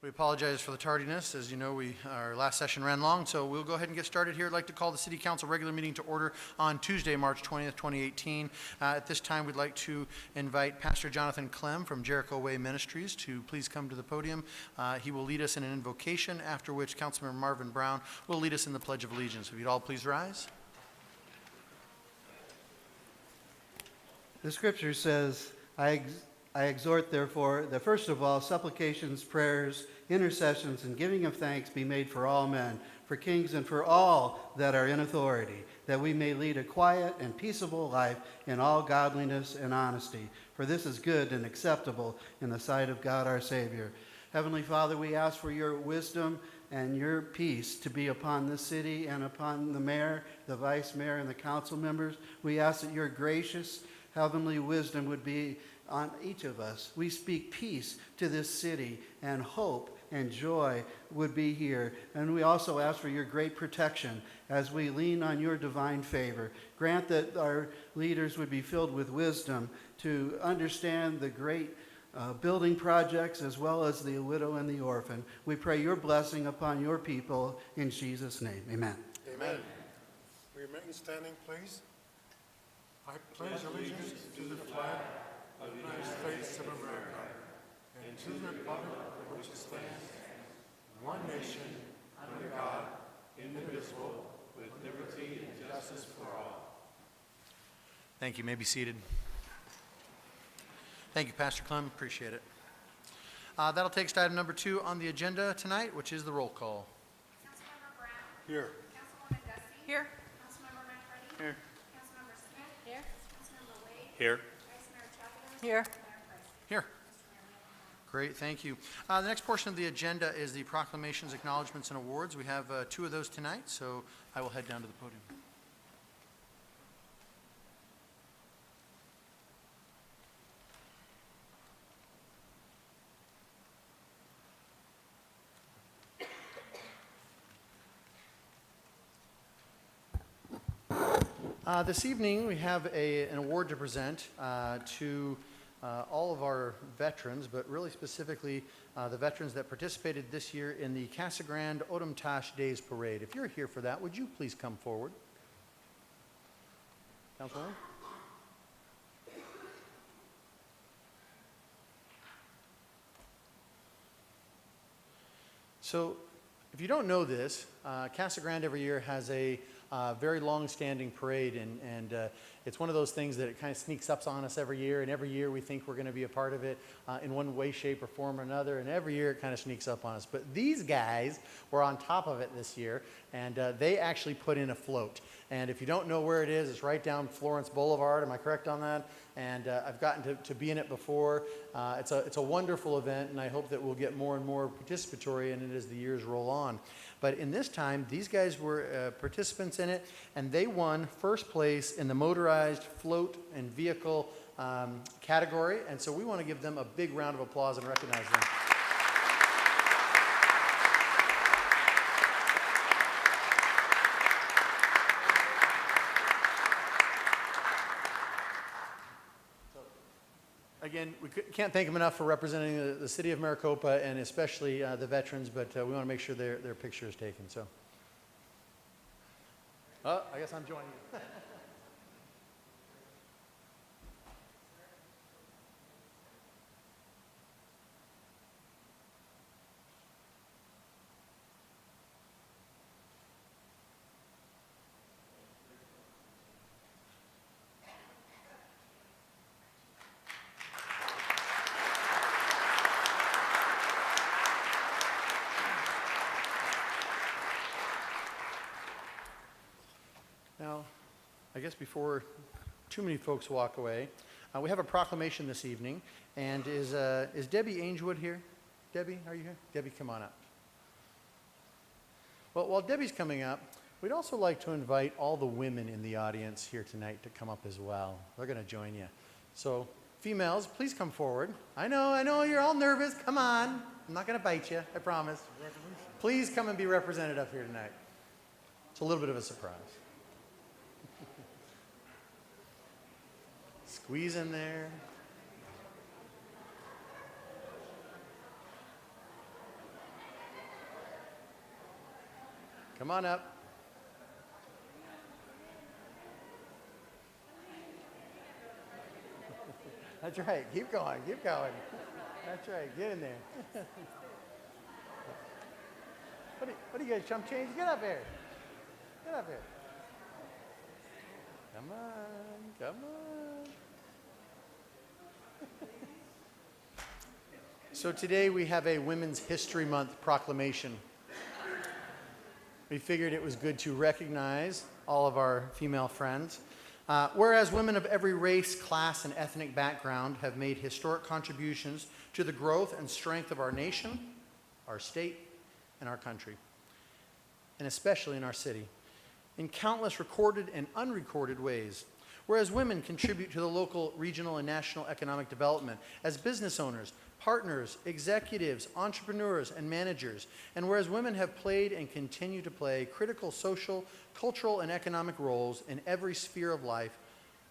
We apologize for the tardiness. As you know, our last session ran long, so we'll go ahead and get started here. I'd like to call the City Council regular meeting to order on Tuesday, March 20th, 2018. At this time, we'd like to invite Pastor Jonathan Clem from Jericho Way Ministries to please come to the podium. He will lead us in an invocation, after which Councilmember Marvin Brown will lead us in the Pledge of Allegiance. If you'd all please rise. The scripture says, I exhort, therefore, that first of all, supplications, prayers, intercessions, and giving of thanks be made for all men, for kings, and for all that are in authority, that we may lead a quiet and peaceable life in all godliness and honesty. For this is good and acceptable in the sight of God our Savior. Heavenly Father, we ask for your wisdom and your peace to be upon this city and upon the mayor, the vice mayor, and the council members. We ask that your gracious heavenly wisdom would be on each of us. We speak peace to this city, and hope and joy would be here. And we also ask for your great protection as we lean on your divine favor. Grant that our leaders would be filled with wisdom to understand the great building projects as well as the widow and the orphan. We pray your blessing upon your people in Jesus' name. Amen. Amen. Remain standing, please. I pledge allegiance to the flag of the United States of America and to the republic for which it stands, one nation, under God, indivisible, with liberty and justice for all. Thank you. You may be seated. Thank you, Pastor Clem. Appreciate it. That'll take us to item number 2 on the agenda tonight, which is the roll call. Councilmember Brown. Here. Councilwoman Gussie. Here. Councilmember Manfredi. Here. Councilmember Smith. Here. Councilmember Wade. Here. Vice Mayor Chavez. Here. Mayor Price. Here. Great, thank you. The next portion of the agenda is the proclamations, acknowledgments, and awards. We have 2 of those tonight, so I will head down to the podium. This evening, we have an award to present to all of our veterans, but really specifically the veterans that participated this year in the Casa Grande Otumtash Days Parade. If you're here for that, would you please come forward? Councilwoman? So, if you don't know this, Casa Grande every year has a very long-standing parade, and it's one of those things that it kind of sneaks up on us every year, and every year we think we're going to be a part of it in one way, shape, or form or another, and every year it kind of sneaks up on us. But these guys were on top of it this year, and they actually put in a float. And if you don't know where it is, it's right down Florence Boulevard. Am I correct on that? And I've gotten to be in it before. It's a wonderful event, and I hope that we'll get more and more participatory in it as the years roll on. But in this time, these guys were participants in it, and they won first place in the motorized float and vehicle category. And so we want to give them a big round of applause and recognize them. Again, we can't thank them enough for representing the city of Maricopa and especially the veterans, but we want to make sure their picture is taken. So, I guess I'm joining you. Now, I guess before too many folks walk away, we have a proclamation this evening, and is Debbie Ainswood here? Debbie, are you here? Debbie, come on up. Well, while Debbie's coming up, we'd also like to invite all the women in the audience here tonight to come up as well. They're going to join you. So, females, please come forward. I know, you're all nervous. Come on. I'm not going to bite you, I promise. Please come and be represented up here tonight. It's a little bit of a surprise. Squeeze in there. Come on up. That's right. Keep going. Keep going. That's right. Get in there. What are you guys, chump change? Get up here. Get up here. Come on. Come on. So today we have a Women's History Month proclamation. We figured it was good to recognize all of our female friends. Whereas women of every race, class, and ethnic background have made historic contributions to the growth and strength of our nation, our state, and our country, and especially in our city, in countless recorded and unrecorded ways. Whereas women contribute to the local, regional, and national economic development as business owners, partners, executives, entrepreneurs, and managers, and whereas women have played and continue to play critical social, cultural, and economic roles in every sphere of life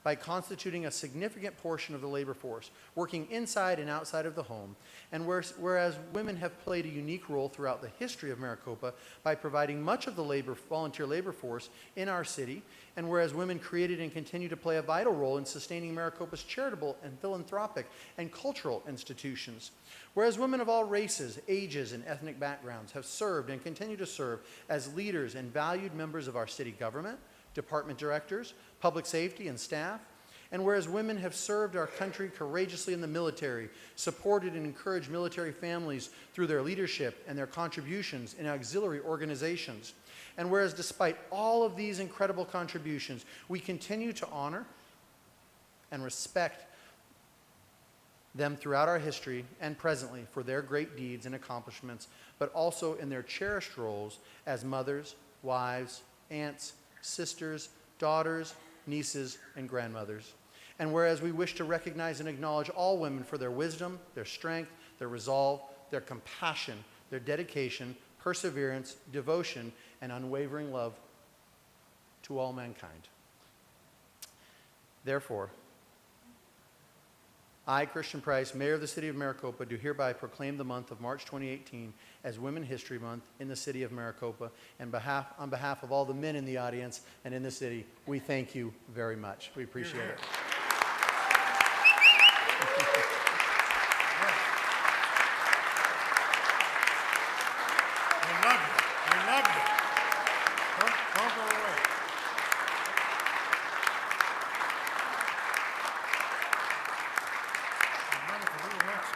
by constituting a significant portion of the labor force, working inside and outside of the home, and whereas women have played a unique role throughout the history of Maricopa by providing much of the volunteer labor force in our city, and whereas women created and continue to play a vital role in sustaining Maricopa's charitable and philanthropic and cultural institutions, whereas women of all races, ages, and ethnic backgrounds have served and continue to serve as leaders and valued members of our city government, department directors, public safety, and staff, and whereas women have served our country courageously in the military, supported and encouraged military families through their leadership and their contributions in auxiliary organizations, and whereas despite all of these incredible contributions, we continue to honor and respect them throughout our history and presently for their great deeds and accomplishments, but also in their cherished roles as mothers, wives, aunts, sisters, daughters, nieces, and grandmothers. And whereas we wish to recognize and acknowledge all women for their wisdom, their strength, their resolve, their compassion, their dedication, perseverance, devotion, and unwavering love to all mankind. Therefore, I, Christian Price, Mayor of the City of Maricopa, do hereby proclaim the month of March 2018 as Women's History Month in the City of Maricopa. And on behalf of all the men in the audience and in the city, we thank you very much. We appreciate it. We love you. We love you. Don't go away. Monica, who are next?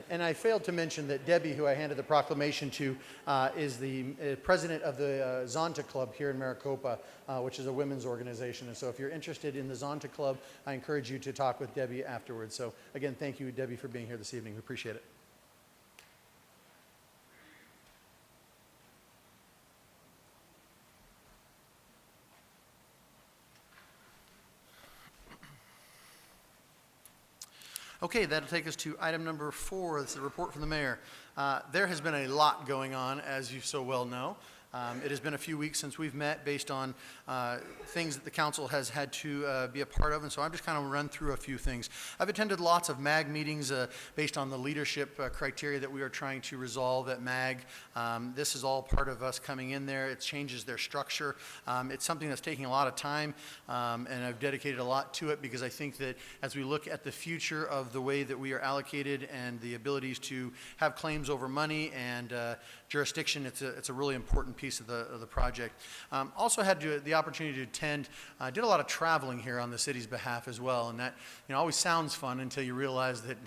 And I failed to mention that Debbie, who I handed the proclamation to, is the president of the Zonta Club here in Maricopa, which is a women's organization. And so if you're interested in the Zonta Club, I encourage you to talk with Debbie afterwards. So again, thank you, Debbie, for being here this evening. We appreciate it. Okay, that'll take us to item number 4. It's a report from the mayor. There has been a lot going on, as you so well know. It has been a few weeks since we've met based on things that the council has had to be a part of, and so I'm just kind of run through a few things. I've attended lots of MAG meetings based on the leadership criteria that we are trying to resolve at MAG. This is all part of us coming in there. It changes their structure. It's something that's taking a lot of time, and I've dedicated a lot to it because I think that as we look at the future of the way that we are allocated and the abilities to have claims over money and jurisdiction, it's a really important piece of the project. Also had the opportunity to attend, did a lot of traveling here on the city's behalf as well, and that always sounds fun until you realize that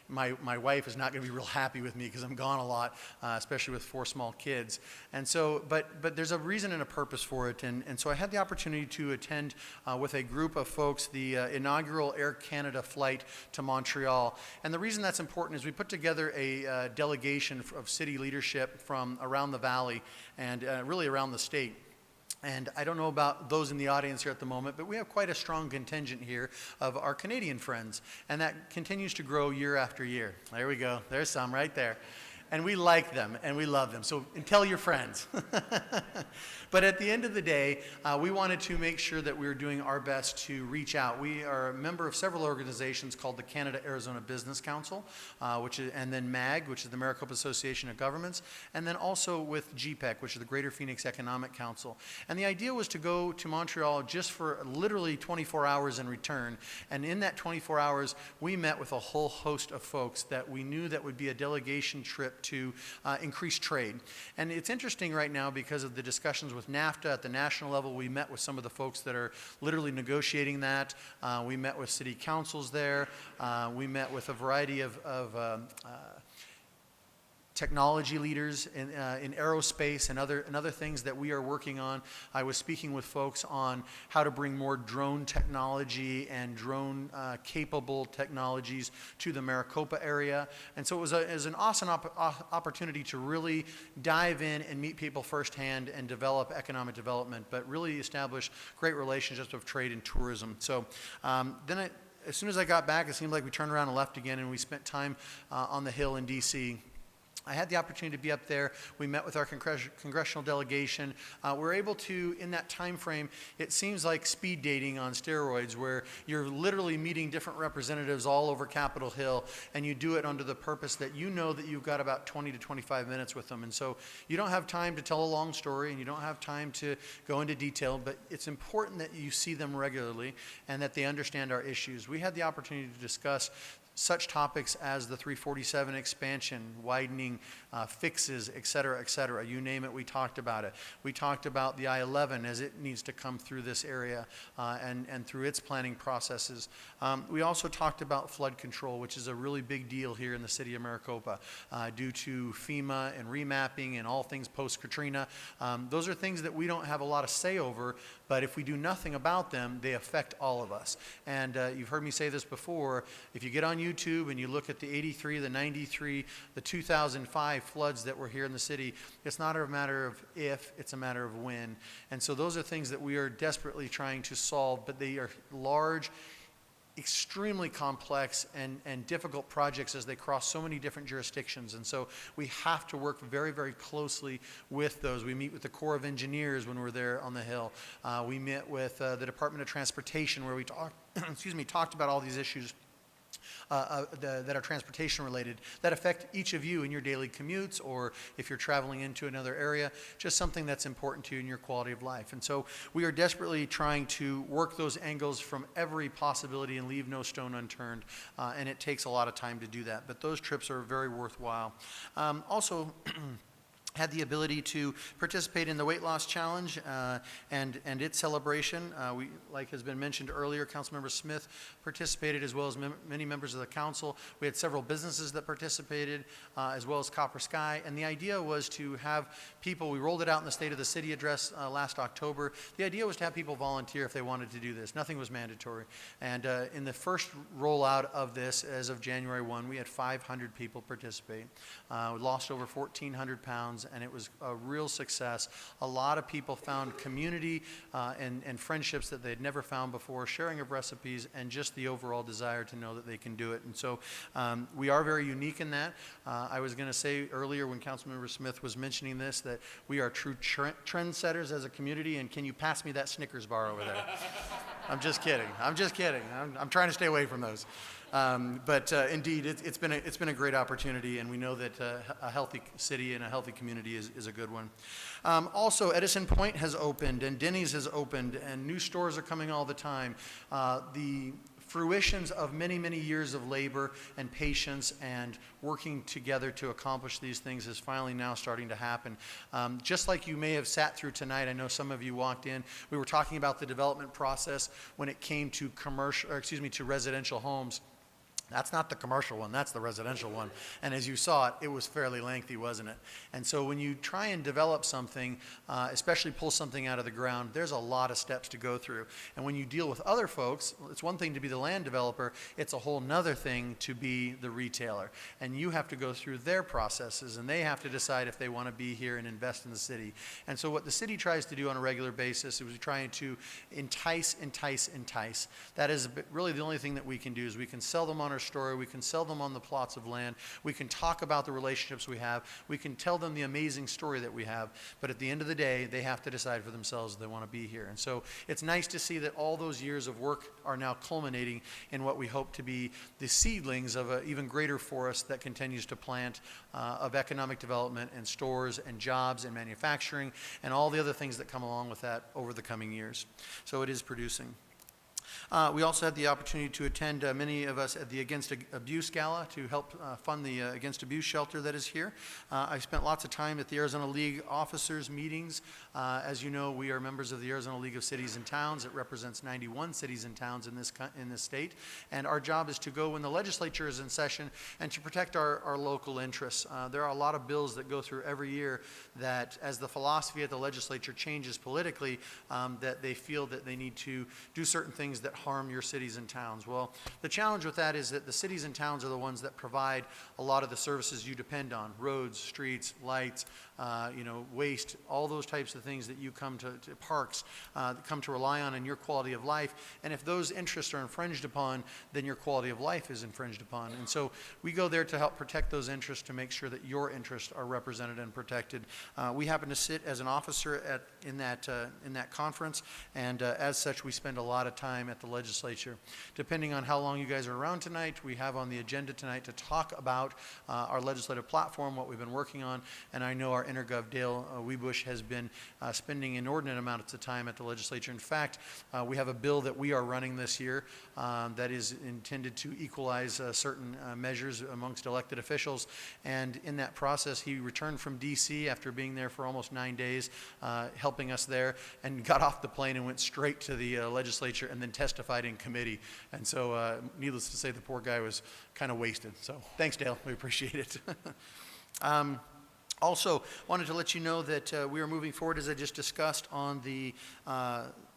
my wife is not going to be real happy with me because I'm gone a lot, especially with 4 small kids. And so, but there's a reason and a purpose for it, and so I had the opportunity to attend with a group of folks the inaugural Air Canada flight to Montreal. And the reason that's important is we put together a delegation of city leadership from around the valley, and and really around the state. And I don't know about those in the audience here at the moment, but we have quite a strong contingent here of our Canadian friends, and that continues to grow year after year. There we go. There's some right there. And we like them, and we love them. So and tell your friends. But at the end of the day, we wanted to make sure that we were doing our best to reach out. We are a member of several organizations called the Canada-Arizona Business Council, and then MAG, which is the Maricopa Association of Governments, and then also with GPEC, which is the Greater Phoenix Economic Council. And the idea was to go to Montreal just for literally 24 hours and return. And in that 24 hours, we met with a whole host of folks that we knew that would be a delegation trip to increase trade. And it's interesting right now because of the discussions with NAFTA at the national level. We met with some of the folks that are literally negotiating that. We met with city councils there. We met with a variety of technology leaders in aerospace and other things that we are working on. I was speaking with folks on how to bring more drone technology and drone capable technologies to the Maricopa area. And so it was an awesome opportunity to really dive in and meet people firsthand and develop economic development, but really establish great relationships with trade and tourism. So as soon as I got back, it seemed like we turned around and left again, and we spent time on the Hill in D.C. I had the opportunity to be up there. We met with our congressional delegation. We're able to, in that time frame, it seems like speed dating on steroids, where you're literally meeting different representatives all over Capitol Hill, and you do it under the purpose that you know that you've got about 20 to 25 minutes with them. And so you don't have time to tell a long story, and you don't have time to go into detail, but it's important that you see them regularly and that they understand our issues. We had the opportunity to discuss such topics as the 347 expansion, widening, fixes, et cetera, et cetera. You name it, we talked about it. We talked about the I-11 as it needs to come through this area and through its planning processes. We also talked about flood control, which is a really big deal here in the city of Maricopa due to FEMA and remapping and all things post-Katrina. Those are things that we don't have a lot of say over, but if we do nothing about them, they affect all of us. And you've heard me say this before, if you get on YouTube and you look at the 83, the 93, the 2005 floods that were here in the city, it's not a matter of if, it's a matter of when. And so those are things that we are desperately trying to solve, but they are large, extremely complex and difficult projects as they cross so many different jurisdictions. And so we have to work very, very closely with those. We meet with the Corps of Engineers when we're there on the Hill. We met with the Department of Transportation, where we talked about all these issues that are transportation related, that affect each of you in your daily commutes, or if you're traveling into another area, just something that's important to you in your quality of life. And so we are desperately trying to work those angles from every possibility and leave no stone unturned, and it takes a lot of time to do that, but those trips are very worthwhile. Also, had the ability to participate in the Weight Loss Challenge and its celebration. We, like has been mentioned earlier, Councilmember Smith participated, as well as many members of the council. We had several businesses that participated, as well as Copper Sky. And the idea was to have people, we rolled it out in the State of the City address last October. The idea was to have people volunteer if they wanted to do this. Nothing was mandatory. And in the first rollout of this, as of January 1, we had 500 people participate. We lost over 1,400 pounds. And it was a real success. A lot of people found community and friendships that they'd never found before, sharing of recipes, and just the overall desire to know that they can do it. And so we are very unique in that. I was going to say earlier when Councilmember Smith was mentioning this, that we are true trendsetters as a community, and can you pass me that Snickers bar over there? I'm just kidding. I'm just kidding. I'm trying to stay away from those. But indeed, it's been a great opportunity, and we know that a healthy city and a healthy community is a good one. Also, Edison Point has opened, and Denny's has opened, and new stores are coming all the time. The fruitions of many, many years of labor and patience and working together to accomplish these things is finally now starting to happen. Just like you may have sat through tonight, I know some of you walked in, we were talking about the development process when it came to to residential homes. That's not the commercial one, that's the residential one. And as you saw it, it was fairly lengthy, wasn't it? And so when you try and develop something, especially pull something out of the ground, there's a lot of steps to go through. And when you deal with other folks, it's one thing to be the land developer, it's a whole nother thing to be the retailer. And you have to go through their processes, and they have to decide if they want to be here and invest in the city. And so what the city tries to do on a regular basis is trying to entice. That is really the only thing that we can do, is we can sell them on our story, we can sell them on the plots of land, we can talk about the relationships we have, we can tell them the amazing story that we have, but at the end of the day, they have to decide for themselves if they want to be here. And so it's nice to see that all those years of work are now culminating in what we hope to be the seedlings of an even greater forest that continues to plant of economic development and stores and jobs and manufacturing and all the other things that come along with that over the coming years. So it is producing. We also had the opportunity to attend, many of us, at the Against Abuse Gala to help fund the Against Abuse shelter that is here. I spent lots of time at the Arizona League officers' meetings. As you know, we are members of the Arizona League of Cities and Towns. It represents 91 cities and towns in this state. And our job is to go when the legislature is in session and to protect our local interests. There are a lot of bills that go through every year that, as the philosophy of the legislature changes politically, that they feel that they need to do certain things that harm your cities and towns. Well, the challenge with that is that the cities and towns are the ones that provide a lot of the services you depend on: roads, streets, lights, waste, all those types of things that you come to parks, come to rely on in your quality of life. And if those interests are infringed upon, then your quality of life is infringed upon. And so we go there to help protect those interests, to make sure that your interests are represented and protected. We happen to sit as an officer in that conference, and as such, we spend a lot of time at the legislature. Depending on how long you guys are around tonight, we have on the agenda tonight to talk about our legislative platform, what we've been working on, and I know our Intergov Dale Weebush has been spending inordinate amounts of time at the legislature. In fact, we have a bill that we are running this year that is intended to equalize certain measures amongst elected officials, and in that process, he returned from D.C. after being there for almost 9 days, helping us there, and got off the plane and went straight to the legislature and then testified in committee. And so, needless to say, the poor guy was kind of wasted. So thanks, Dale. We appreciate it. Also, wanted to let you know that we are moving forward, as I just discussed, on the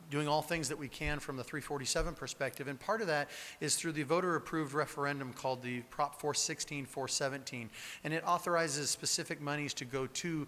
doing all things that we can from the 347 perspective, and part of that is through the voter-approved referendum called the Prop 416-417, and it authorizes specific monies to go to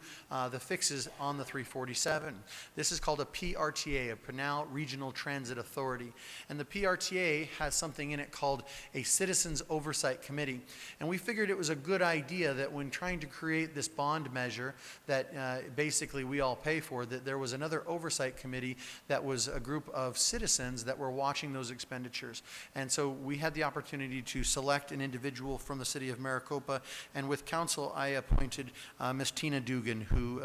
the fixes on the 347. This is called a PRTA, a Pinal Regional Transit Authority, and the PRTA has something in it called a Citizens Oversight Committee, and we figured it was a good idea that when trying to create this bond measure that basically we all pay for, that there was another oversight committee that was a group of citizens that were watching those expenditures. And so we had the opportunity to select an individual from the city of Maricopa, and with council I appointed Ms. Tina Dugan, who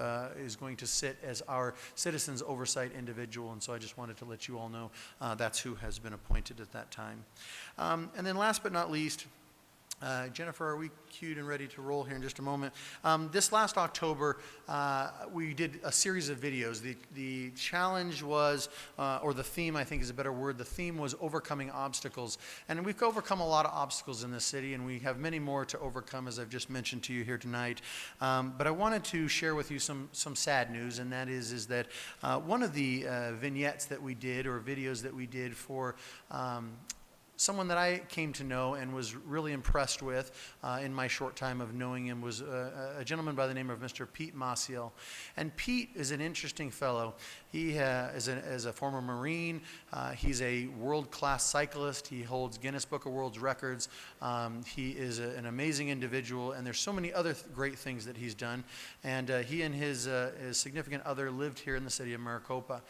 is going to sit as our citizens oversight individual, and so I just wanted to let you all know that's who has been appointed at that time. And then last but not least, Jennifer, are we queued and ready to roll here in just a moment? This last October, we did a series of videos. The challenge was, or the theme, I think is a better word, the theme was overcoming obstacles. And we've overcome a lot of obstacles in this city, and we have many more to overcome, as I've just mentioned to you here tonight. But I wanted to share with you some sad news, and that is that one of the vignettes that we did, or videos that we did for someone that I came to know and was really impressed with in my short time of knowing him was a gentleman by the name of Mr. Pete Maciel. And Pete is an interesting fellow. He is a former Marine. He's a world-class cyclist. He holds Guinness Book of World Records. He is an amazing individual, and there's so many other great things that he's done. And he and his significant other lived here in the city of Maricopa.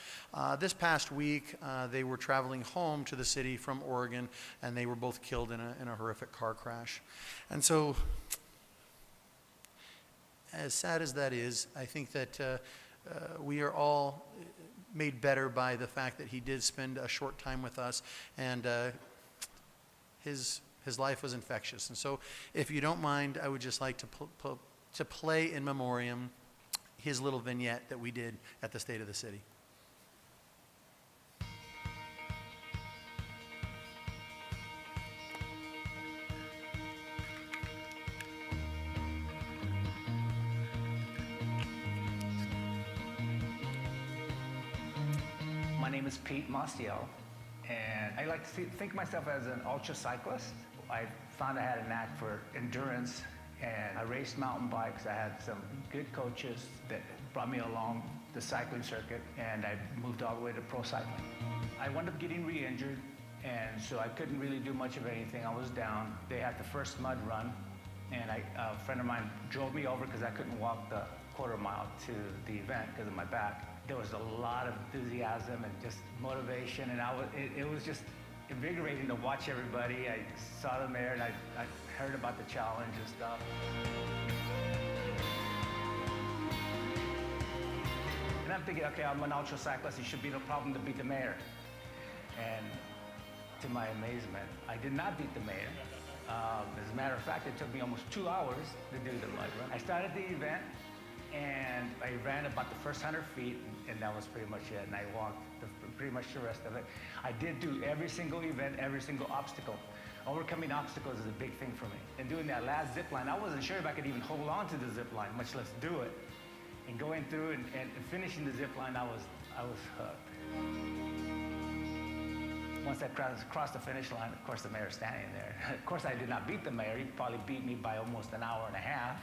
This past week, they were traveling home to the city from Oregon, and they were both killed in a horrific car crash. And so, as sad as that is, I think that we are all made better by the fact that he did spend a short time with us, and his life was infectious. And so, if you don't mind, I would just like to play in memoriam his little vignette that we did at the State of the City. name is Pete Mastiel, and I like to think of myself as an ultra cyclist. I found I had a knack for endurance, and I raced mountain bikes. I had some good coaches that brought me along the cycling circuit, and I moved all the way to pro cycling. I wound up getting re-injured, and so I couldn't really do much of anything. I was down. They had the first mud run, and a friend of mine drove me over because I couldn't walk the quarter mile to the event because of my back. There was a lot of enthusiasm and just motivation, and it was just invigorating to watch everybody. I saw the mayor, and I heard about the challenge and stuff. And I'm thinking, okay, I'm an ultra cyclist. It should be no problem to beat the mayor. And to my amazement, I did not beat the mayor. As a matter of fact, it took me almost 2 hours to do the mud run. I started the event, and I ran about the first 100 feet, and that was pretty much it. And I walked pretty much the rest of it. I did do every single event, every single obstacle. Overcoming obstacles is a big thing for me. And doing that last zip line, I wasn't sure if I could even hold on to the zip line, much less do it. And going through and finishing the zip line, I was hooked. Once I crossed the finish line, of course, the mayor's standing there. Of course, I did not beat the mayor. He probably beat me by almost an hour and a half.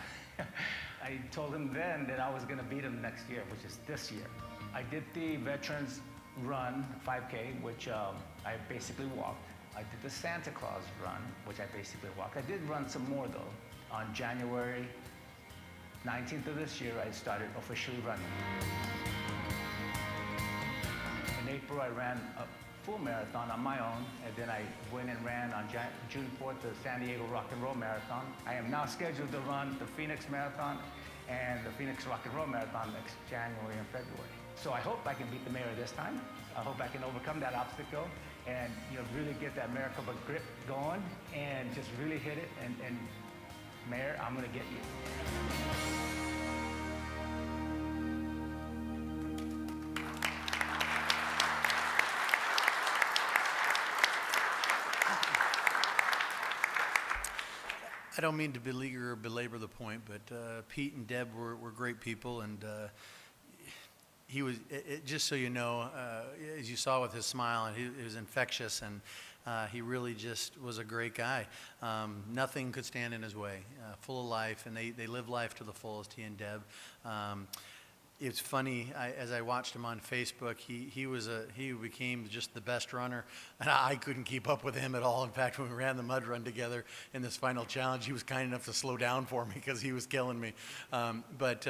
I told him then that I was going to beat him next year, which is this year. I did the Veterans Run 5K, which I basically walked. I did the Santa Claus Run, which I basically walked. I did run some more, though. On January 19th of this year, I started officially running. In April, I ran a full marathon on my own, and then I went and ran on June 4th the San Diego Rock and Roll Marathon. I am now scheduled to run the Phoenix Marathon and the Phoenix Rock and Roll Marathon next January and February. So I hope I can beat the mayor this time. I hope I can overcome that obstacle and really get that Maricopa grip going and just really hit it. And Mayor, I'm gonna get you. I don't mean to beleaguer or belabor the point, but Pete and Deb were great people, and he was, just so you know, as you saw with his smile, and he was infectious, and he really just was a great guy. Nothing could stand in his way, full of life, and they lived life to the fullest, he and Deb. It's funny, as I watched him on Facebook, he became just the best runner, and I couldn't keep up with him at all. In fact, when we ran the mud run together in this final challenge, he was kind enough to slow down for me because he was killing me. But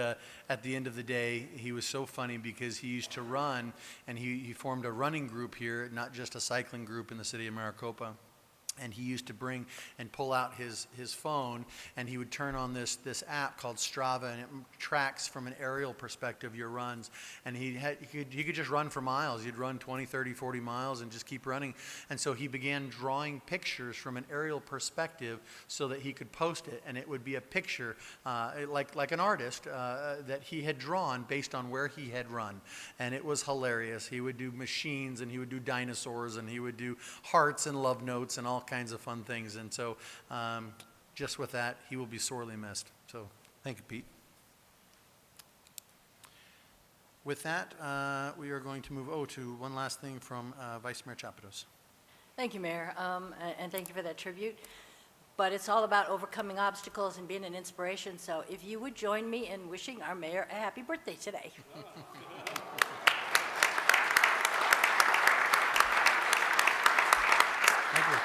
at the end of the day, he was so funny because he used to run, and he formed a running group here, not just a cycling group in the city of Maricopa. And he used to bring and pull out his phone, and he would turn on this app called Strava, and it tracks from an aerial perspective your runs. And he could just run for miles. He'd run 20, 30, 40 miles and just keep running. And so he began drawing pictures from an aerial perspective so that he could post it, and it would be a picture like an artist that he had drawn based on where he had run. And it was hilarious. He would do machines, and he would do dinosaurs, and he would do hearts and love notes and all kinds of fun things. And so just with that, he will be sorely missed. So thank you, Pete. With that, we are going to move to one last thing from Vice Mayor Chapados. Thank you, Mayor, and thank you for that tribute. But it's all about overcoming obstacles and being an inspiration. So if you would join me in wishing our mayor a happy birthday today. Thank you.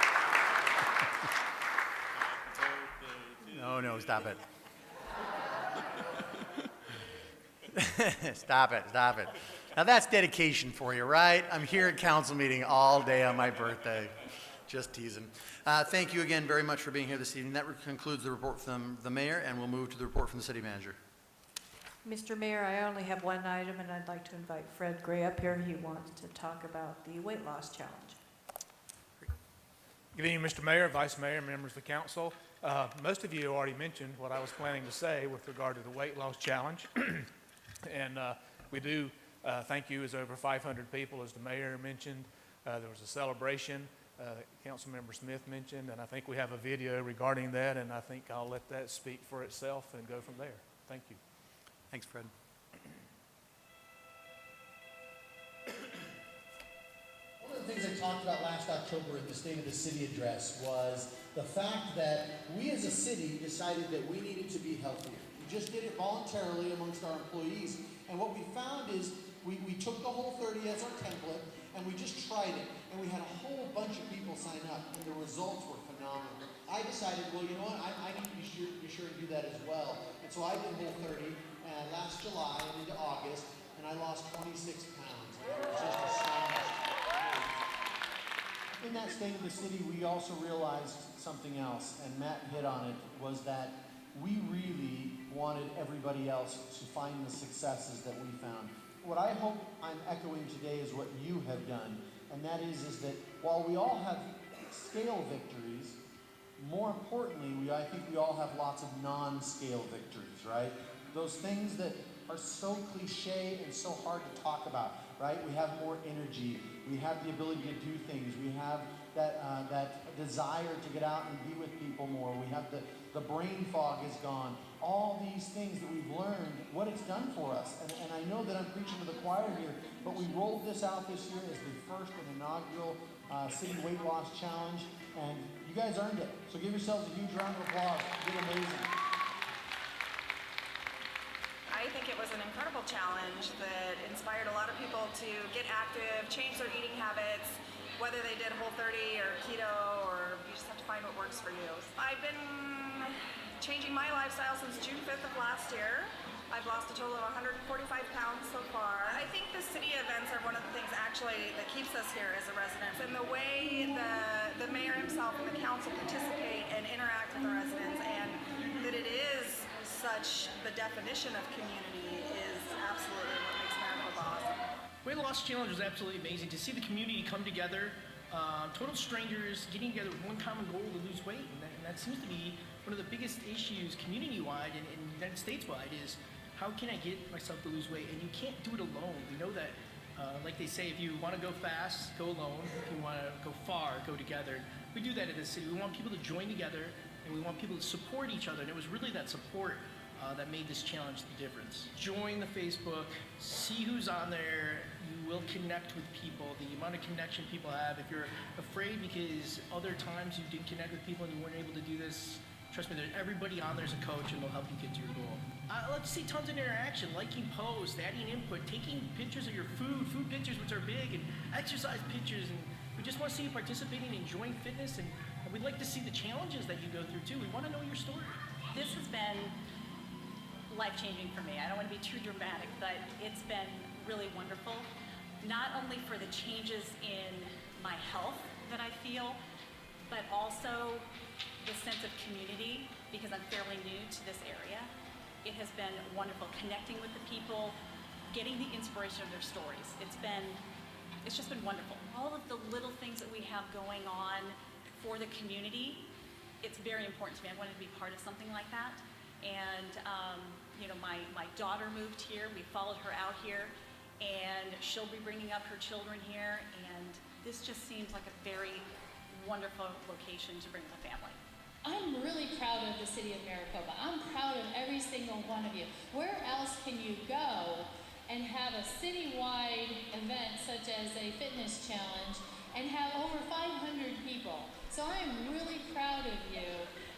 No, stop it. Stop it. Now that's dedication for you, right? I'm here at council meeting all day on my birthday. Just teasing. Thank you again very much for being here this evening. That concludes the report from the mayor, and we'll move to the report from the city manager. Mr. Mayor, I only have one item, and I'd like to invite Fred Gray up here. He wants to talk about the weight loss challenge. Good evening, Mr. Mayor, Vice Mayor, members of the council. Most of you already mentioned what I was planning to say with regard to the weight loss challenge. And we do thank you, as over 500 people, as the mayor mentioned. There was a celebration that Councilmember Smith mentioned, and I think we have a video regarding that, and I think I'll let that speak for itself and go from there. Thank you. Thanks, Fred. the things I talked about last October at the State of the City address was the fact that we as a city decided that we needed to be healthier. We just did it voluntarily amongst our employees. And what we found is we took the Whole30 as our template and we just tried it. And we had a whole bunch of people sign up and the results were phenomenal. I decided, well, you know what, I need to be sure to do that as well. And so I did Whole30 last July and into August, and I lost 26 pounds. It was just astonishing. In that State of the City, we also realized something else, and Matt hit on it, was that we really wanted everybody else to find the successes that we found. What I hope I'm echoing today is what you have done, and that is that while we all have scale victories, more importantly, I think we all have lots of non-scale victories, right? Those things that are so cliche and so hard to talk about, right? We have more energy. We have the ability to do things. We have that desire to get out and be with people more. We have the brain fog is gone. All these things that we've learned, what it's done for us. And I know that I'm preaching to the choir here, but we rolled this out this year as the first and inaugural City Weight Loss Challenge, and you guys earned it. So give yourselves a huge round of applause. You did amazing. I think it was an incredible challenge that inspired a lot of people to get active, change their eating habits, whether they did Whole30 or keto, or you just have to find what works for you. I've been changing my lifestyle since June 5th of last year. I've lost a total of 145 pounds so far. I think the city events are one of the things actually that keeps us here as a resident. And the way the mayor himself and the council participate and interact with the residents, and that it is such the definition of community, is absolutely what makes Maricopa awesome. Weight Loss Challenge was absolutely amazing to see the community come together, total strangers getting together with one common goal to lose weight, and that seems to be one of the biggest issues community-wide and United States-wide is how can I get myself to lose weight? And you can't do it alone. We know that, like they say, if you want to go fast, go alone. If you want to go far, go together. We do that in the city. We want people to join together, and we want people to support each other. And it was really that support that made this challenge the difference. Join the Facebook, see who's on there. You will connect with people. The amount of connection people have. If you're afraid because other times you didn't connect with people and you weren't able to do this, trust me, everybody on there is a coach and they'll help you get to your goal. I love to see tons of interaction, liking posts, adding input, taking pictures of your food pictures, which are big, and exercise pictures. And we just want to see you participating, enjoying fitness, and we'd like to see the challenges that you go through too. We want to know your story. This has been life-changing for me. I don't want to be too dramatic, but it's been really wonderful. Not only for the changes in my health that I feel, but also the sense of community, because I'm fairly new to this area. It has been wonderful connecting with the people, getting the inspiration of their stories. It's just been wonderful. All of the little things that we have going on for the community, it's very important to me. I wanted to be part of something like that. And my daughter moved here. We followed her out here, and she'll be bringing up her children here. And this just seems like a very wonderful location to bring the family. I'm really proud of the city of Maricopa. I'm proud of every single one of you. Where else can you go and have a citywide event such as a fitness challenge and have over 500 people? So I'm really proud of you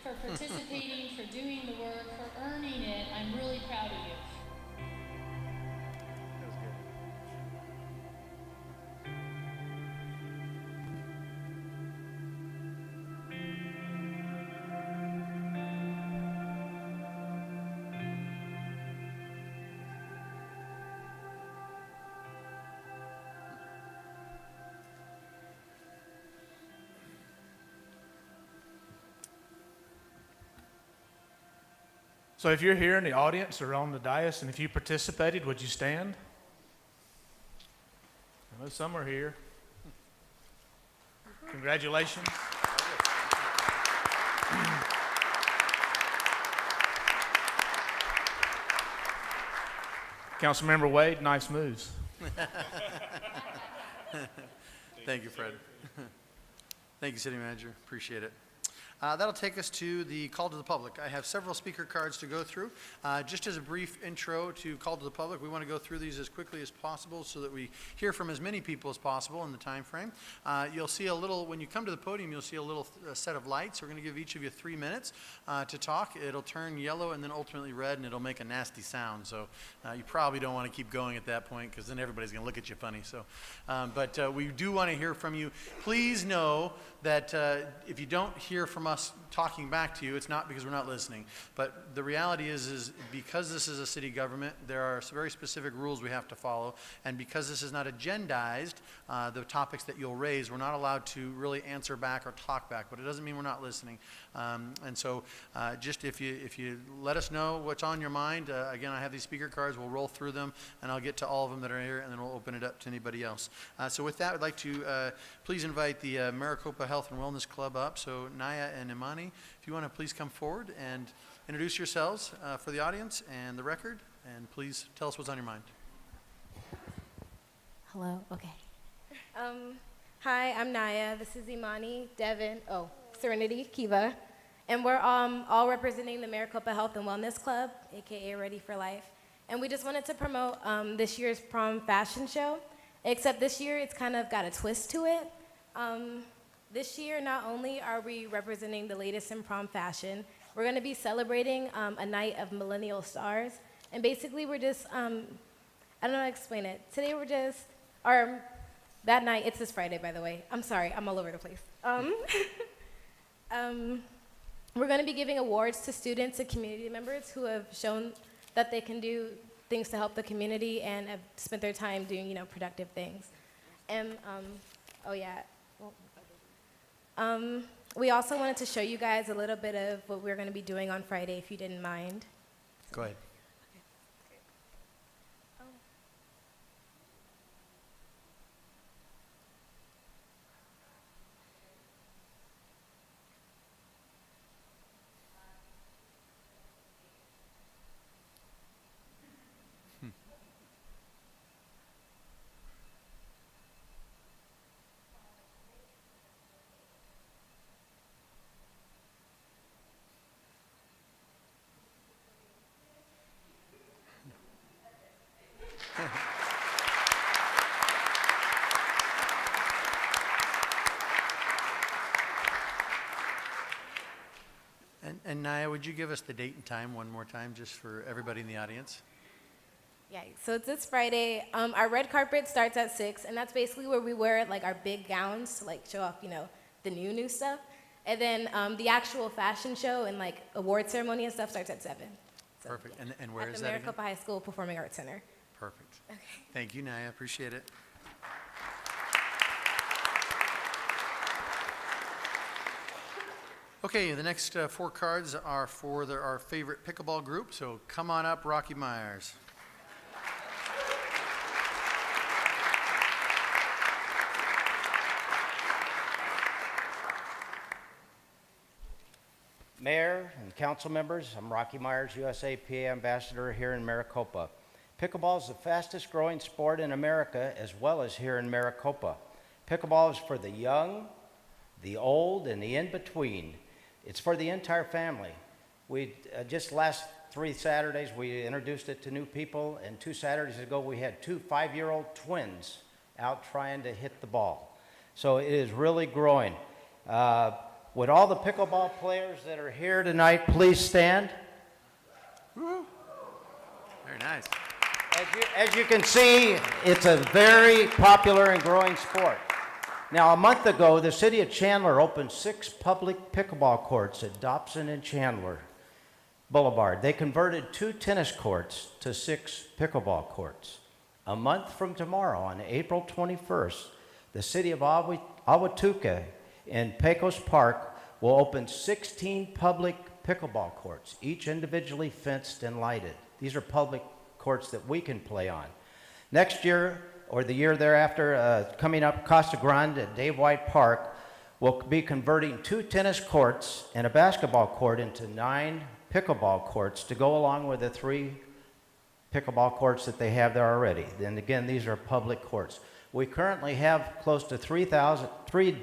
for participating, for doing the work, for earning it. I'm really proud of you. So if you're here in the audience or on the dais, and if you participated, would you stand? I know some are here. Congratulations. Councilmember Wade, nice moves. Thank you, Fred. Thank you, City Manager. Appreciate it. That'll take us to the call to the public. I have several speaker cards to go through. Just as a brief intro to call to the public, we want to go through these as quickly as possible so that we hear from as many people as possible in the time frame. You'll see a little, when you come to the podium, you'll see a little set of lights. We're going to give each of you 3 minutes to talk. It'll turn yellow and then ultimately red, and it'll make a nasty sound. So you probably don't want to keep going at that point because then everybody's going to look at you funny. So, but we do want to hear from you. Please know that if you don't hear from us talking back to you, it's not because we're not listening. But the reality is because this is a city government, there are very specific rules we have to follow. And because this is not agendized, the topics that you'll raise, we're not allowed to really answer back or talk back. But it doesn't mean we're not listening. And so just if you let us know what's on your mind, again, I have these speaker cards. We'll roll through them, and I'll get to all of them that are here, and then we'll open it up to anybody else. So with that, I'd like to please invite the Maricopa Health and Wellness Club up. So Naya and Imani, if you want to please come forward and introduce yourselves for the audience and the record, and please tell us what's on your mind. Hello, okay. Hi, I'm Naya. This is Imani, Devin, Serenity, Kiva. And we're all representing the Maricopa Health and Wellness Club, aka Ready for Life. And we just wanted to promote this year's prom fashion show, except this year it's kind of got a twist to it. This year, not only are we representing the latest in prom fashion, we're going to be celebrating a night of millennial stars. And basically, we're just, I don't know how to explain it. Today, that night, it's this Friday, by the way. I'm sorry, I'm all over the place. We're going to be giving awards to students and community members who have shown that they can do things to help the community and have spent their time doing, productive things. And, we also wanted to show you guys a little bit of what we're going to be doing on Friday, if you didn't mind. Go ahead. And Naya, would you give us the date and time one more time, just for everybody in the audience? Yeah, so it's this Friday. Our red carpet starts at 6, and that's basically where we wear our big gowns to show off, the new stuff. And then the actual fashion show and award ceremony and stuff starts at 7. So, Perfect. yeah. And where is at the that Maricopa High School Performing Arts Center. Perfect. Okay. Thank you, Naya. Appreciate it. Okay, the next 4 cards are for our favorite pickleball group, so come on up, Rocky Myers. Mayor and council members, I'm Rocky Myers, USAPA Ambassador here in Maricopa. Pickleball is the fastest growing sport in America as well as here in Maricopa. Pickleball is for the young, the old, and the in-between. It's for the entire family. We just last 3 Saturdays we introduced it to new people, and 2 Saturdays ago we had 2 5-year-old twins out trying to hit the ball. So it is really growing. Would all the pickleball players that are here tonight please stand? Woo. Very nice. As you can see, it's a very popular and growing sport. Now, a month ago, the city of Chandler opened 6 public pickleball courts at Dobson and Chandler Boulevard. They converted 2 tennis courts to 6 pickleball courts. A month from tomorrow, on April 21st, the city of Ahwatukee in Pecos Park will open 16 public pickleball courts, each individually fenced and lighted. These are public courts that we can play on. Next year, or the year thereafter, coming up, Costa Grande at Dave White Park will be converting 2 tennis courts and a basketball court into 9 pickleball courts to go along with the 3 pickleball courts that they have there already. And again, these are public courts. We currently have close to 3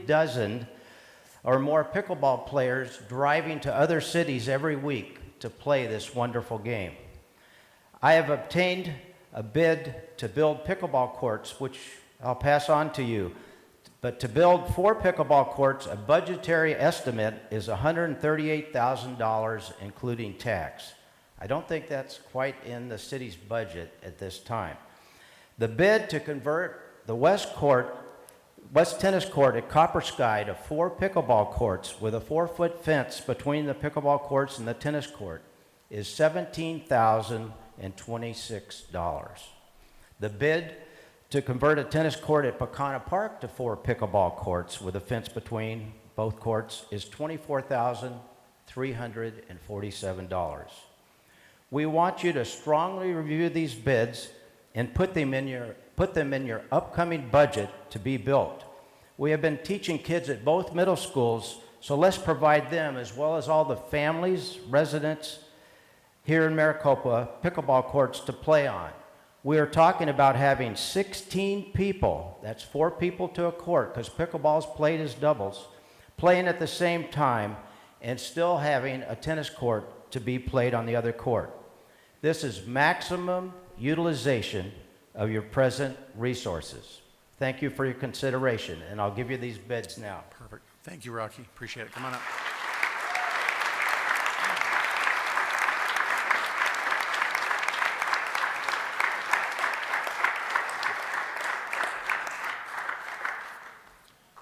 dozen or more pickleball players driving to other cities every week to play this wonderful game. I have obtained a bid to build pickleball courts, which I'll pass on to you. But to build 4 pickleball courts, a budgetary estimate is $138,000, including tax. I don't think that's quite in the city's budget at this time. The bid to convert the West Tennis Court at Copper Sky to 4 pickleball courts with a 4-foot fence between the pickleball courts and the tennis court is $17,026. The bid to convert a tennis court at Pecana Park to 4 pickleball courts with a fence between both courts is $24,347. We want you to strongly review these bids and put them in your upcoming budget to be built. We have been teaching kids at both middle schools, so let's provide them, as well as all the families, residents here in Maricopa, pickleball courts to play on. We are talking about having 16 people, that's 4 people to a court, because pickleball is played as doubles, playing at the same time and still having a tennis court to be played on the other court. This is maximum utilization of your present resources. Thank you for your consideration, and I'll give you these bids now. Perfect. Thank you, Rocky. Appreciate it. Come on up.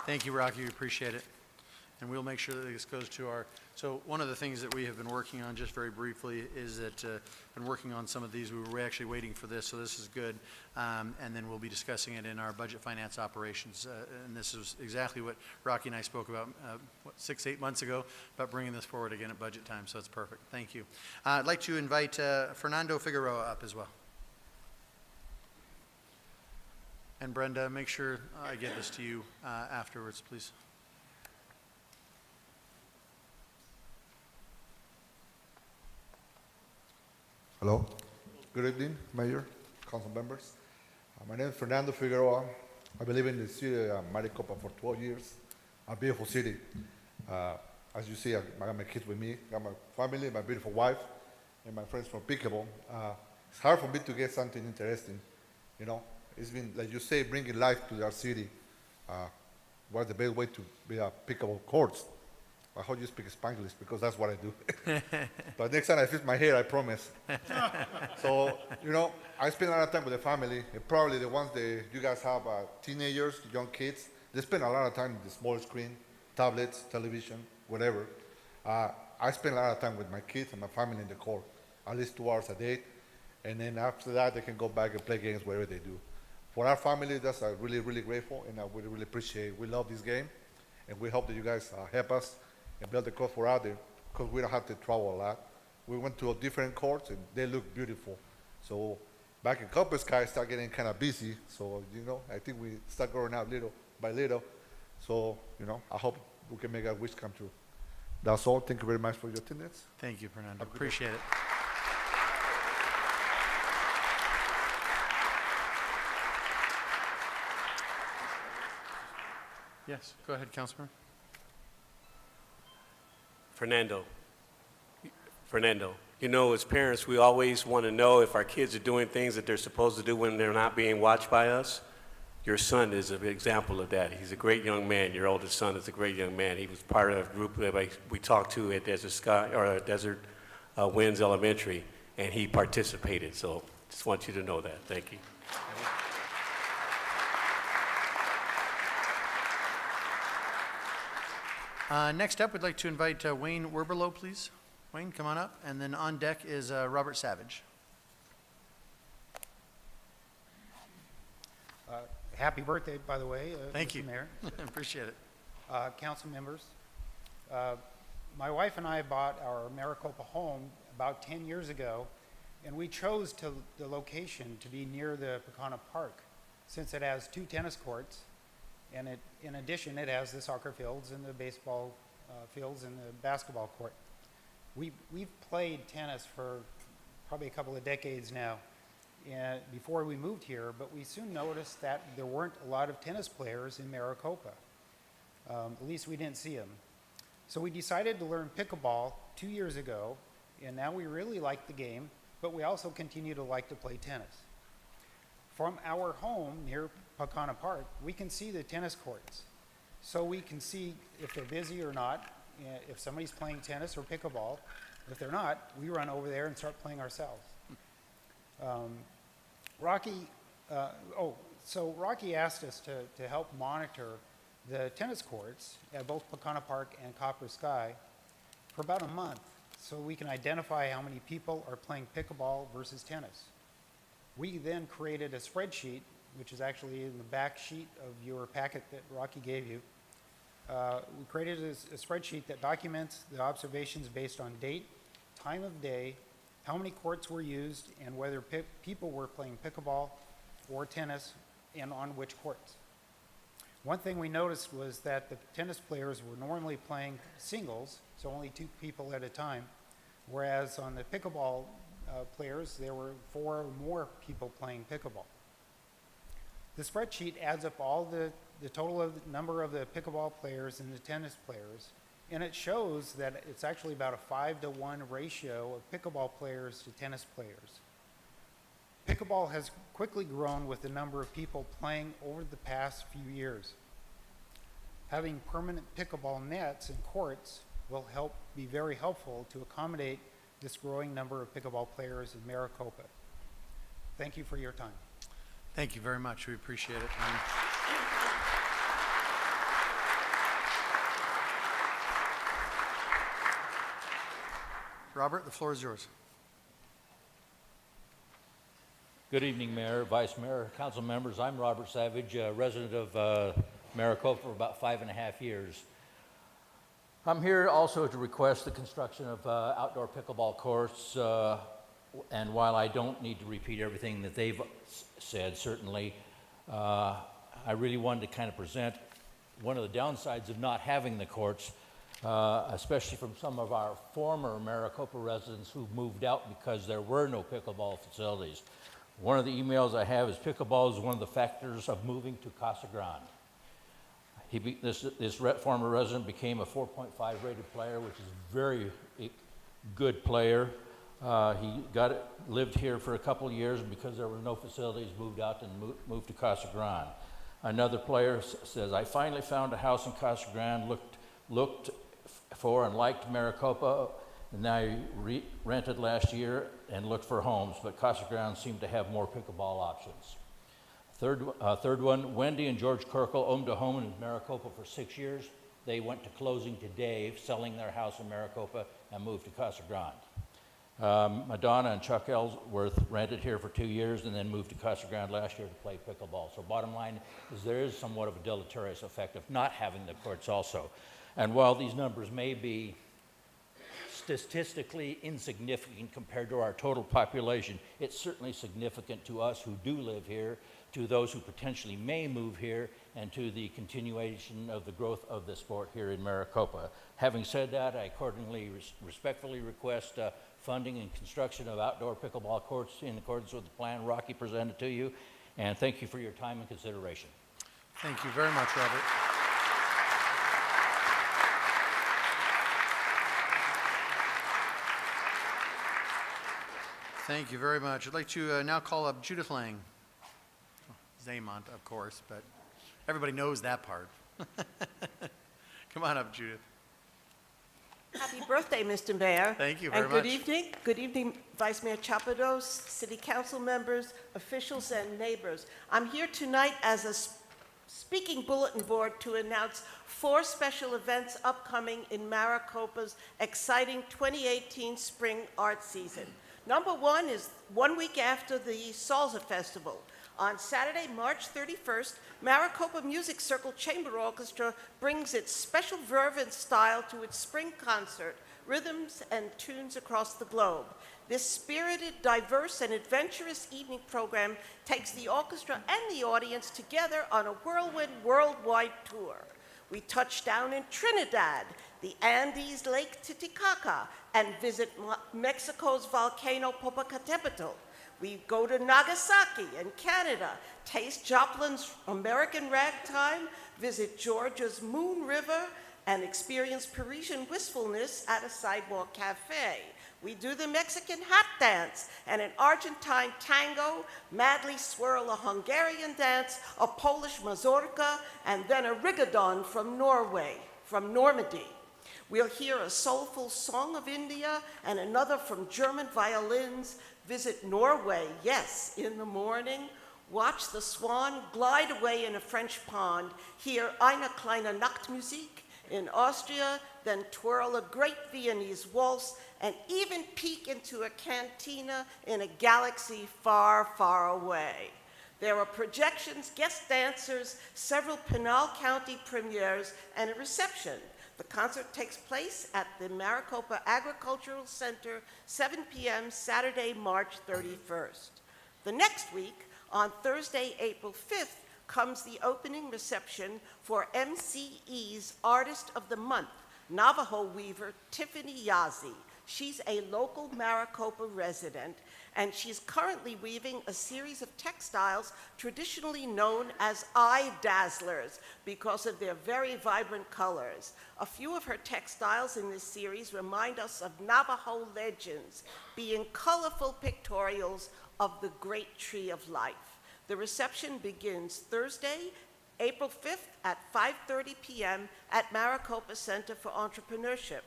Thank you, Rocky. We appreciate it. And we'll make sure that this goes to our, so one of the things that we have been working on, just very briefly, is that been working on some of these. We were actually waiting for this, so this is good. And then we'll be discussing it in our budget finance operations. And this is exactly what Rocky and I spoke about 6-8 months ago, about bringing this forward again at budget time, so it's perfect. Thank you. I'd like to invite Fernando Figueroa up as well. And Brenda, make sure I get this to you afterwards, please. Hello. Good evening, Mayor, Council members. My name is Fernando Figueroa. I've been living in the city of Maricopa for 12 years. A beautiful city. As you see, I got my kids with me, got my family, my beautiful wife, and my friends from pickleball. It's hard for me to get something interesting, you know. It's been, like you say, bringing life to our city. What's the best way to be a pickleball courts? I hope you speak Spanglish, because that's what I do. But next time I fix my hair, I promise. So, you know, I spend a lot of time with the family, and probably the ones that you guys have teenagers, young kids, they spend a lot of time with the small screen, tablets, television, whatever. I spend a lot of time with my kids and my family in the court, at least 2 hours a day. And then after that, they can go back and play games wherever they do. For our family, that's really, really grateful, and I really, really appreciate it. We love this game, and we hope that you guys help us and build the court for out there, because we don't have to travel a lot. We went to different courts, and they look beautiful. So back in Copper Sky, it started getting kind of busy. So, you know, I think we start growing out little by little. So, you know, I hope we can make our wish come true. That's all. Thank you very much for your attendance. Thank you, Fernando. Appreciate it. Yes, go ahead, Councilman. Fernando, you know, as parents, we always want to know if our kids are doing things that they're supposed to do when they're not being watched by us. Your son is an example of that. He's a great young man. Your oldest son is a great young man. He was part of a group that we talked to at Desert Winds Elementary, and he participated. So just want you to know that. Thank you. Next up, we'd like to invite Wayne Werberlow, please. Wayne, come on up. And then on deck is Robert Savage. Happy birthday, by the way. Thank Mr. you. Mayor. Appreciate it. Council members. My wife and I bought our Maricopa home about 10 years ago, and we chose the location to be near the Pecana Park, since it has 2 tennis courts, and in addition, it has the soccer fields and the baseball fields and the basketball court. We've played tennis for probably a couple of decades now, before we moved here, but we soon noticed that there weren't a lot of tennis players in Maricopa. At least we didn't see them. So we decided to learn pickleball 2 years ago, and now we really like the game, but we also continue to like to play tennis. From our home near Pecana Park, we can see the tennis courts. So we can see if they're busy or not, if somebody's playing tennis or pickleball. If they're not, we run over there and start playing ourselves. Rocky asked us to help monitor the tennis courts at both Pecana Park and Copper Sky for about a month so we can identify how many people are playing pickleball versus tennis. We then created a spreadsheet, which is actually in the back sheet of your packet that Rocky gave you. We created a spreadsheet that documents the observations based on date, time of day, how many courts were used, and whether people were playing pickleball or tennis, and on which courts. One thing we noticed was that the tennis players were normally playing singles, so only 2 people at a time, whereas on the pickleball players, there were 4 or more people playing pickleball. The spreadsheet adds up all the total of the number of the pickleball players and the tennis players, and it shows that it's actually about a 5-to-1 ratio of pickleball players to tennis players. Pickleball has quickly grown with the number of people playing over the past few years. Having permanent pickleball nets and courts will be very helpful to accommodate this growing number of pickleball players in Maricopa. Thank you for your time. Thank you very much. We appreciate it. Robert, the floor is yours. Good evening, Mayor, Vice Mayor, council members. I'm Robert Savage, a resident of Maricopa for about 5.5 years. I'm here also to request the construction of outdoor pickleball courts, and while I don't need to repeat everything that they've said, certainly, I really wanted to kind of present one of the downsides of not having the courts, especially from some of our former Maricopa residents who moved out because there were no pickleball facilities. One of the emails I have is pickleball is one of the factors of moving to Casa Grande. This former resident became a 4.5 rated player, which is a very good player. He lived here for a couple of years, and because there were no facilities, moved out and moved to Casa Grande. Another player says, I finally found a house in Casa Grande, looked for and liked Maricopa, and I rented last year and looked for homes, but Casa Grande seemed to have more pickleball options. Third one, Wendy and George Kirkle owned a home in Maricopa for 6 years. They went to closing today, selling their house in Maricopa, and moved to Casa Grande. Madonna and Chuck Ellsworth rented here for 2 years and then moved to Casa Grande last year to play pickleball. So bottom line is there is somewhat of a deleterious effect of not having the courts also. And while these numbers may be statistically insignificant compared to our total population, it's certainly significant to us who do live here, to those who potentially may move here, and to the continuation of the growth of the sport here in Maricopa. Having said that, I accordingly respectfully request funding and construction of outdoor pickleball courts in accordance with the plan Rocky presented to you, and thank you for your time and consideration. Thank you very much, Robert. Thank you very much. I'd like to now call up Judith Lang. Zaymont, of course, but everybody knows that part. Come on up, Judith. Happy birthday, Mr. Mayor. Thank you very and much. good evening. Good evening, Vice Mayor Chapados, City Council members, officials, and neighbors. I'm here tonight as a speaking bulletin board to announce 4 special events upcoming in Maricopa's exciting 2018 spring art season. Number 1 is 1 week after the Salsa Festival. On Saturday, March 31st, Maricopa Music Circle Chamber Orchestra brings its special verve style to its spring concert, Rhythms and Tunes Across the Globe. This spirited, diverse, and adventurous evening program takes the orchestra and the audience together on a whirlwind worldwide tour. We touch down in Trinidad, the Andes Lake Titicaca, and visit Mexico's volcano Popocatépetl. We go to Nagasaki in Canada, taste Joplin's American Ragtime, visit Georgia's Moon River, and experience Parisian wistfulness at a sidewalk cafe. We do the Mexican hat dance and an Argentine tango, madly swirl a Hungarian dance, a Polish mazurka, and then a rigodon from Normandy. We'll hear a soulful song of India and another from German violins. Visit Norway, yes, in the morning. Watch the swan glide away in a French pond. Hear Eine kleine Nachtmusik in Austria, then twirl a great Viennese waltz, and even peek into a cantina in a galaxy far, far away. There are projections, guest dancers, several Pinal County premieres, and a reception. The concert takes place at the Maricopa Agricultural Center, 7 p.m. Saturday, March 31st. The next week, on Thursday, April 5th, comes the opening reception for MCE's Artist of the Month, Navajo weaver Tiffany Yazzie. She's a local Maricopa resident, and she's currently weaving a series of textiles traditionally known as eye dazzlers because of their very vibrant colors. A few of her textiles in this series remind us of Navajo legends, being colorful pictorials of the great tree of life. The reception begins Thursday, April 5th at 5:30 p.m. at Maricopa Center for Entrepreneurship.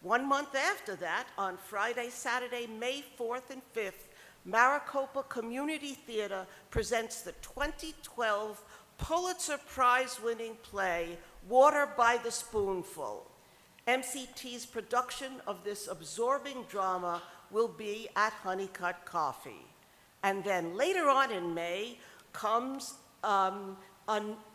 1 month after that, on Friday, Saturday, May 4th and 5th, Maricopa Community Theater presents the 2012 Pulitzer Prize-winning play, Water by the Spoonful. MCT's production of this absorbing drama will be at Honeycut Coffee. And then later on in May comes a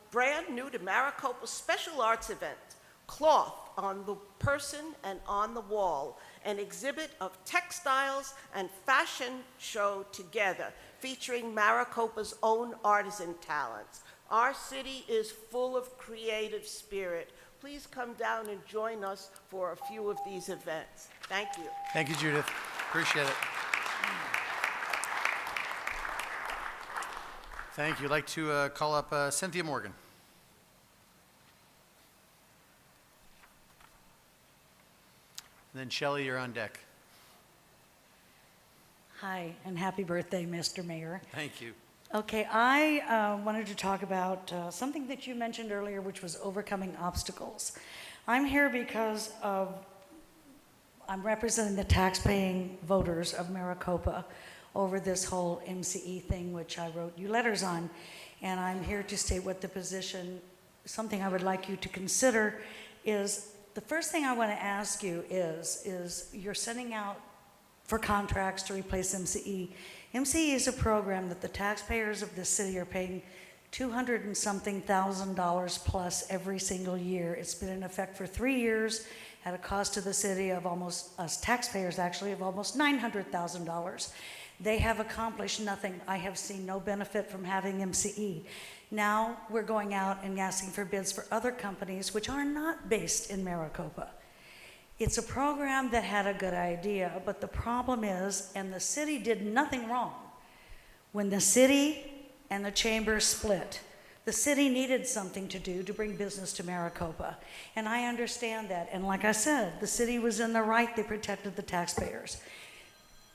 brand new to Maricopa special arts event, Cloth on the Person and on the Wall, an exhibit of textiles and fashion show together, featuring Maricopa's own artisan talents. Our city is full of creative spirit. Please come down and join us for a few of these events. Thank you. Thank you, Judith. Appreciate it. Thank you. I'd like to call up Cynthia Morgan. And then Shelley, you're on deck. Hi, and happy birthday, Mr. Mayor. Thank you. Okay, I wanted to talk about something that you mentioned earlier, which was overcoming obstacles. I'm here because I'm representing the tax-paying voters of Maricopa over this whole MCE thing, which I wrote you letters on. And I'm here to state what the position, something I would like you to consider is, the first thing I want to ask you is you're sending out for contracts to replace MCE. MCE is a program that the taxpayers of this city are paying $200 and something thousand plus every single year. It's been in effect for 3 years at a cost to the city of almost, us taxpayers actually, of almost $900,000. They have accomplished nothing. I have seen no benefit from having MCE. Now we're going out and asking for bids for other companies which are not based in Maricopa. It's a program that had a good idea, but the problem is, and the city did nothing wrong, when the city and the chamber split, the city needed something to do to bring business to Maricopa. And I understand that. And like I said, the city was in the right. They protected the taxpayers.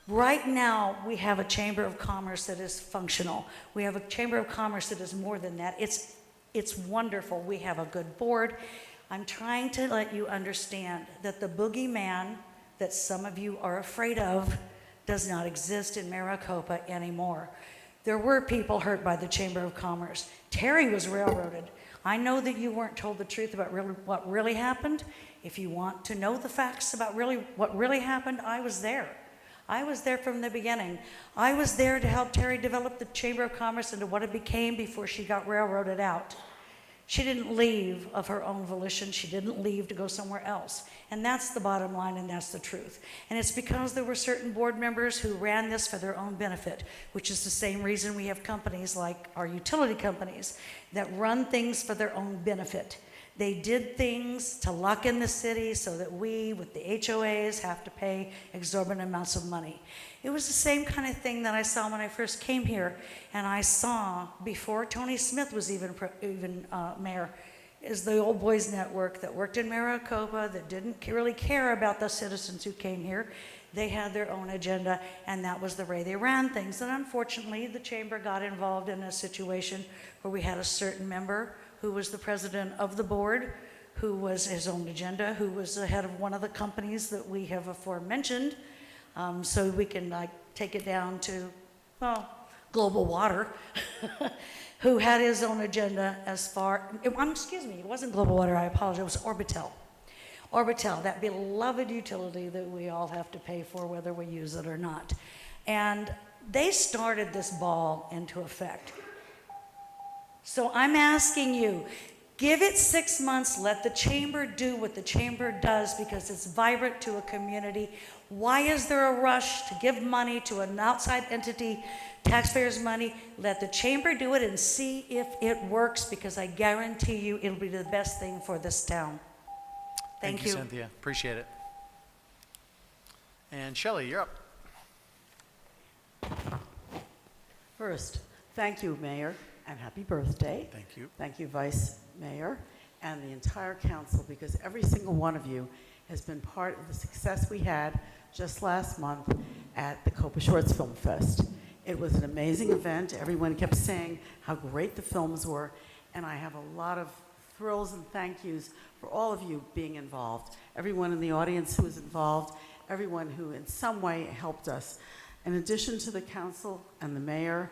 Right now, we have a Chamber of Commerce that is functional. We have a Chamber of Commerce that is more than that. It's wonderful. We have a good board. I'm trying to let you understand that the boogeyman that some of you are afraid of does not exist in Maricopa anymore. There were people hurt by the Chamber of Commerce. Terry was railroaded. I know that you weren't told the truth about what really happened. If you want to know the facts about what really happened, I was there. I was there from the beginning. I was there to help Terry develop the Chamber of Commerce into what it became before she got railroaded out. She didn't leave of her own volition. She didn't leave to go somewhere else. And that's the bottom line, and that's the truth. And it's because there were certain board members who ran this for their own benefit, which is the same reason we have companies like our utility companies that run things for their own benefit. They did things to lock in the city so that we, with the HOAs, have to pay exorbitant amounts of money. It was the same kind of thing that I saw when I first came here, and I saw before Tony Smith was even mayor. is the old boys network that worked in Maricopa, that didn't really care about the citizens who came here. They had their own agenda, and that was the way they ran things. And unfortunately, the chamber got involved in a situation where we had a certain member who was the president of the board, who was his own agenda, who was the head of one of the companies that we have aforementioned. So we can take it down to, well, Global Water, who had his own agenda as far, excuse me, it wasn't Global Water, I apologize, it was Orbitel. Orbitel, that beloved utility that we all have to pay for whether we use it or not. And they started this ball into effect. So I'm asking you, give it 6 months, let the chamber do what the chamber does because it's vibrant to a community. Why is there a rush to give money to an outside entity, taxpayers' money? Let the chamber do it and see if it works because I guarantee you it'll be the best thing for this town. Thank you. Cynthia. Appreciate it. And Shelley, you're up. First, thank you, Mayor, and happy birthday. Thank you. Thank you, Vice Mayor, and the entire council, because every single one of you has been part of the success we had just last month at the Copa Shorts Film Fest. It was an amazing event. Everyone kept saying how great the films were, and I have a lot of thrills and thank yous for all of you being involved. Everyone in the audience who was involved, everyone who in some way helped us. In addition to the council and the mayor,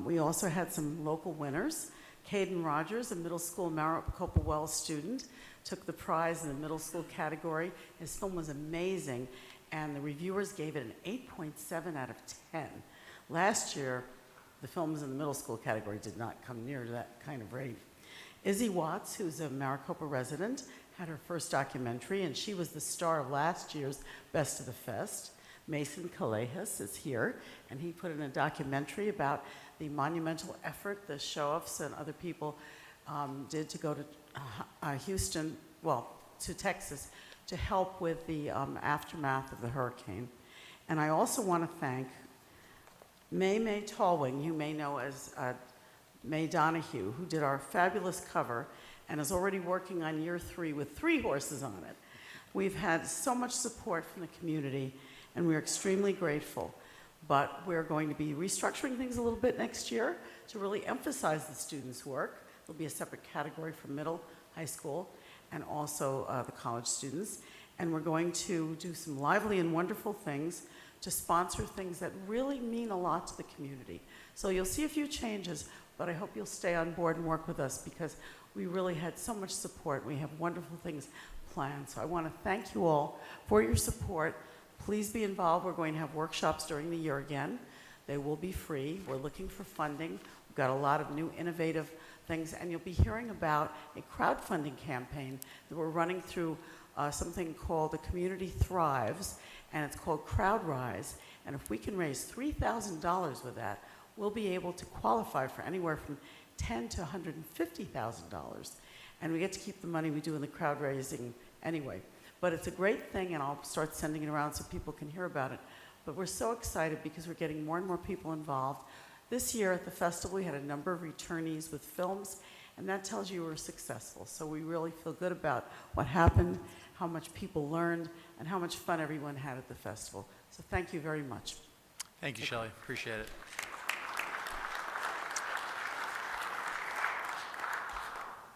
we also had some local winners. Caden Rogers, a middle school Maricopa Wells student, took the prize in the middle school category. His film was amazing, and the reviewers gave it an 8.7 out of 10. Last year, the films in the middle school category did not come near to that kind of rate. Izzy Watts, who's a Maricopa resident, had her first documentary, and she was the star of last year's Best of the Fest. Mason Callejas is here, and he put in a documentary about the monumental effort the show-offs and other people did to go to Houston, well, to Texas, to help with the aftermath of the hurricane. And I also want to thank May Tallwing, you may know as May Donahue, who did our fabulous cover and is already working on year 3 with 3 horses on it. We've had so much support from the community, and we're extremely grateful. But we're going to be restructuring things a little bit next year to really emphasize the students' work. There'll be a separate category for middle, high school, and also the college students. And we're going to do some lively and wonderful things to sponsor things that really mean a lot to the community. So you'll see a few changes, but I hope you'll stay on board and work with us because we really had so much support. We have wonderful things planned. So I want to thank you all for your support. Please be involved. We're going to have workshops during the year again. They will be free. We're looking for funding. We've got a lot of new innovative things, and you'll be hearing about a crowdfunding campaign that we're running through something called The Community Thrives, and it's called CrowdRise. And if we can raise $3,000 with that, we'll be able to qualify for anywhere from $10,000 to $150,000. And we get to keep the money we do in the crowd raising anyway. But it's a great thing, and I'll start sending it around so people can hear about it. But we're so excited because we're getting more and more people involved. This year at the festival, we had a number of returnees with films, and that tells you we're successful. So we really feel good about what happened, how much people learned, and how much fun everyone had at the festival. So thank you very much. Thank you, Shelley. Appreciate it.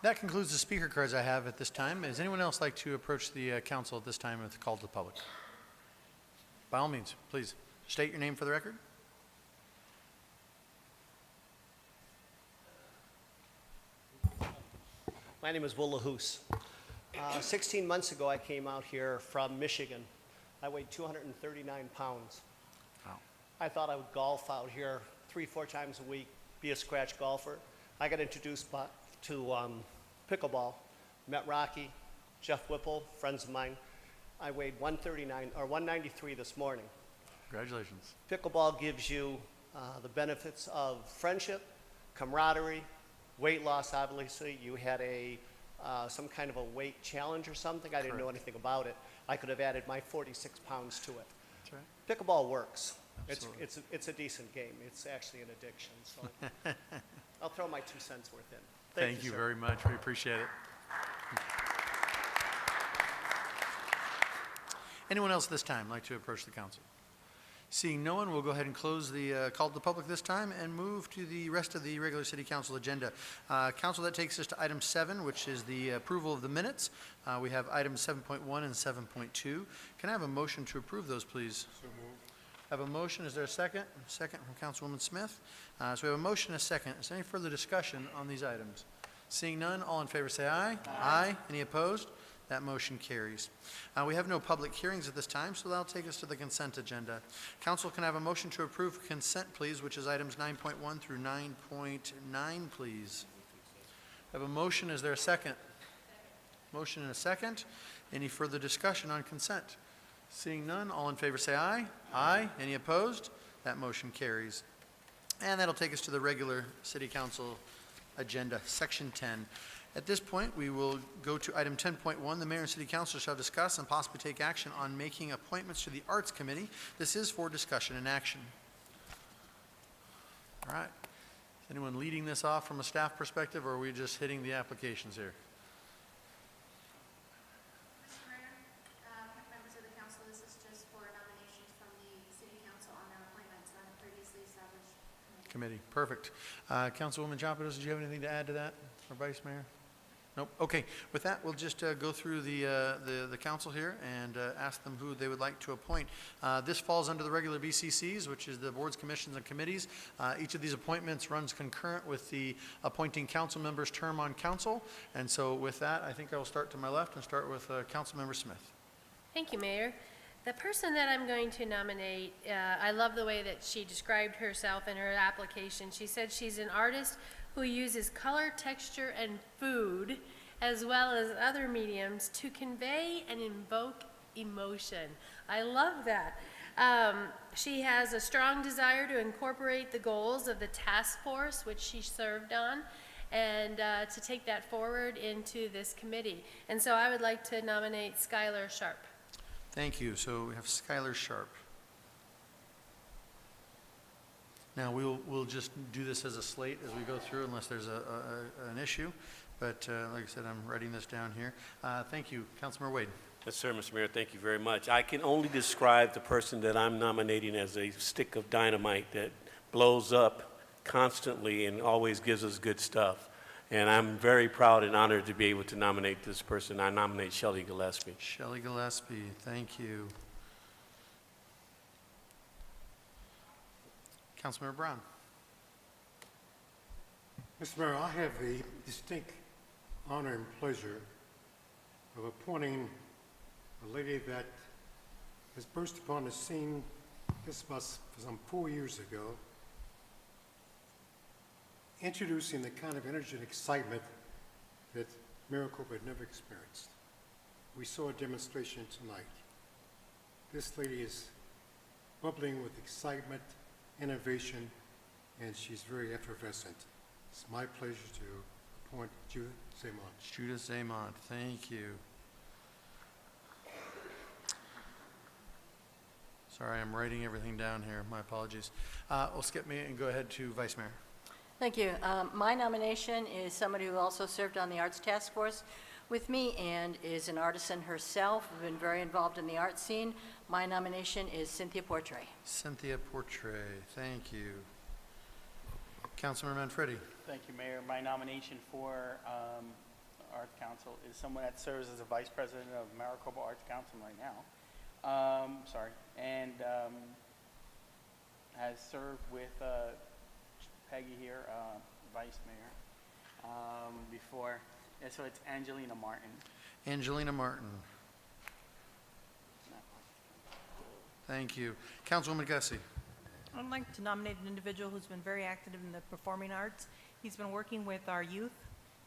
That concludes the speaker cards I have at this time. Does anyone else like to approach the council at this time with a call to the public? By all means, please state your name for the record. My name is Will LaHoose. 16 months ago, I came out here from Michigan. I weighed 239 pounds. Wow. I thought I would golf out here 3-4 times a week, be a scratch golfer. I got introduced to pickleball, met Rocky, Jeff Whipple, friends of mine. I weighed 193 this morning. Congratulations. Pickleball gives you the benefits of friendship, camaraderie, weight loss, obviously. You had some kind of a weight challenge or something. I didn't know anything about it. I could have added my 46 pounds to it. That's right. Pickleball works. Absolutely. It's a decent game. It's actually an addiction. So I'll throw my 2 cents worth in. Thank you sir. very much. We appreciate it. Anyone else this time like to approach the council? Seeing no one, we'll go ahead and close the call to the public this time and move to the rest of the regular city council agenda. Council, that takes us to item 7, which is the approval of the minutes. We have items 7.1 and 7.2. Can I have a motion to approve those, please? So moved. I have a motion. Is there a second? Second from Councilwoman Smith. So we have a motion and a second. Is there any further discussion on these items? Seeing none, all in favor say aye. Aye. Any opposed? That motion carries. We have no public hearings at this time, so that'll take us to the consent agenda. Council, can I have a motion to approve consent, please, which is items 9.1 through 9.9, please? I have a motion. Is there a second? Motion and a second. Any further discussion on consent? Seeing none, all in favor say aye. Aye. Any opposed? That motion carries. And that'll take us to the regular city council agenda, section 10. At this point, we will go to item 10.1. The mayor and city council shall discuss and possibly take action on making appointments to the arts committee. This is for discussion and action. All right. Is anyone leading this off from a staff perspective, or are we just hitting the applications here? Mr. Mayor, members of the council, this is just for nominations from the city council on their appointments on a previously established Committee. Perfect. Councilwoman Chapados, did you have anything to add to that, or Vice Mayor? Nope. Okay. With that, we'll just go through the council here and ask them who they would like to appoint. This falls under the regular BCCs, which is the boards, commissions, and committees. Each of these appointments runs concurrent with the appointing council members' term on council. And so with that, I think I will start to my left and start with Councilmember Smith. Thank you, Mayor. The person that I'm going to nominate, I love the way that she described herself in her application. She said she's an artist who uses color, texture, and food, as well as other mediums, to convey and invoke emotion. I love that. She has a strong desire to incorporate the goals of the task force, which she served on, and to take that forward into this committee. And so I would like to nominate Skylar Sharp. Thank you. So we have Skylar Sharp. Now, we'll just do this as a slate as we go through unless there's an issue. But like I said, I'm writing this down here. Thank you. Councilmember Wade. Yes, sir, Mr. Mayor, thank you very much. I can only describe the person that I'm nominating as a stick of dynamite that blows up constantly and always gives us good stuff. And I'm very proud and honored to be able to nominate this person. I nominate Shelley Gillespie. Shelley Gillespie, thank you. Councilmember Brown. Mr. Mayor, I have the distinct honor and pleasure of appointing a lady that has burst upon the scene just about some 4 years ago, introducing the kind of energy and excitement that Maricopa had never experienced. We saw a demonstration tonight. This lady is bubbling with excitement, innovation, and she's very effervescent. It's my pleasure to appoint Judith Zamont. Judith Zamont, thank you. Sorry, I'm writing everything down here. My apologies. We'll skip me and go ahead to Vice Mayor. Thank you. My nomination is somebody who also served on the Arts Task Force with me and is an artisan herself, been very involved in the art scene. My nomination is Cynthia Portray. Cynthia Portray, thank you. Councilmember Manfredi. Thank you, Mayor. My nomination for Arts Council is someone that serves as a vice president of Maricopa Arts Council right now. And has served with Peggy here, vice mayor, before. Yeah, so it's Angelina Martin. Angelina Martin. Thank you. Councilwoman Gussie. I'd like to nominate an individual who's been very active in the performing arts. He's been working with our youth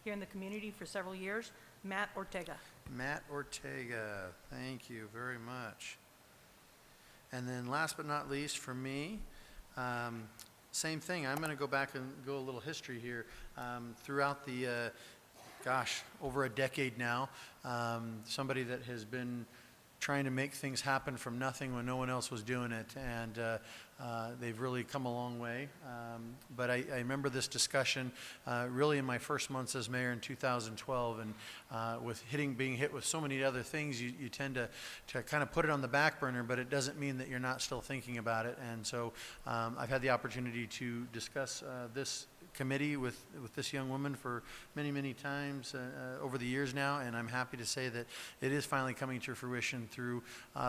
here in the community for several years, Matt Ortega. Matt Ortega, thank you very much. And then last but not least for me, same thing. I'm going to go back and go a little history here. Throughout the, over a decade now, somebody that has been trying to make things happen from nothing when no one else was doing it, and they've really come a long way. But I remember this discussion really in my first months as mayor in 2012, and with being hit with so many other things, you tend to kind of put it on the back burner, but it doesn't mean that you're not still thinking about it. And so I've had the opportunity to discuss this committee with this young woman for many, many times over the years now, and I'm happy to say that it is finally coming to fruition through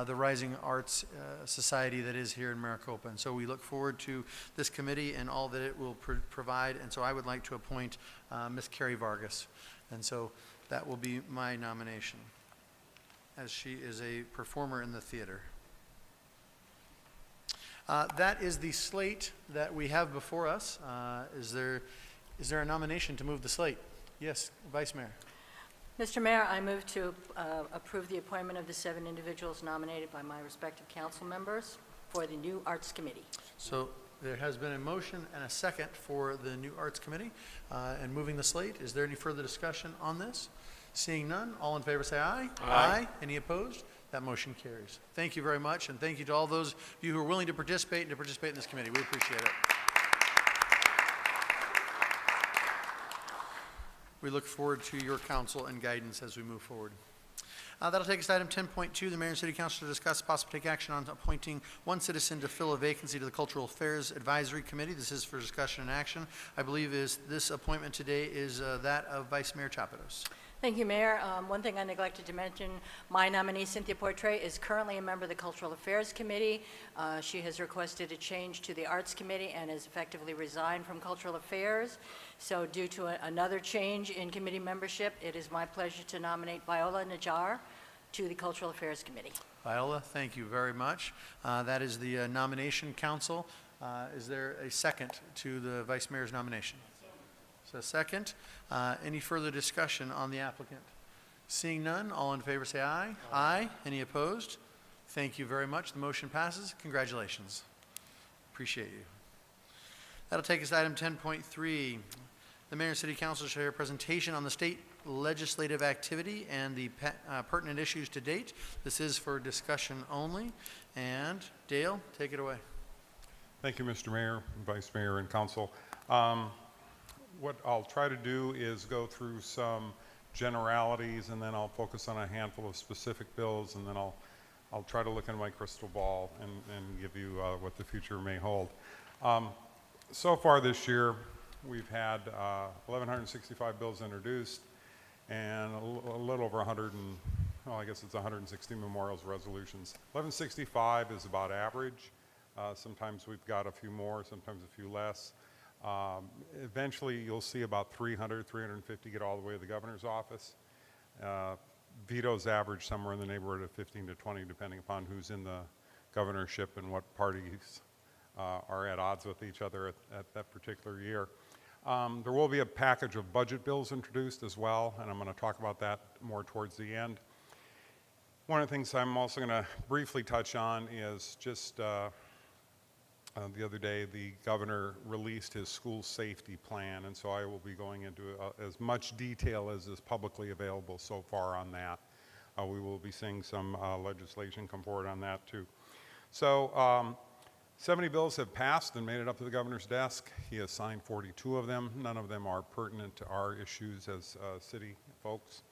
the rising arts society that is here in Maricopa. And so we look forward to this committee and all that it will provide, and so I would like to appoint Ms. Carrie Vargas. And so that will be my nomination, as she is a performer in the theater. That is the slate that we have before us. Is there a nomination to move the slate? Yes, Vice Mayor. Mr. Mayor, I move to approve the appointment of the 7 individuals nominated by my respective council members for the new Arts Committee. So there has been a motion and a second for the new Arts Committee and moving the slate. Is there any further discussion on this? Seeing none, all in favor say aye. Aye. Any opposed? That motion carries. Thank you very much, and thank you to all those of you who are willing to participate in this committee. We appreciate it. We look forward to your counsel and guidance as we move forward. That'll take us to item 10.2, the Mayor and City Council to discuss possible take action on appointing one citizen to fill a vacancy to the Cultural Affairs Advisory Committee. This is for discussion and action. I believe this appointment today is that of Vice Mayor Chapados. Thank you, Mayor. One thing I neglected to mention, my nominee, Cynthia Portray, is currently a member of the Cultural Affairs Committee. She has requested a change to the Arts Committee and has effectively resigned from Cultural Affairs. So due to another change in committee membership, it is my pleasure to nominate Viola Najjar to the Cultural Affairs Committee. Viola, thank you very much. That is the nomination council. Is there a second to the Vice Mayor's nomination? So second. Any further discussion on the applicant? Seeing none, all in favor say aye. Aye. Any opposed? Thank you very much. The motion passes. Congratulations. Appreciate you. That'll take us to item 10.3. The Mayor and City Council shall hear a presentation on the state legislative activity and the pertinent issues to date. This is for discussion only. And Dale, take it away. Thank you, Mr. Mayor, Vice Mayor, and Council. What I'll try to do is go through some generalities, and then I'll focus on a handful of specific bills, and then I'll try to look into my crystal ball and give you what the future may hold. So far this year, we've had 1,165 bills introduced, and a little over 160 memorials resolutions. 1,165 is about average. Sometimes we've got a few more, sometimes a few less. Eventually, you'll see about 300, 350 get all the way to the governor's office. Vetoes average somewhere in the neighborhood of 15 to 20, depending upon who's in the governorship and what parties are at odds with each other at that particular year. There will be a package of budget bills introduced as well, and I'm going to talk about that more towards the end. One of the things I'm also going to briefly touch on is just the other day, the governor released his school safety plan, and so I will be going into as much detail as is publicly available so far on that. We will be seeing some legislation come forward on that too. So 70 bills have passed and made it up to the governor's desk. He has signed 42 of them. None of them are pertinent to our issues as city folks.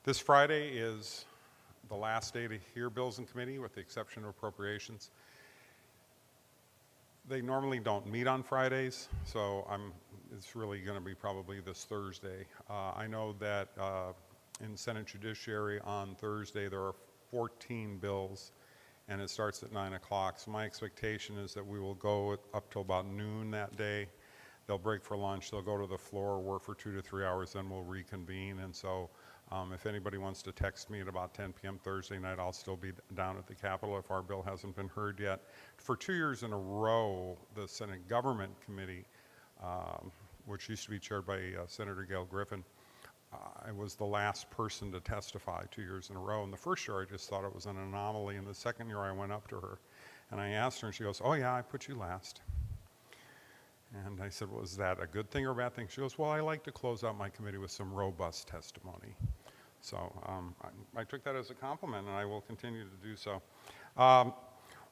This Friday is the last day to hear bills in committee, with the exception of appropriations. They normally don't meet on Fridays, so it's really going to be probably this Thursday. I know that in Senate Judiciary on Thursday there are 14 bills, and it starts at 9 o'clock. So my expectation is that we will go up till about noon that day. They'll break for lunch, they'll go to the floor, work for 2 to 3 hours, then we'll reconvene. And so if anybody wants to text me at about 10 p.m. Thursday night, I'll still be down at the Capitol if our bill hasn't been heard yet. For 2 years in a row, the Senate Government Committee, which used to be chaired by Senator Gail Griffin, I was the last person to testify 2 years in a row. And the first year I just thought it was an anomaly, and the second year I went up to her and I asked her, and she goes, "Oh yeah, I put you last." And I said, "Well, is that a good thing or a bad thing?" She goes, "Well, I like to close out my committee with some robust testimony." So I took that as a compliment, and I will continue to do so.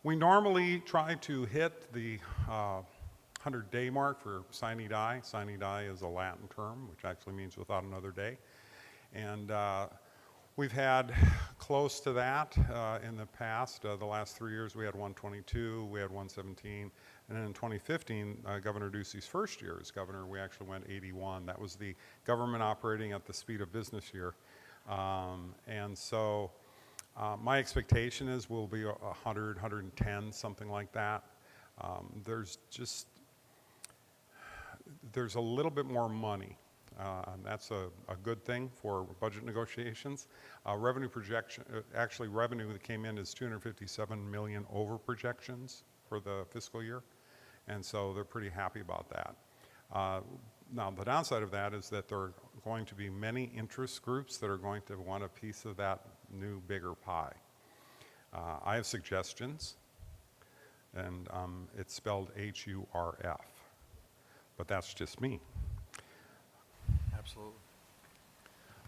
We normally try to hit the 100-day mark for sine die. Sine die is a Latin term, which actually means without another day. And we've had close to that in the past. The last 3 years we had 122, we had 117, and then in 2015, Governor Ducey's first year as governor, we actually went 81. That was the government operating at the speed of business year. And so my expectation is we'll be 100, 110, something like that. There's a little bit more money. And that's a good thing for budget negotiations. Revenue projection, actually revenue that came in is 257 million over projections for the fiscal year. And so they're pretty happy about that. Now the downside of that is that there are going to be many interest groups that are going to want a piece of that new bigger pie. I have suggestions, and it's spelled H-U-R-F, but that's just me. Absolutely.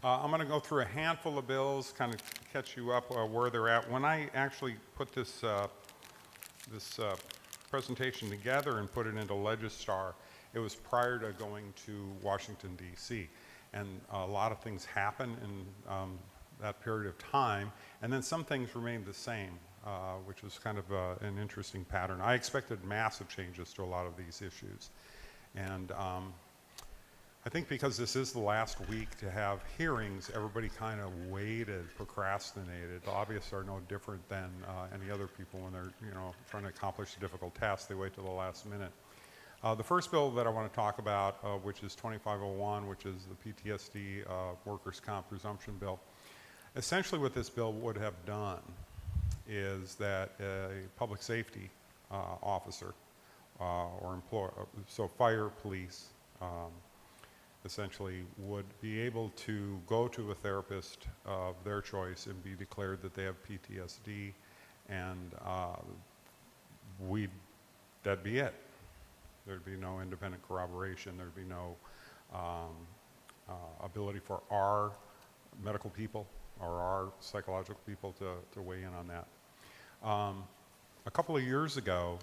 I'm going to go through a handful of bills, kind of catch you up where they're at. When I actually put this presentation together and put it into Legistar, it was prior to going to Washington, D.C. And a lot of things happen in that period of time, and then some things remained the same, which was kind of an interesting pattern. I expected massive changes to a lot of these issues. And I think because this is the last week to have hearings, everybody kind of waited, procrastinated. Lobbyists are no different than any other people when they're trying to accomplish a difficult task. They wait till the last minute. The first bill that I want to talk about, which is 2501, which is the PTSD workers' comp presumption bill. Essentially what this bill would have done is that a public safety officer or employee, so fire, police, essentially would be able to go to a therapist of their choice and be declared that they have PTSD, and that'd be it. There'd be no independent corroboration. There'd be no ability for our medical people or our psychological people to weigh in on that. A couple of years ago,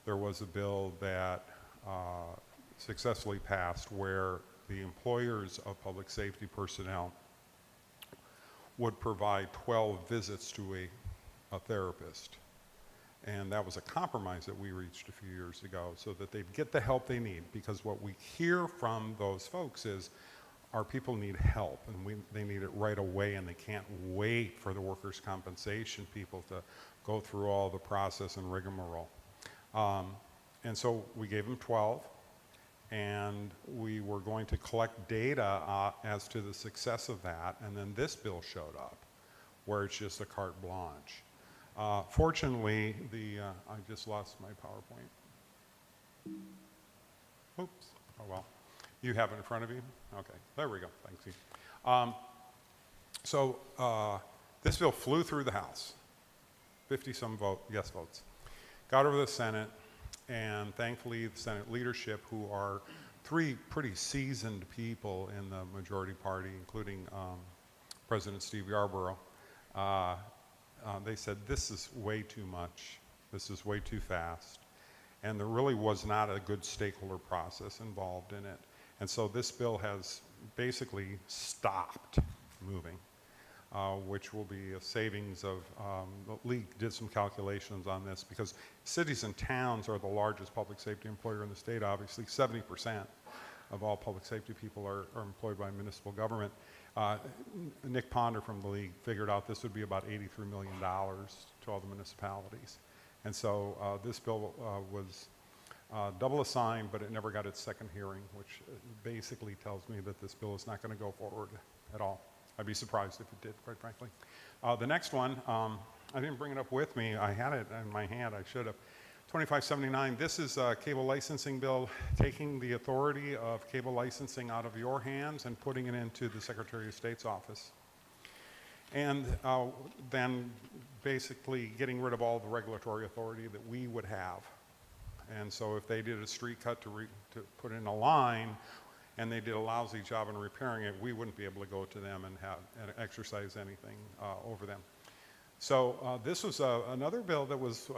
there was a bill that successfully passed where the employers of public safety personnel would provide 12 visits to a therapist. And that was a compromise that we reached a few years ago so that they'd get the help they need, because what we hear from those folks is our people need help, and they need it right away, and they can't wait for the workers' compensation people to go through all the process and rigmarole. And so we gave them 12. And we were going to collect data as to the success of that, and then this bill showed up, where it's just a carte blanche. Fortunately, I just lost my PowerPoint. Oops, oh well. You have it in front of you? Okay, there we go, thank you. So this bill flew through the House, 50-some yes votes. Got over the Senate. And thankfully, the Senate leadership, who are three pretty seasoned people in the majority party, including President Steve Yarborough, they said, this is way too much. This is way too fast. And there really was not a good stakeholder process involved in it. And so this bill has basically stopped moving, which will be a savings of, the league did some calculations on this, because cities and towns are the largest public safety employer in the state, obviously. 70% of all public safety people are employed by municipal government. Nick Ponder from the league figured out this would be about $83 million to all the municipalities. And so this bill was double assigned, but it never got its second hearing, which basically tells me that this bill is not going to go forward at all. I'd be surprised if it did, quite frankly. The next one, I didn't bring it up with me. I had it in my hand. I should have. 2579, this is a cable licensing bill, taking the authority of cable licensing out of your hands and putting it into the Secretary of State's office. And then basically getting rid of all the regulatory authority that we would have. And so if they did a street cut to put in a line, and they did a lousy job in repairing it, we wouldn't be able to go to them and exercise anything over them. So this was another bill that was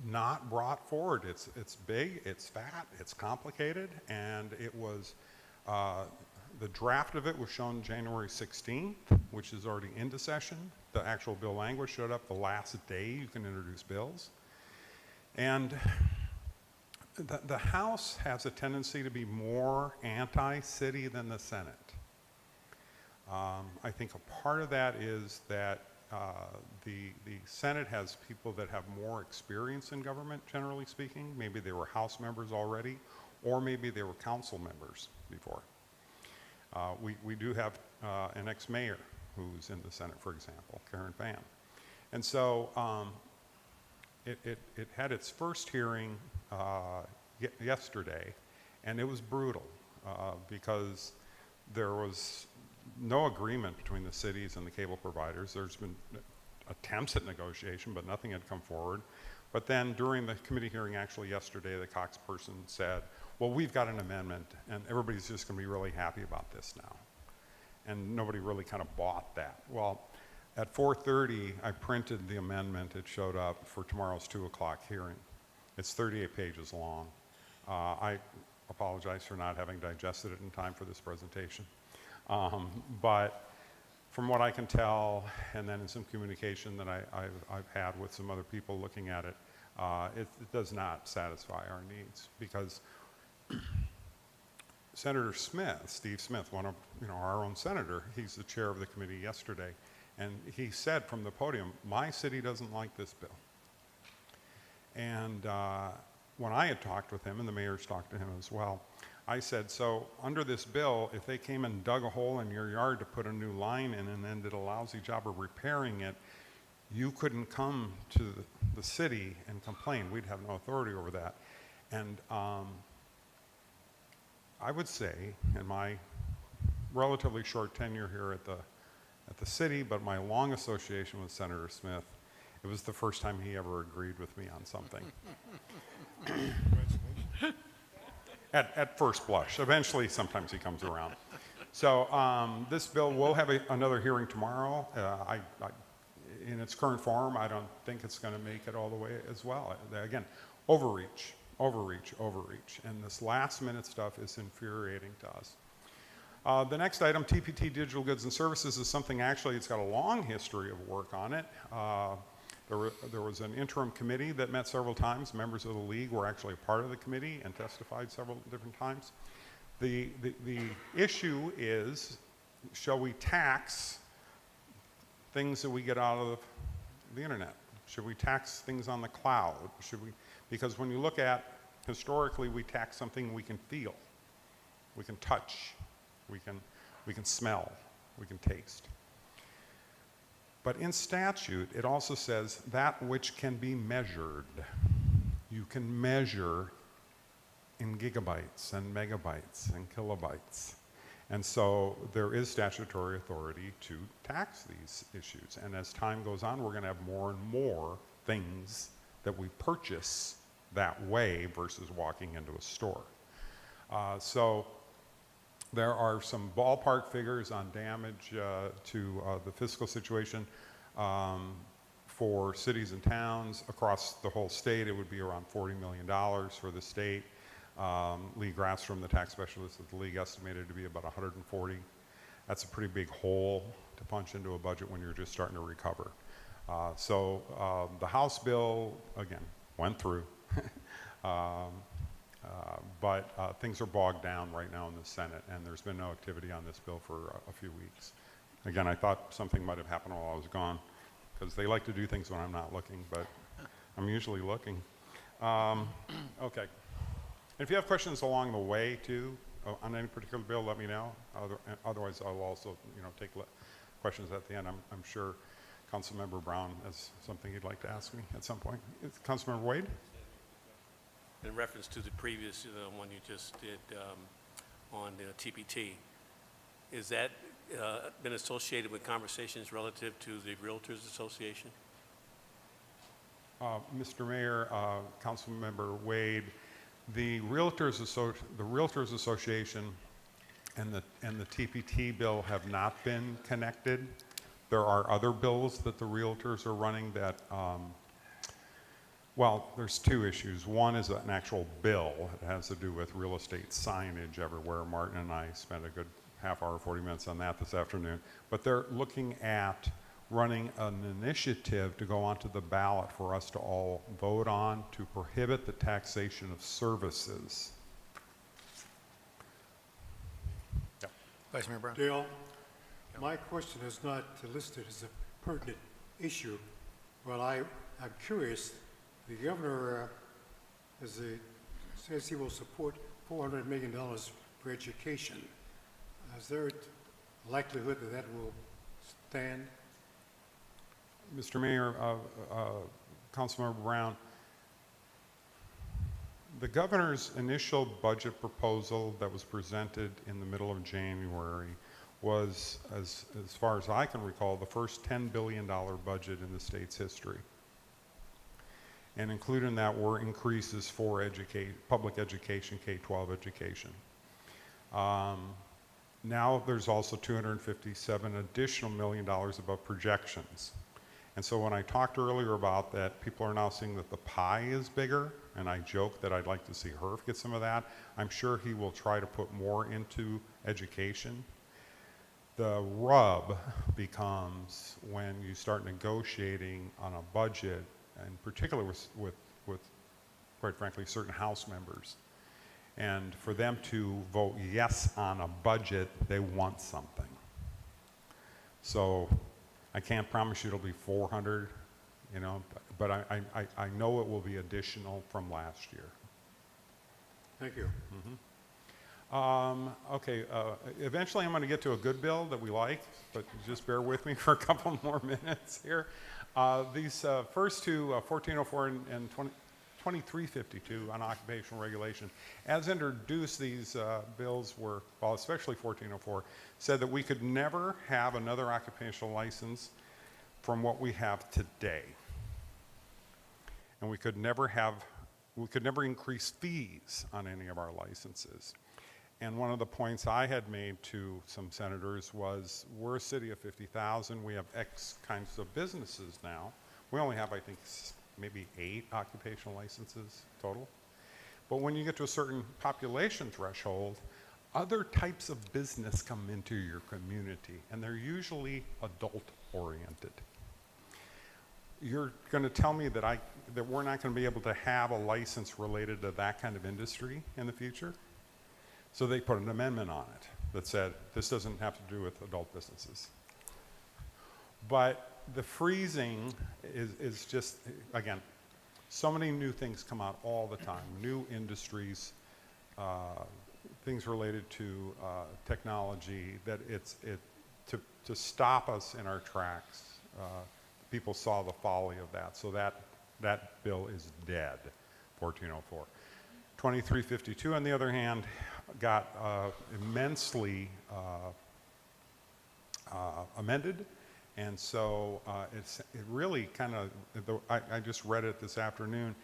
not brought forward. It's big, it's fat, it's complicated, and it was, the draft of it was shown January 16th, which is already into session. The actual bill language showed up the last day you can introduce bills. And the House has a tendency to be more anti-city than the Senate. I think a part of that is that the Senate has people that have more experience in government, generally speaking. Maybe they were House members already, or maybe they were council members before. We do have an ex-mayor who's in the Senate, for example, Karen Pham. And so it had its first hearing yesterday, and it was brutal because there was no agreement between the cities and the cable providers. There's been attempts at negotiation, but nothing had come forward. But then during the committee hearing actually yesterday, the Cox person said, well, we've got an amendment, and everybody's just going to be really happy about this now. And nobody really kind of bought that. Well, at 4:30, I printed the amendment. It showed up for tomorrow's 2 o'clock hearing. It's 38 pages long. I apologize for not having digested it in time for this presentation. But from what I can tell, and then in some communication that I've had with some other people looking at it, it does not satisfy our needs, because Senator Smith, Steve Smith, one of our own senator, he's the chair of the committee yesterday, and he said from the podium, my city doesn't like this bill. And when I had talked with him, and the mayor's talked to him as well, I said, so under this bill, if they came and dug a hole in your yard to put a new line in and then did a lousy job of repairing it, you couldn't come to the city and complain. We'd have no authority over that. And I would say, in my relatively short tenure here at the city, but my long association with Senator Smith, it was the first time he ever agreed with me on something. At first blush. Eventually, sometimes he comes around. So this bill will have another hearing tomorrow. In its current form, I don't think it's going to make it all the way as well. Again, overreach. And this last minute stuff is infuriating to us. The next item, TPT Digital Goods and Services, is something actually, it's got a long history of work on it. There was an interim committee that met several times. Members of the league were actually a part of the committee and testified several different times. The issue is, shall we tax things that we get out of the internet? Should we tax things on the cloud? Because when you look at, historically, we tax something we can feel, we can touch, we can smell, we can taste. But in statute, it also says that which can be measured. You can measure in gigabytes and megabytes and kilobytes. And so there is statutory authority to tax these issues. And as time goes on, we're going to have more and more things that we purchase that way versus walking into a store. So there are some ballpark figures on damage to the fiscal situation for cities and towns across the whole state. It would be around $40 million for the state. Lee Grasstrom, the tax specialist at the league, estimated to be about 140. That's a pretty big hole to punch into a budget when you're just starting to recover. So the House bill, again, went through. But things are bogged down right now in the Senate, and there's been no activity on this bill for a few weeks. Again, I thought something might have happened while I was gone, because they like to do things when I'm not looking, but I'm usually looking. Okay. If you have questions along the way, too, on any particular bill, let me know. Otherwise, I'll also, take questions at the end. I'm sure Councilmember Brown has something he'd like to ask me at some point. Councilmember Wade? In reference to the previous one you just did on the TPT, is that been associated with conversations relative to the Realtors Association? Mr. Mayor, Councilmember Wade, The Realtors Association and the TPT bill have not been connected. There are other bills that the realtors are running that, well, there's two issues. One is an actual bill. It has to do with real estate signage everywhere. Martin and I spent a good half hour, 40 minutes on that this afternoon. But they're looking at running an initiative to go onto the ballot for us to all vote on to prohibit the taxation of services. Yep. Vice Mayor Brown. Dale, my question is not listed as a pertinent issue. Well, I'm curious. The governor says he will support $400 million for education. Is there a likelihood that that will stand? Mr. Mayor, Councilmember Brown, the governor's initial budget proposal that was presented in the middle of January was, as far as I can recall, the first $10 billion budget in the state's history. And included in that were increases for public education, K-12 education. Now there's also $257 additional million above projections. And so when I talked earlier about that, people are now seeing that the pie is bigger, and I joke that I'd like to see Herb get some of that. I'm sure he will try to put more into education. The rub becomes when you start negotiating on a budget, in particular with quite frankly, certain House members. And for them to vote yes on a budget, they want something. So I can't promise you it'll be 400, you know, but I know it will be additional from last year. Thank you. Okay, eventually I'm going to get to a good bill that we like, but just bear with me for a couple more minutes here. These first two, 1404 and 2352 on occupational regulation, as introduced, these bills were, well, especially 1404, said that we could never have another occupational license from what we have today. And we could never increase fees on any of our licenses. And one of the points I had made to some senators was, we're a city of 50,000, we have X kinds of businesses now. We only have, I think, maybe 8 occupational licenses total. But when you get to a certain population threshold, other types of business come into your community, and they're usually adult-oriented. You're going to tell me that we're not going to be able to have a license related to that kind of industry in the future? So they put an amendment on it that said, this doesn't have to do with adult businesses. But the freezing is just, again, so many new things come out all the time, new industries, things related to technology, that to stop us in our tracks. People saw the folly of that, so that bill is dead, 1404. 2352, on the other hand, got immensely amended, and so it really kind of, I just read it this afternoon,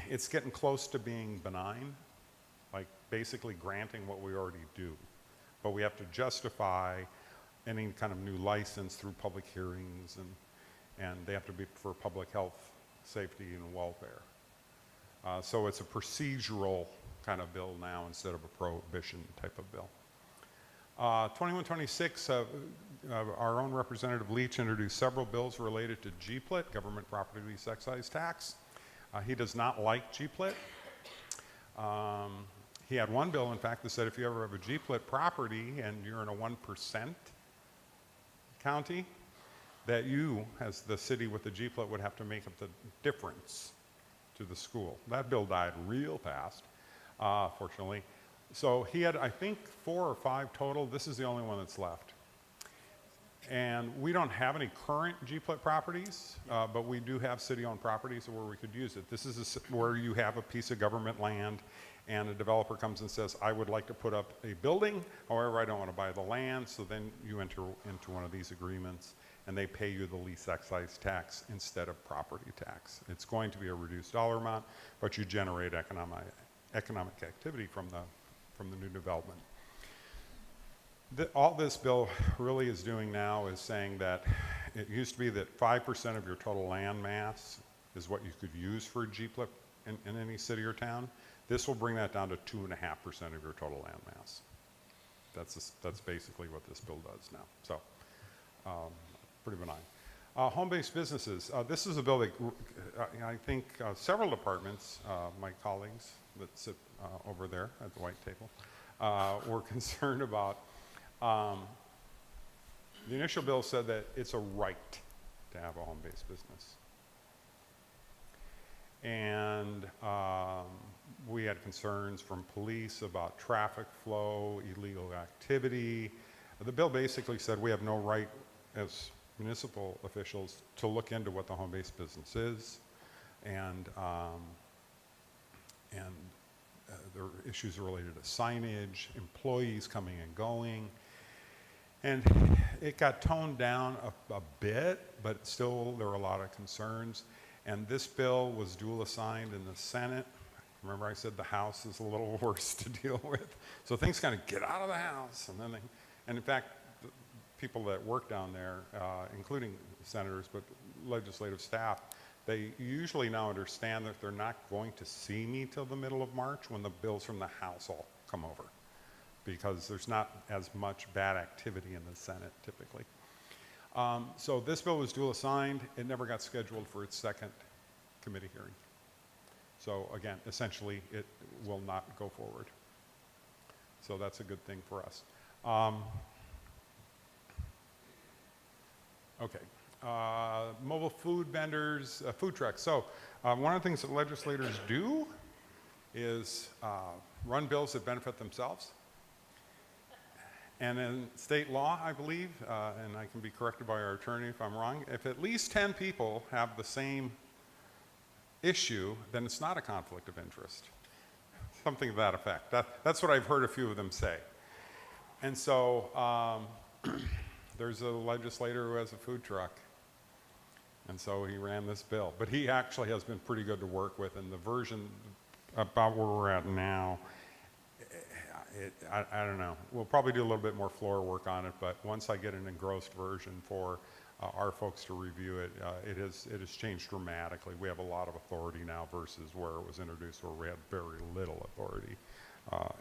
it's getting close to being benign, like basically granting what we already do, but we have to justify any kind of new license through public hearings, and they have to be for public health, safety, and welfare. So it's a procedural kind of bill now instead of a prohibition type of bill. 2126, our own Representative Leach introduced several bills related to GPLIT, Government Property Lease Excise Tax. He does not like GPLIT. He had one bill, in fact, that said if you ever have a GPLIT property and you're in a 1% county, that you, as the city with the GPLIT, would have to make up the difference to the school. That bill died real fast, fortunately. So he had, I think, 4 or 5 total. This is the only one that's left. And we don't have any current GPLIT properties, but we do have city-owned properties where we could use it. This is where you have a piece of government land and a developer comes and says, I would like to put up a building, however, I don't want to buy the land, so then you enter into one of these agreements and they pay you the least excise tax instead of property tax. It's going to be a reduced dollar amount, but you generate economic activity from the new development. All this bill really is doing now is saying that it used to be that 5% of your total land mass is what you could use for a GPLIP in any city or town. This will bring that down to 2.5% of your total land mass. That's basically what this bill does now. So pretty benign. Home-based businesses. This is a bill that I think several departments, my colleagues that sit over there at the white table, were concerned about. The initial bill said that it's a right to have a home-based business. And we had concerns from police about traffic flow, illegal activity. The bill basically said we have no right as municipal officials to look into what the home-based business is, and there are issues related to signage, employees coming and going, and it got toned down a bit, but still there were a lot of concerns. And this bill was dual assigned in the Senate. Remember I said the House is a little worse to deal with. So things kind of get out of the House, and then and in fact, the people that work down there, including senators, but legislative staff, they usually now understand that they're not going to see me till the middle of March when the bills from the House all come over, because there's not as much bad activity in the Senate typically. So this bill was dual assigned. It never got scheduled for its second committee hearing. So again, essentially, it will not go forward. So that's a good thing for us. Okay. Mobile food vendors, food trucks. So one of the things that legislators do is run bills that benefit themselves. And in state law, I believe, and I can be corrected by our attorney if I'm wrong, if at least 10 people have the same issue, then it's not a conflict of interest. Something to that effect. That's what I've heard a few of them say. And so there's a legislator who has a food truck. And so he ran this bill. But he actually has been pretty good to work with, and the version about where we're at now, I don't know. We'll probably do a little bit more floor work on it, but once I get an engrossed version for our folks to review it, it has changed dramatically. We have a lot of authority now versus where it was introduced where we had very little authority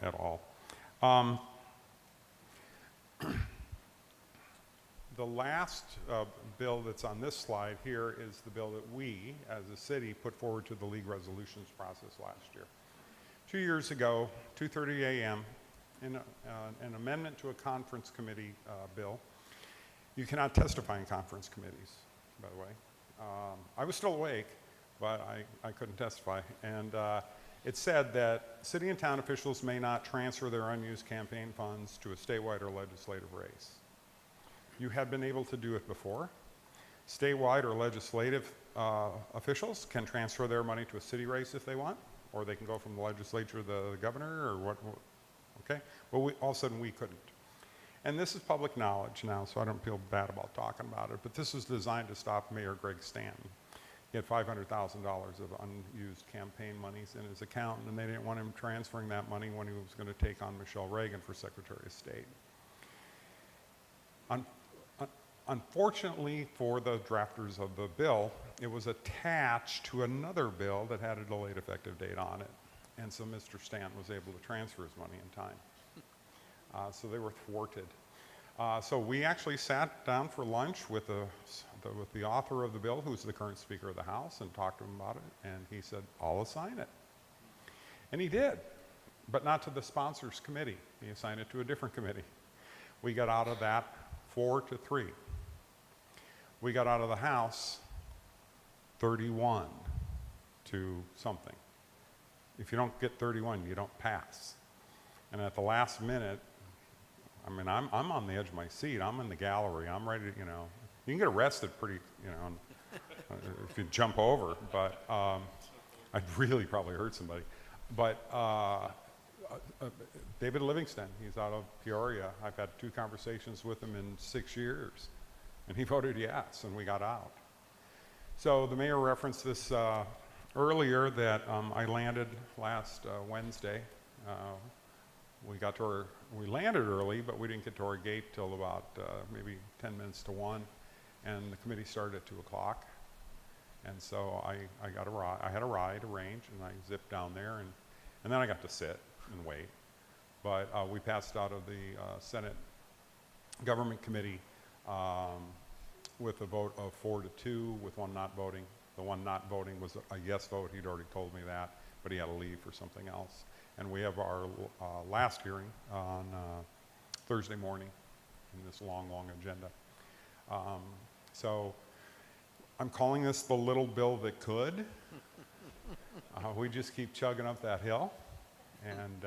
at all. The last bill that's on this slide here is the bill that we, as a city, put forward to the league resolutions process last year. 2 years ago, 2:30 a.m., in an amendment to a conference committee bill. You cannot testify in conference committees, by the way. I was still awake, but I couldn't testify. And it said that city and town officials may not transfer their unused campaign funds to a statewide or legislative race. You had been able to do it before. Statewide or legislative officials can transfer their money to a city race if they want, or they can go from the legislature to the governor, or what, okay? Well, all of a sudden we couldn't. And this is public knowledge now, so I don't feel bad about talking about it, but this was designed to stop Mayor Greg Stanton. He had $500,000 of unused campaign monies in his account, and they didn't want him transferring that money when he was going to take on Michelle Reagan for Secretary of State. Unfortunately for the drafters of the bill, it was attached to another bill that had a delayed effective date on it. And so Mr. Stanton was able to transfer his money in time. So they were thwarted. So we actually sat down for lunch with the author of the bill, who's the current Speaker of the House, and talked to him about it. And he said, I'll assign it. And he did, but not to the sponsors committee. He assigned it to a different committee. We got out of that 4-3. We got out of the House 31 to something. If you don't get 31, you don't pass. And at the last minute, I mean, I'm on the edge of my seat. I'm in the gallery. I'm ready to, you know, you can get arrested pretty, you know, if you jump over, but I'd really probably hurt somebody. But David Livingston, he's out of Peoria. I've had 2 conversations with him in 6 years. And he voted yes, and we got out. So the mayor referenced this earlier that I landed last Wednesday. We landed early, but we didn't get to our gate till about maybe 10 minutes to 1, and the committee started at 2 o'clock. And so I got a ride. I had a ride arranged, and I zipped down there, and then I got to sit and wait. But we passed out of the Senate Government Committee with a vote of 4-2, with one not voting. The one not voting was a yes vote. He'd already told me that, but he had to leave for something else. And we have our last hearing on Thursday morning in this long, long agenda. So I'm calling this the little bill that could. We just keep chugging up that hill, and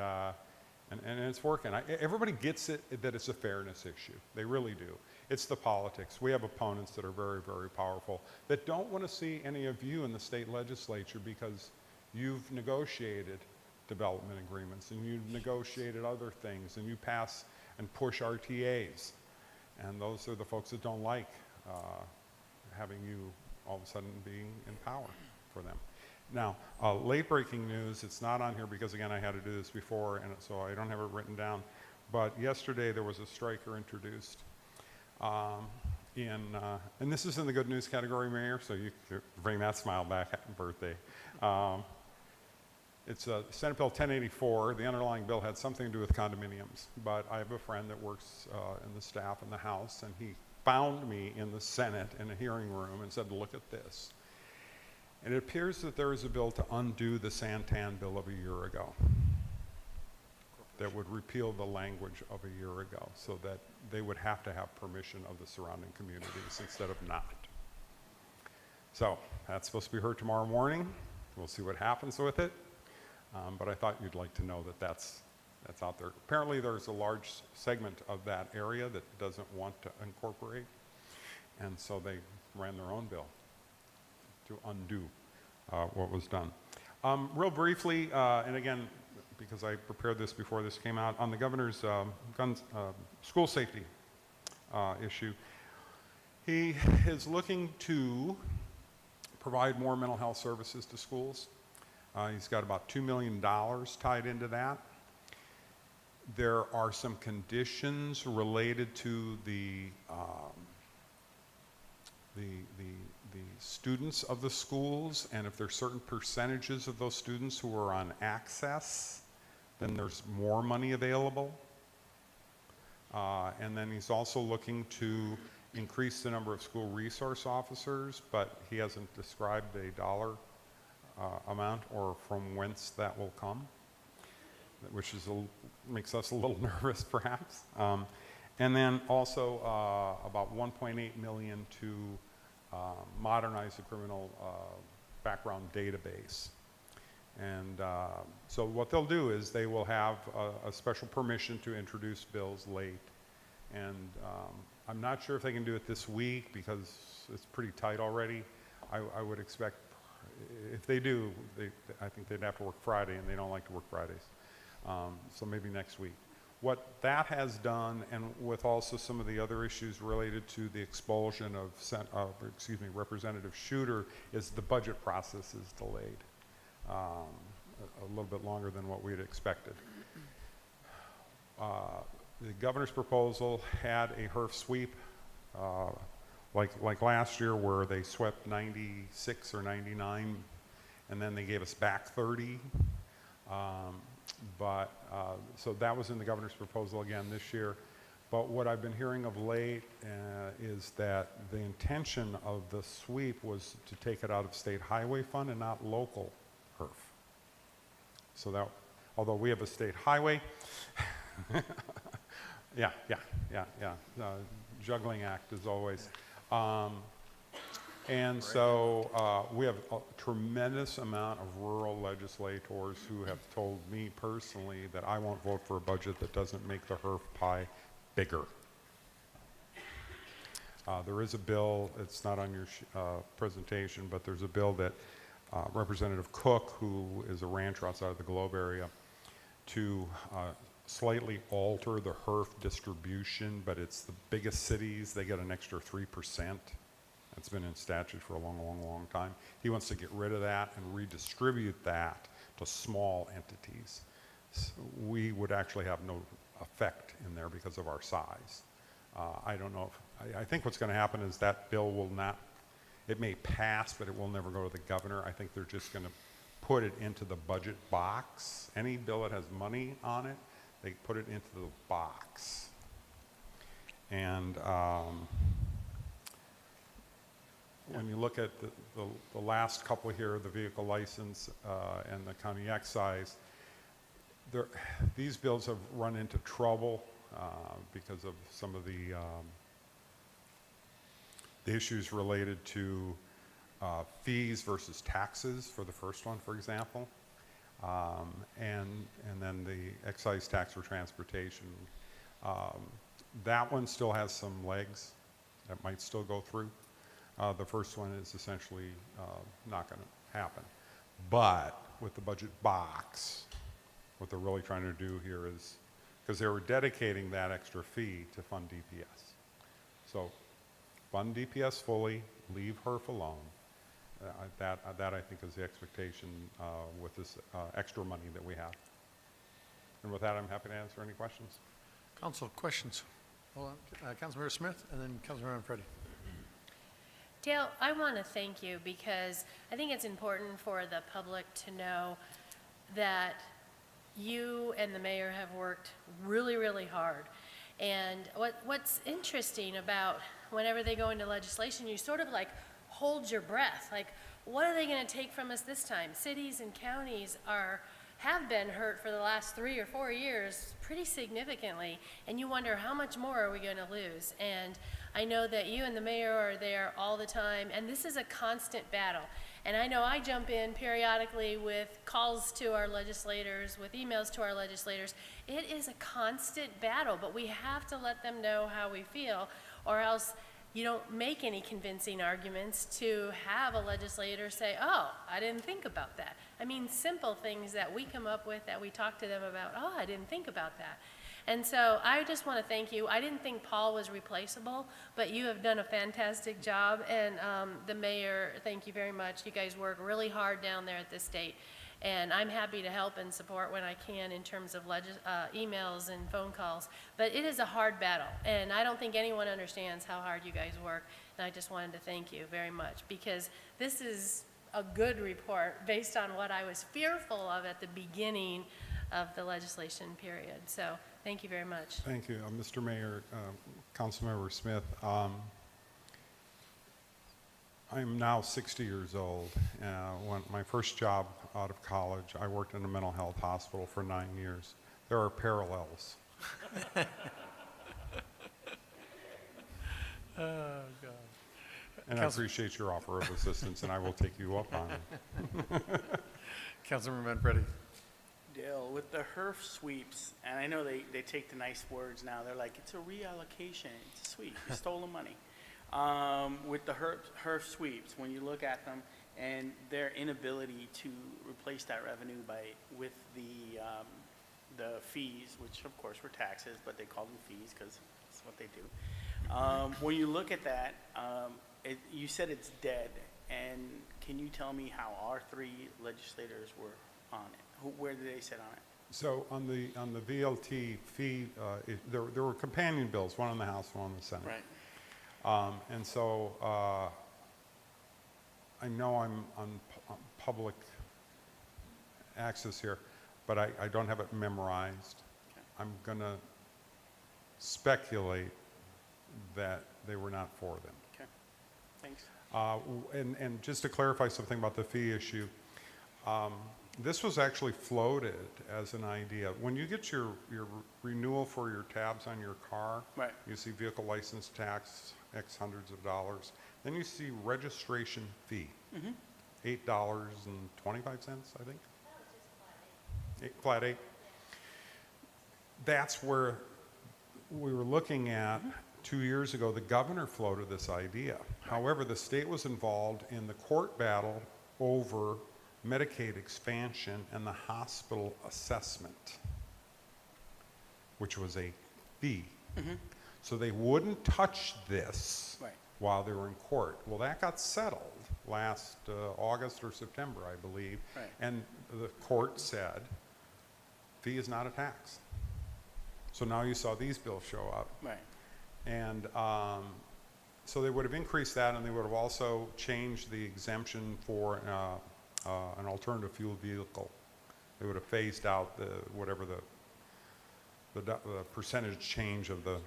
it's working. Everybody gets it that it's a fairness issue. They really do. It's the politics. We have opponents that are very, very powerful that don't want to see any of you in the state legislature because you've negotiated development agreements and you've negotiated other things and you pass and push RTAs. And those are the folks that don't like having you all of a sudden being in power for them. Now, late breaking news, it's not on here because again I had to do this before and so I don't have it written down, but yesterday there was a striker introduced and this is in the good news category, Mayor, so you can bring that smile back. Happy birthday. It's Senate Bill 1084. The underlying bill had something to do with condominiums, but I have a friend that works in the staff in the House, and he found me in the Senate in a hearing room and said, look at this. And it appears that there is a bill to undo the Santan bill of a year ago that would repeal the language of a year ago so that they would have to have permission of the surrounding communities instead of not. So that's supposed to be heard tomorrow morning. We'll see what happens with it. But I thought you'd like to know that that's out there. Apparently there's a large segment of that area that doesn't want to incorporate, and so they ran their own bill to undo what was done. Real briefly, and again, because I prepared this before this came out, on the governor's school safety issue, he is looking to provide more mental health services to schools. He's got about $2 million tied into that. There are some conditions related to the students of the schools, and if there's certain percentages of those students who are on access, then there's more money available. And then he's also looking to increase the number of school resource officers, but he hasn't described a dollar amount or from whence that will come, which is makes us a little nervous perhaps. And then also about $1.8 million to modernize the criminal background database. And so what they'll do is they will have a special permission to introduce bills late. And I'm not sure if they can do it this week because it's pretty tight already. I would expect if they do, I think they'd have to work Friday, and they don't like to work Fridays. So maybe next week. What that has done, and with also some of the other issues related to the expulsion of Representative Shooter, is the budget process is delayed a little bit longer than what we had expected. The governor's proposal had a HERF sweep like last year where they swept 96 or 99 and then they gave us back 30. So that was in the governor's proposal again this year. But what I've been hearing of late is that the intention of the sweep was to take it out of state highway fund and not local HERF. So that, although we have a state highway, juggling act as always. And so we have a tremendous amount of rural legislators who have told me personally that I won't vote for a budget that doesn't make the HERF pie bigger. There is a bill, it's not on your presentation, but there's a bill that Representative Cook, who is a rancher outside of the Globe area, to slightly alter the HERF distribution, but it's the biggest cities, they get an extra 3%. It's been in statute for a long, long, long time. He wants to get rid of that and redistribute that to small entities. So we would actually have no effect in there because of our size. I don't know if, I think what's going to happen is that bill will not, it may pass, but it will never go to the governor. I think they're just going to put it into the budget box. Any bill that has money on it, they put it into the box. And when you look at the last couple here, the vehicle license and the county excise, these bills have run into trouble because of some of the issues related to fees versus taxes for the first one, for example, and then the excise tax for transportation. That one still has some legs that might still go through. The first one is essentially not going to happen. But with the budget box, what they're really trying to do here is, because they were dedicating that extra fee to fund DPS. So fund DPS fully, leave HERF alone. That I think is the expectation with this extra money that we have. And with that, I'm happy to answer any questions. Council, questions? Hold on. Councilmember Smith and then Councilmember Freddie. Dale, I want to thank you because I think it's important for the public to know that you and the mayor have worked really, really hard. And what's interesting about whenever they go into legislation, you sort of like hold your breath. Like, what are they going to take from us this time? Cities and counties have been hurt for the last 3 or 4 years pretty significantly, and you wonder how much more are we going to lose? And I know that you and the mayor are there all the time, and this is a constant battle. And I know I jump in periodically with calls to our legislators, with emails to our legislators. It is a constant battle, but we have to let them know how we feel, or else you don't make any convincing arguments to have a legislator say, oh, I didn't think about that. I mean, simple things that we come up with that we talk to them about, oh, I didn't think about that. And so I just want to thank you. I didn't think Paul was replaceable, but you have done a fantastic job. And the mayor, thank you very much. You guys work really hard down there at the state. And I'm happy to help and support when I can in terms of emails and phone calls. But it is a hard battle, and I don't think anyone understands how hard you guys work. And I just wanted to thank you very much, because this is a good report based on what I was fearful of at the beginning of the legislation period. So thank you very much. Thank you, Mr. Mayor, Councilmember Smith. I'm now 60 years old. When my first job out of college, I worked in a mental health hospital for 9 years. There are parallels. Oh, God. And I appreciate your offer of assistance, and I will take you up on it. Councilmember Freddie. Dale, with the HERF sweeps, and I know they take the nice words now, they're like, it's a reallocation, it's a sweep, you stole the money. With the HERF sweeps, when you look at them and their inability to replace that revenue with the fees, which of course were taxes, but they call them fees because that's what they do. When you look at that, you said it's dead, and can you tell me how our 3 legislators were on it? Where did they sit on it? So on the VLT fee, there were companion bills, one in the House, one in the Senate. Right. And so I know I'm on public access here, but I don't have it memorized. Okay. I'm going to speculate that they were not for them. Okay, thanks. And just to clarify something about the fee issue, this was actually floated as an idea. When you get your renewal for your tabs on your car, Right. you see vehicle license tax, X hundreds of dollars. Then you see registration fee, $8.25, I think. Flat 8. That's where we were looking at 2 years ago. The governor floated this idea. However, the state was involved in the court battle over Medicaid expansion and the hospital assessment. which was a fee. So they wouldn't touch this Right. while they were in court. Well, that got settled last August or September, I believe. Right. And the court said, fee is not a tax. So now you saw these bills show up. Right. And so they would have increased that, and they would have also changed the exemption for an alternative fuel vehicle. They would have phased out the whatever the percentage change of the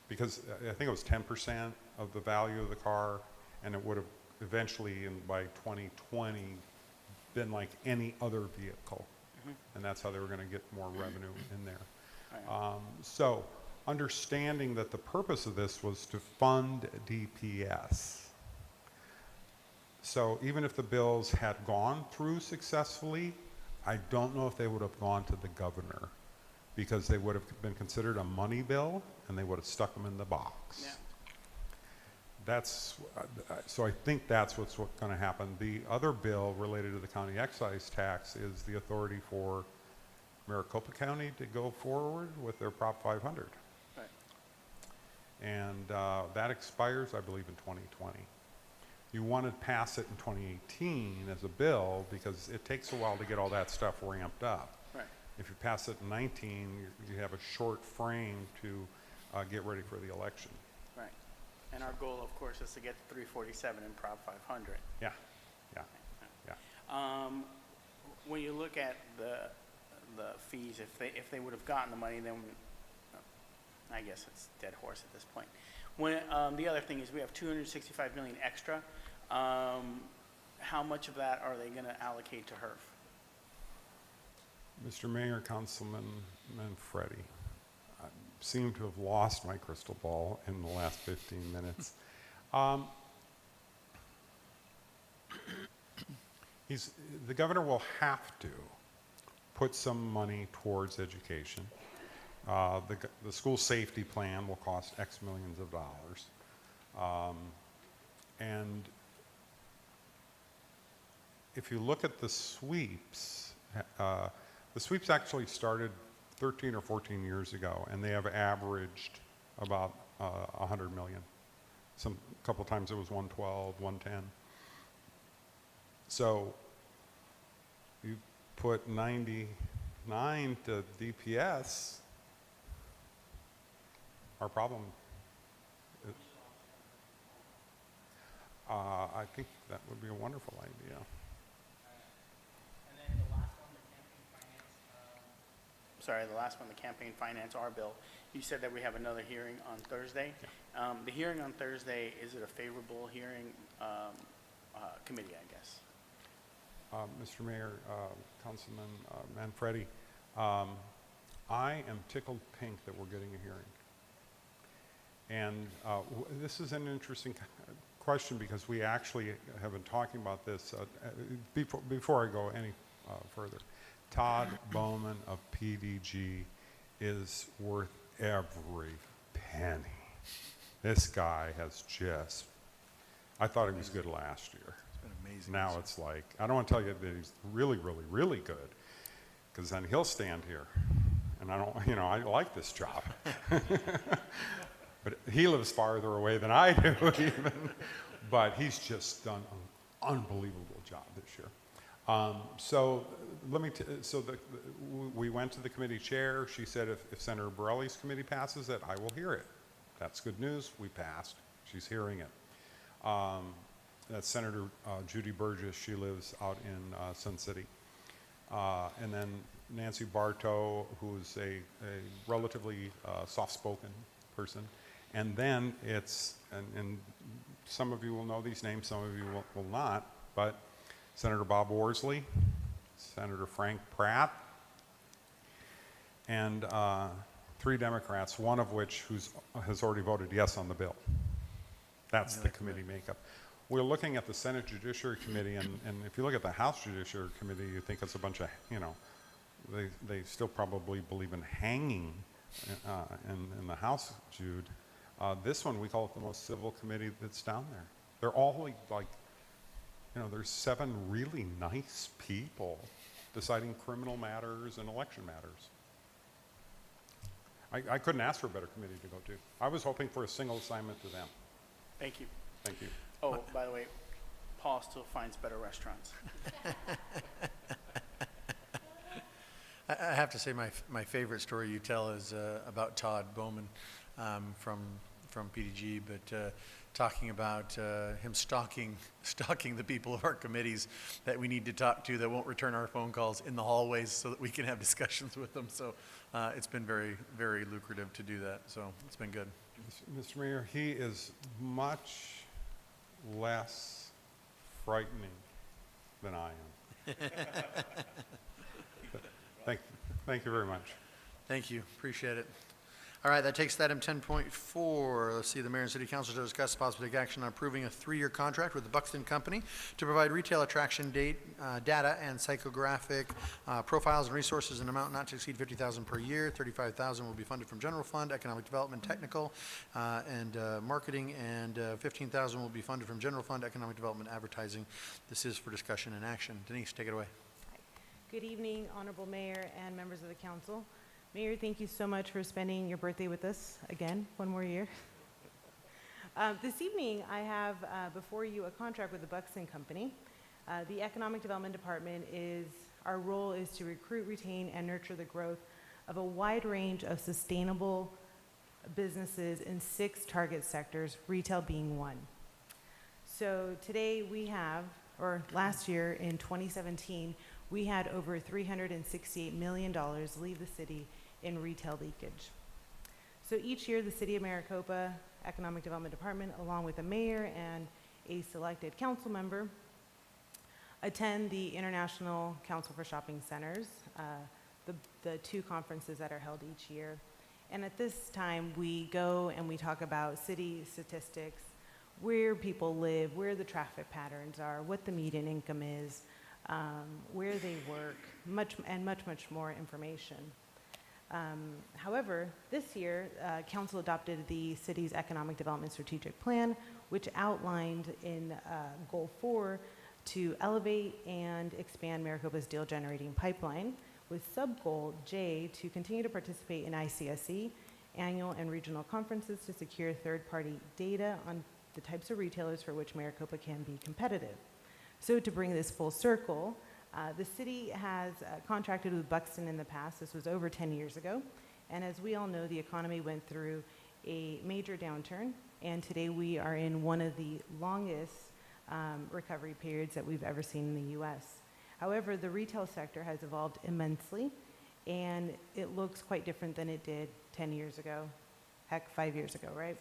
because I think it was 10% of the value of the car, and it would have eventually, by 2020, been like any other vehicle, and that's how they were going to get more revenue in there. So, understanding that the purpose of this was to fund DPS. So even if the bills had gone through successfully, I don't know if they would have gone to the governor, because they would have been considered a money bill, and they would have stuck them in the box. Yeah. That's, so I think that's what's going to happen. The other bill related to the county excise tax is the authority for Maricopa County to go forward with their Prop 500. Right. And that expires, I believe, in 2020. You want to pass it in 2018 as a bill because it takes a while to get all that stuff ramped up. Right. If you pass it in 19, you have a short frame to get ready for the election. Right. And our goal, of course, is to get to 347 in Prop 500. Yeah, yeah, yeah. When you look at the fees, if they would have gotten the money, then I guess it's dead horse at this point. When the other thing is we have 265 million extra. How much of that are they going to allocate to HERF? Mr. Mayor, Councilman Manfredi, I seem to have lost my crystal ball in the last 15 minutes. The governor will have to put some money towards education. The school safety plan will cost X millions of dollars. And if you look at the sweeps actually started 13 or 14 years ago, and they have averaged about 100 million. A couple times it was 112, 110. So you put 99 to DPS, our problem. I think that would be a wonderful idea. And then the last one, the last one, the campaign finance, our bill. You said that we have another hearing on Thursday. Yeah. The hearing on Thursday, is it a favorable hearing committee, I guess? Mr. Mayor, Councilman Manfredi, I am tickled pink that we're getting a hearing. And this is an interesting question because we actually have been talking about this before I go any further. Todd Bowman of PDG is worth every penny. This guy has just, I thought he was good last year. It's been amazing. Now it's like, I don't want to tell you that he's really, really, really good, because then he'll stand here. And I don't, I like this job. But he lives farther away than I do even. But he's just done an unbelievable job this year. So we went to the committee chair. She said if Senator Borelli's committee passes it, I will hear it. That's good news. We passed. She's hearing it. That's Senator Judy Burgess. She lives out in Sun City. And then Nancy Bartow, who's a relatively soft-spoken person. And then it's, and some of you will know these names, some of you will not, but Senator Bob Worsley, Senator Frank Pratt, and 3 Democrats, one of which has already voted yes on the bill. That's the committee makeup. We're looking at the Senate Judiciary Committee, and if you look at the House Judiciary Committee, you think it's a bunch of, they still probably believe in hanging in the House, Jude. This one, we call it the most civil committee that's down there. They're all like, there's 7 really nice people deciding criminal matters and election matters. I couldn't ask for a better committee to go to. I was hoping for a single assignment to them. Thank you. Thank you. Oh, by the way, Paul still finds better restaurants. I have to say my favorite story you tell is about Todd Bowman from PDG, but talking about him stalking the people of our committees that we need to talk to that won't return our phone calls in the hallways so that we can have discussions with them. So it's been very, very lucrative to do that. So it's been good. Mr. Mayor, he is much less frightening than I am. Thank you very much. Thank you. Appreciate it. All right, that takes item 10.4. Let's see, the mayor and city council to discuss possible take action on approving a 3-year contract with the Buxton Company to provide retail attraction data and psychographic profiles and resources in an amount not to exceed $50,000 per year. $35,000 will be funded from general fund, economic development, technical, and marketing, and $15,000 will be funded from general fund, economic development, advertising. This is for discussion and action. Denise, take it away. Good evening, Honorable Mayor and members of the council. Mayor, thank you so much for spending your birthday with us again, one more year. This evening, I have before you a contract with the Buxton Company. The Economic Development Department our role is to recruit, retain, and nurture the growth of a wide range of sustainable businesses in 6 target sectors, retail being one. So today we have, or last year in 2017, we had over $368 million leave the city in retail leakage. So each year, the City of Maricopa Economic Development Department, along with the mayor and a selected council member, attend the International Council for Shopping Centers, the 2 conferences that are held each year. And at this time, we go and we talk about city statistics, where people live, where the traffic patterns are, what the median income is, where they work, much more information. However, this year, Council adopted the city's Economic Development Strategic Plan, which outlined in Goal 4 to elevate and expand Maricopa's deal-generating pipeline, with sub-goal J to continue to participate in ICSC, annual and regional conferences to secure third-party data on the types of retailers for which Maricopa can be competitive. So to bring this full circle, the city has contracted with Buxton in the past. This was over 10 years ago. And as we all know, the economy went through a major downturn. And today we are in one of the longest recovery periods that we've ever seen in the U.S. However, the retail sector has evolved immensely. And it looks quite different than it did 10 years ago, heck, 5 years ago, right?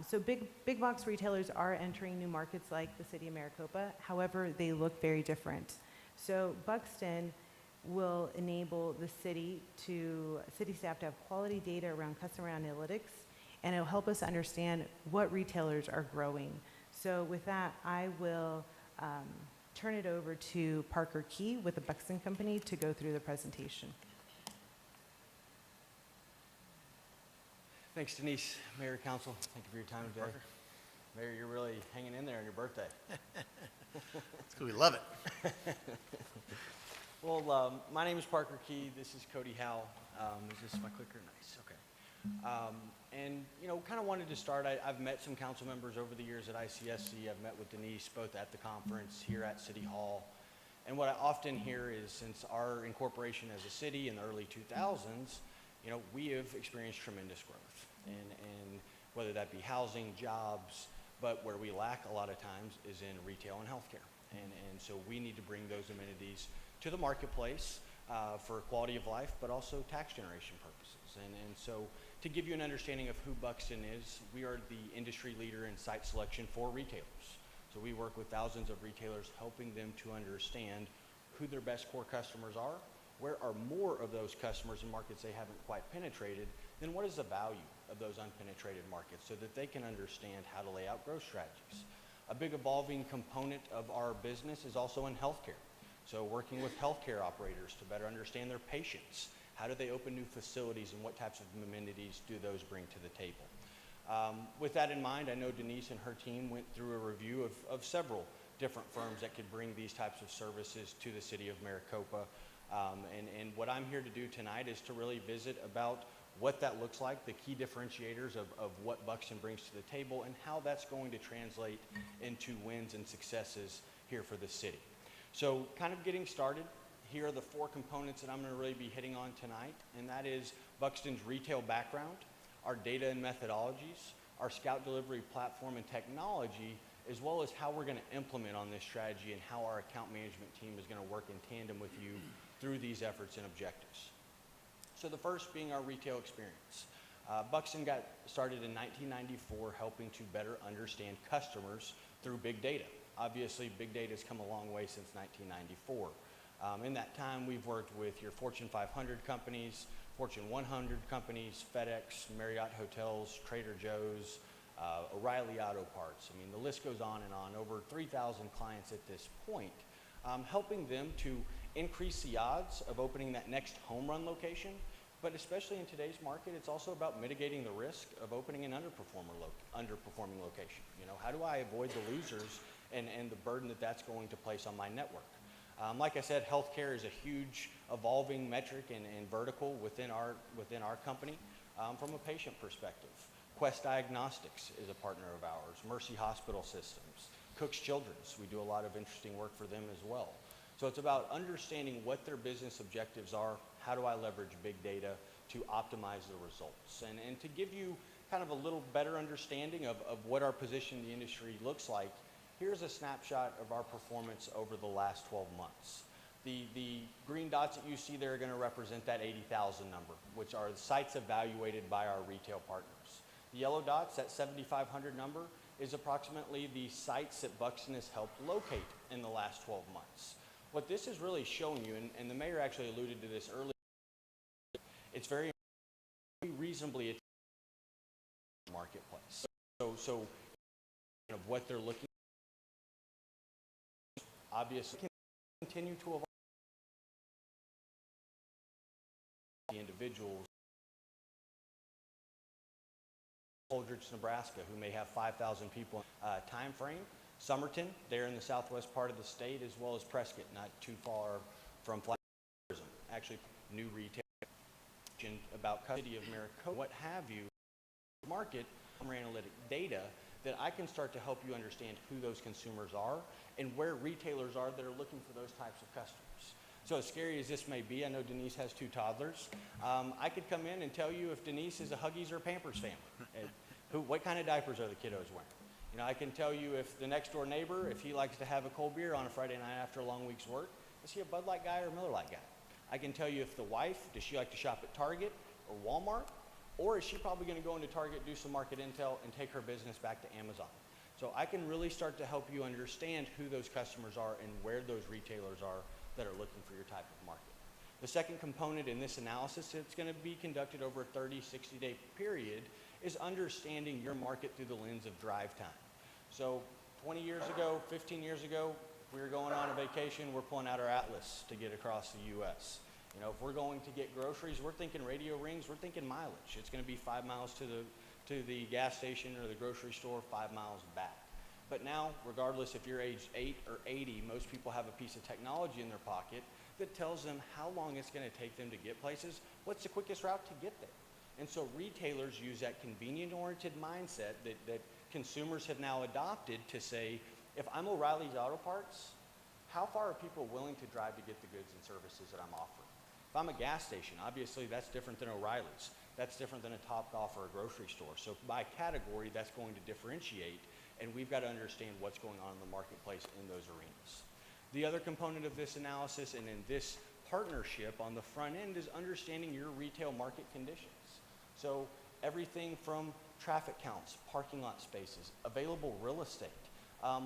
So big box retailers are entering new markets like the city of Maricopa. However, they look very different. So Buxton will enable the city staff to have quality data around customer analytics, and it'll help us understand what retailers are growing. So with that, I will turn it over to Parker Key with the Buxton Company to go through the presentation. Thanks, Denise. Mayor, Council, thank you for your time today. Parker. Mayor, you're really hanging in there on your birthday. It's good. We love it. Well, my name is Parker Key. This is Cody Howell. Is this my clicker? Nice. Okay. And, you know, kind of wanted to start. I've met some council members over the years at ICSC. I've met with Denise both at the conference here at City Hall. And what I often hear is, since our incorporation as a city in the early 2000s, you know, we have experienced tremendous growth. And whether that be housing, jobs, but where we lack a lot of times is in retail and healthcare. And so we need to bring those amenities to the marketplace for quality of life, but also tax generation purposes. And so to give you an understanding of who Buxton is, we are the industry leader in site selection for retailers. So we work with thousands of retailers, helping them to understand who their best core customers are, where are more of those customers in markets they haven't quite penetrated, then what is the value of those unpenetrated markets so that they can understand how to lay out growth strategies. A big evolving component of our business is also in healthcare. So working with healthcare operators to better understand their patients. How do they open new facilities and what types of amenities do those bring to the table? With that in mind, I know Denise and her team went through a review of several different firms that could bring these types of services to the city of Maricopa. And what I'm here to do tonight is to really visit about what that looks like, the key differentiators of what Buxton brings to the table, and how that's going to translate into wins and successes here for the city. So kind of getting started, here are the 4 components that I'm going to really be hitting on tonight, and that is Buxton's retail background, our data and methodologies, our Scout delivery platform and technology, as well as how we're going to implement on this strategy and how our account management team is going to work in tandem with you through these efforts and objectives. So the first being our retail experience. Buxton got started in 1994 helping to better understand customers through big data. Obviously, big data has come a long way since 1994. In that time, we've worked with your Fortune 500 companies, Fortune 100 companies, FedEx, Marriott Hotels, Trader Joe's, O'Reilly Auto Parts. I mean, the list goes on and on. Over 3,000 clients at this point, helping them to increase the odds of opening that next home run location. But especially in today's market, it's also about mitigating the risk of opening an underperforming location. You know, how do I avoid the losers and the burden that that's going to place on my network? Like I said, healthcare is a huge evolving metric and vertical within our company from a patient perspective. Quest Diagnostics is a partner of ours, Mercy Hospital Systems, Cook's Children's. We do a lot of interesting work for them as well. So it's about understanding what their business objectives are, how do I leverage big data to optimize the results. And to give you kind of a little better understanding of what our position in the industry looks like, here's a snapshot of our performance over the last 12 months. The green dots that you see there are going to represent that 80,000 number, which are the sites evaluated by our retail partners. The yellow dots, that 7,500 number, is approximately the sites that Buxton has helped locate in the last 12 months. What this is really showing you, and the mayor actually alluded to this earlier, it's very reasonably at the marketplace. So of what they're looking at, obviously continue to evolve. The individuals, Holdridge, Nebraska, who may have 5,000 people time frame. Somerton, there in the southwest part of the state, as well as Prescott, not too far from tourism. Actually, new retail about custody of Maricopa, what have you, market analytic data that I can start to help you understand who those consumers are and where retailers are that are looking for those types of customers. So as scary as this may be, I know Denise has 2 toddlers. I could come in and tell you if Denise is a Huggies or Pampers family. What kind of diapers are the kiddos wearing? You know, I can tell you if the next door neighbor, if he likes to have a cold beer on a Friday night after a long week's work, is he a Bud Light guy or a Miller Lite guy? I can tell you if the wife, does she like to shop at Target or Walmart? Or is she probably going to go into Target, do some market intel, and take her business back to Amazon? So I can really start to help you understand who those customers are and where those retailers are that are looking for your type of market. The second component in this analysis that's going to be conducted over a 30, 60-day period is understanding your market through the lens of drive time. So 20 years ago, 15 years ago, we were going on a vacation, we're pulling out our atlas to get across the U.S. You know, if we're going to get groceries, we're thinking radio rings, we're thinking mileage. It's going to be 5 miles to the gas station or the grocery store, 5 miles back. But now, regardless if you're age 8 or 80, most people have a piece of technology in their pocket that tells them how long it's going to take them to get places, what's the quickest route to get there. And so retailers use that convenient-oriented mindset that consumers have now adopted to say, if I'm O'Reilly's Auto Parts, how far are people willing to drive to get the goods and services that I'm offering? If I'm a gas station, obviously that's different than O'Reilly's. That's different than a Topgolf or a grocery store. So by category, that's going to differentiate, and we've got to understand what's going on in the marketplace in those arenas. The other component of this analysis and in this partnership on the front end is understanding your retail market conditions. So everything from traffic counts, parking lot spaces, available real estate,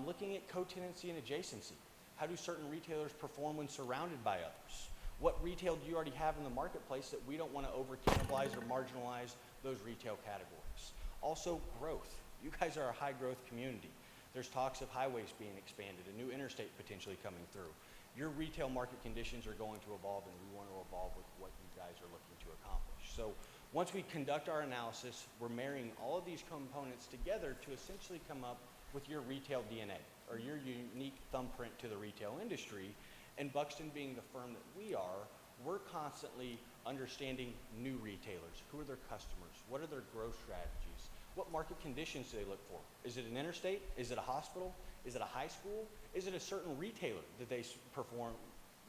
looking at co-tenancy and adjacency. How do certain retailers perform when surrounded by others? What retail do you already have in the marketplace that we don't want to over-cannibalize or marginalize those retail categories? Also, growth. You guys are a high-growth community. There's talks of highways being expanded, a new interstate potentially coming through. Your retail market conditions are going to evolve, and we want to evolve with what you guys are looking to accomplish. So once we conduct our analysis, we're marrying all of these components together to essentially come up with your retail DNA, or your unique thumbprint to the retail industry. And Buxton being the firm that we are, we're constantly understanding new retailers. Who are their customers? What are their growth strategies? What market conditions do they look for? Is it an interstate? Is it a hospital? Is it a high school? Is it a certain retailer that they perform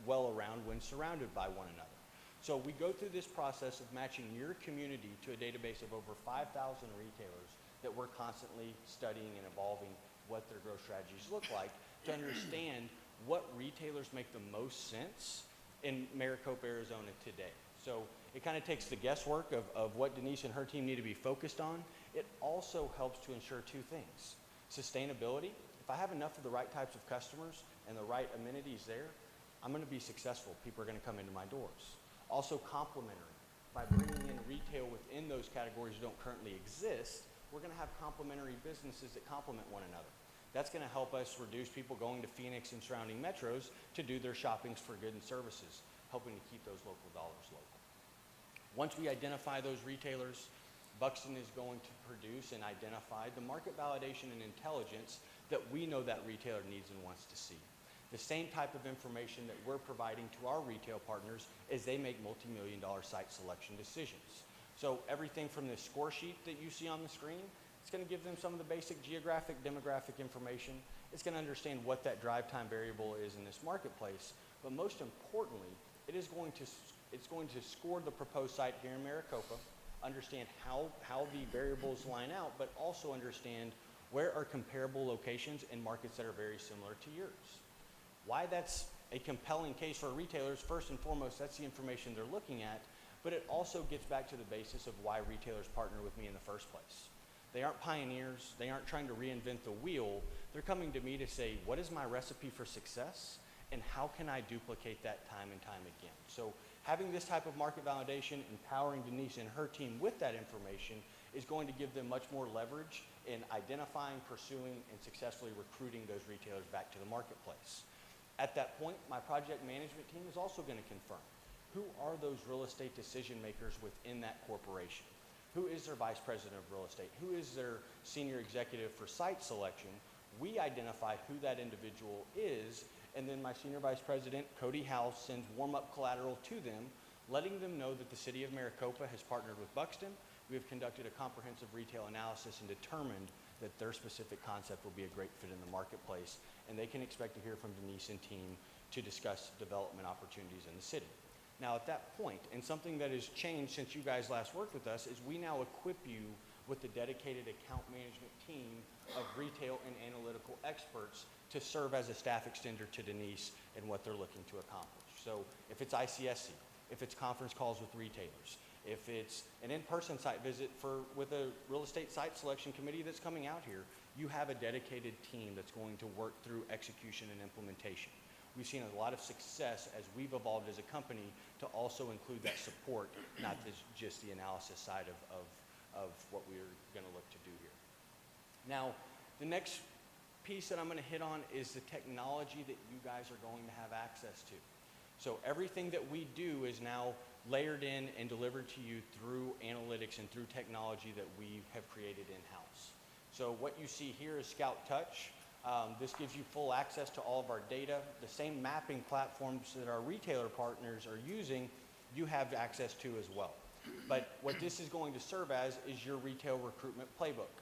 well around when surrounded by one another? So we go through this process of matching your community to a database of over 5,000 retailers that we're constantly studying and evolving what their growth strategies look like to understand what retailers make the most sense in Maricopa, Arizona today. So it kind of takes the guesswork of what Denise and her team need to be focused on. It also helps to ensure two things. Sustainability. If I have enough of the right types of customers and the right amenities there, I'm going to be successful. People are going to come into my doors. Also complementary. By bringing in retail within those categories that don't currently exist, we're going to have complementary businesses that complement one another. That's going to help us reduce people going to Phoenix and surrounding metros to do their shoppings for goods and services, helping to keep those local dollars local. Once we identify those retailers, Buxton is going to produce and identify the market validation and intelligence that we know that retailer needs and wants to see. The same type of information that we're providing to our retail partners as they make multi-million-dollar site selection decisions. So everything from this score sheet that you see on the screen, it's going to give them some of the basic geographic, demographic information. It's going to understand what that drive time variable is in this marketplace. But most importantly, it's going to score the proposed site here in Maricopa, understand how the variables line out, but also understand where are comparable locations in markets that are very similar to yours. Why that's a compelling case for retailers, first and foremost, that's the information they're looking at, but it also gets back to the basis of why retailers partner with me in the first place. They aren't pioneers, they aren't trying to reinvent the wheel, they're coming to me to say, what is my recipe for success, and how can I duplicate that time and time again? So having this type of market validation, empowering Denise and her team with that information is going to give them much more leverage in identifying, pursuing, and successfully recruiting those retailers back to the marketplace. At that point, my project management team is also going to confirm who are those real estate decision makers within that corporation. Who is their vice president of real estate? Who is their senior executive for site selection? We identify who that individual is, and then my senior vice president, Cody Howell, sends warm-up collateral to them, letting them know that the city of Maricopa has partnered with Buxton. We have conducted a comprehensive retail analysis and determined that their specific concept will be a great fit in the marketplace, and they can expect to hear from Denise and team to discuss development opportunities in the city. Now at that point, and something that has changed since you guys last worked with us, is we now equip you with the dedicated account management team of retail and analytical experts to serve as a staff extender to Denise and what they're looking to accomplish. So if it's ICSC, if it's conference calls with retailers, if it's an in-person site visit with a real estate site selection committee that's coming out here, you have a dedicated team that's going to work through execution and implementation. We've seen a lot of success as we've evolved as a company to also include that support, not just the analysis side of what we're going to look to do here. Now, the next piece that I'm going to hit on is the technology that you guys are going to have access to. So everything that we do is now layered in and delivered to you through analytics and through technology that we have created in-house. So what you see here is Scout Touch. This gives you full access to all of our data. The same mapping platforms that our retailer partners are using, you have access to as well. But what this is going to serve as is your retail recruitment playbook.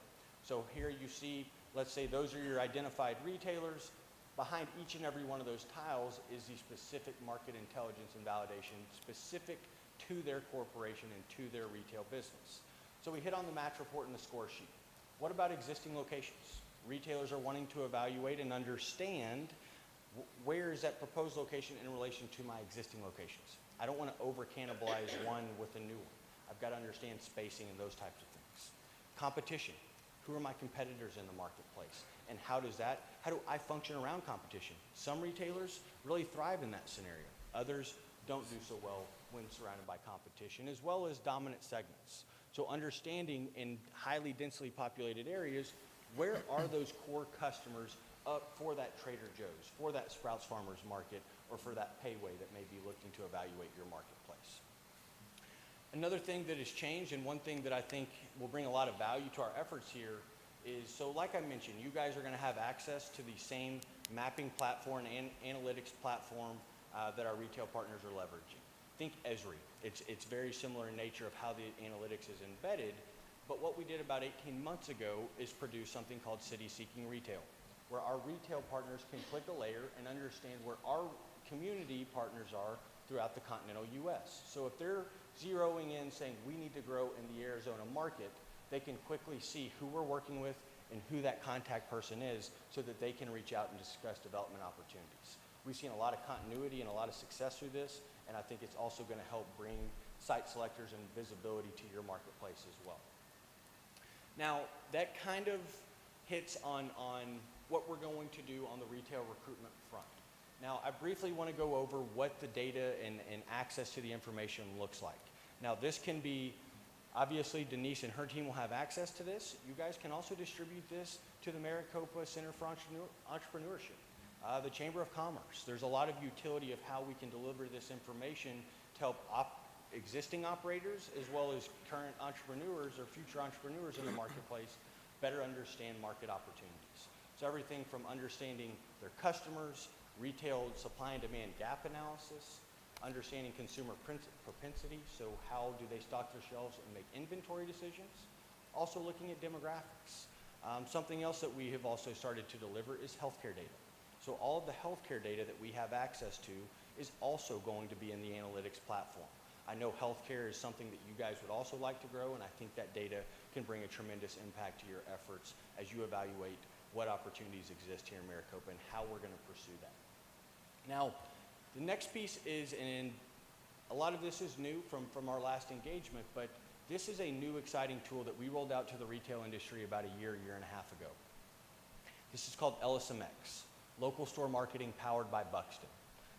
So here you see, let's say those are your identified retailers. Behind each and every one of those tiles is the specific market intelligence and validation specific to their corporation and to their retail business. So we hit on the match report and the score sheet. What about existing locations? Retailers are wanting to evaluate and understand where is that proposed location in relation to my existing locations. I don't want to over-cannibalize one with a new one. I've got to understand spacing and those types of things. Competition. Who are my competitors in the marketplace? And how do I function around competition? Some retailers really thrive in that scenario. Others don't do so well when surrounded by competition, as well as dominant segments. So understanding in highly densely populated areas, where are those core customers for that Trader Joe's, for that Sprouts Farmers Market, or for that Payway that may be looking to evaluate your marketplace? Another thing that has changed, and one thing that I think will bring a lot of value to our efforts here is, so like I mentioned, you guys are going to have access to the same mapping platform and analytics platform that our retail partners are leveraging. think Esri. It's very similar in nature of how the analytics is embedded, but what we did about 18 months ago is produce something called City Seeking Retail, where our retail partners can click a layer and understand where our community partners are throughout the continental US. So if they're zeroing in saying we need to grow in the Arizona market, they can quickly see who we're working with and who that contact person is so that they can reach out and discuss development opportunities. We've seen a lot of continuity and a lot of success through this, and I think it's also going to help bring site selectors and visibility to your marketplace as well. Now, that kind of hits on what we're going to do on the retail recruitment front. Now, I briefly want to go over what the data and access to the information looks like. Now, this can be, obviously, Denise and her team will have access to this. You guys can also distribute this to the Maricopa Center for Entrepreneurship, the Chamber of Commerce. There's a lot of utility of how we can deliver this information to help existing operators as well as current entrepreneurs or future entrepreneurs in the marketplace better understand market opportunities. So everything from understanding their customers, retail supply and demand gap analysis, understanding consumer propensity, so how do they stock their shelves and make inventory decisions, also looking at demographics. Something else that we have also started to deliver is healthcare data. So all of the healthcare data that we have access to is also going to be in the analytics platform. I know healthcare is something that you guys would also like to grow, and I think that data can bring a tremendous impact to your efforts as you evaluate what opportunities exist here in Maricopa and how we're going to pursue that. Now, the next piece is, and a lot of this is new from our last engagement, but this is a new exciting tool that we rolled out to the retail industry about a year and a half ago. This is called LSMX, Local Store Marketing Powered by Buxton.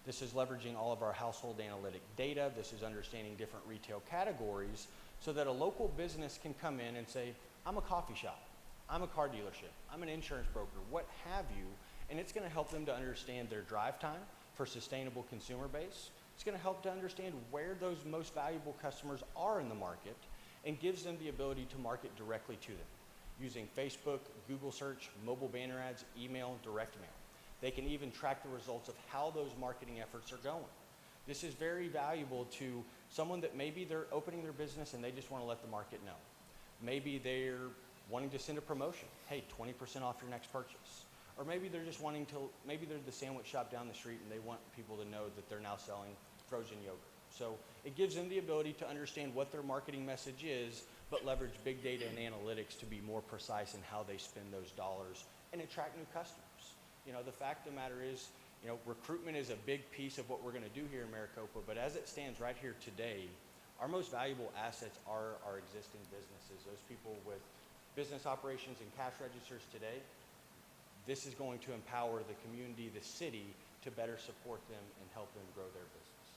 This is leveraging all of our household analytic data. This is understanding different retail categories so that a local business can come in and say, I'm a coffee shop, I'm a car dealership, I'm an insurance broker, what have you, and it's going to help them to understand their drive time for sustainable consumer base. It's going to help to understand where those most valuable customers are in the market and gives them the ability to market directly to them using Facebook, Google search, mobile banner ads, email, direct mail. They can even track the results of how those marketing efforts are going. This is very valuable to someone that maybe they're opening their business and they just want to let the market know. Maybe they're wanting to send a promotion, hey, 20% off your next purchase. Or maybe they're just wanting to, maybe they're the sandwich shop down the street and they want people to know that they're now selling frozen yogurt. So it gives them the ability to understand what their marketing message is, but leverage big data and analytics to be more precise in how they spend those dollars and attract new customers. You know, the fact of the matter is, you know, recruitment is a big piece of what we're going to do here in Maricopa, but as it stands right here today, our most valuable assets are our existing businesses, those people with business operations and cash registers today. This is going to empower the community, the city, to better support them and help them grow their business.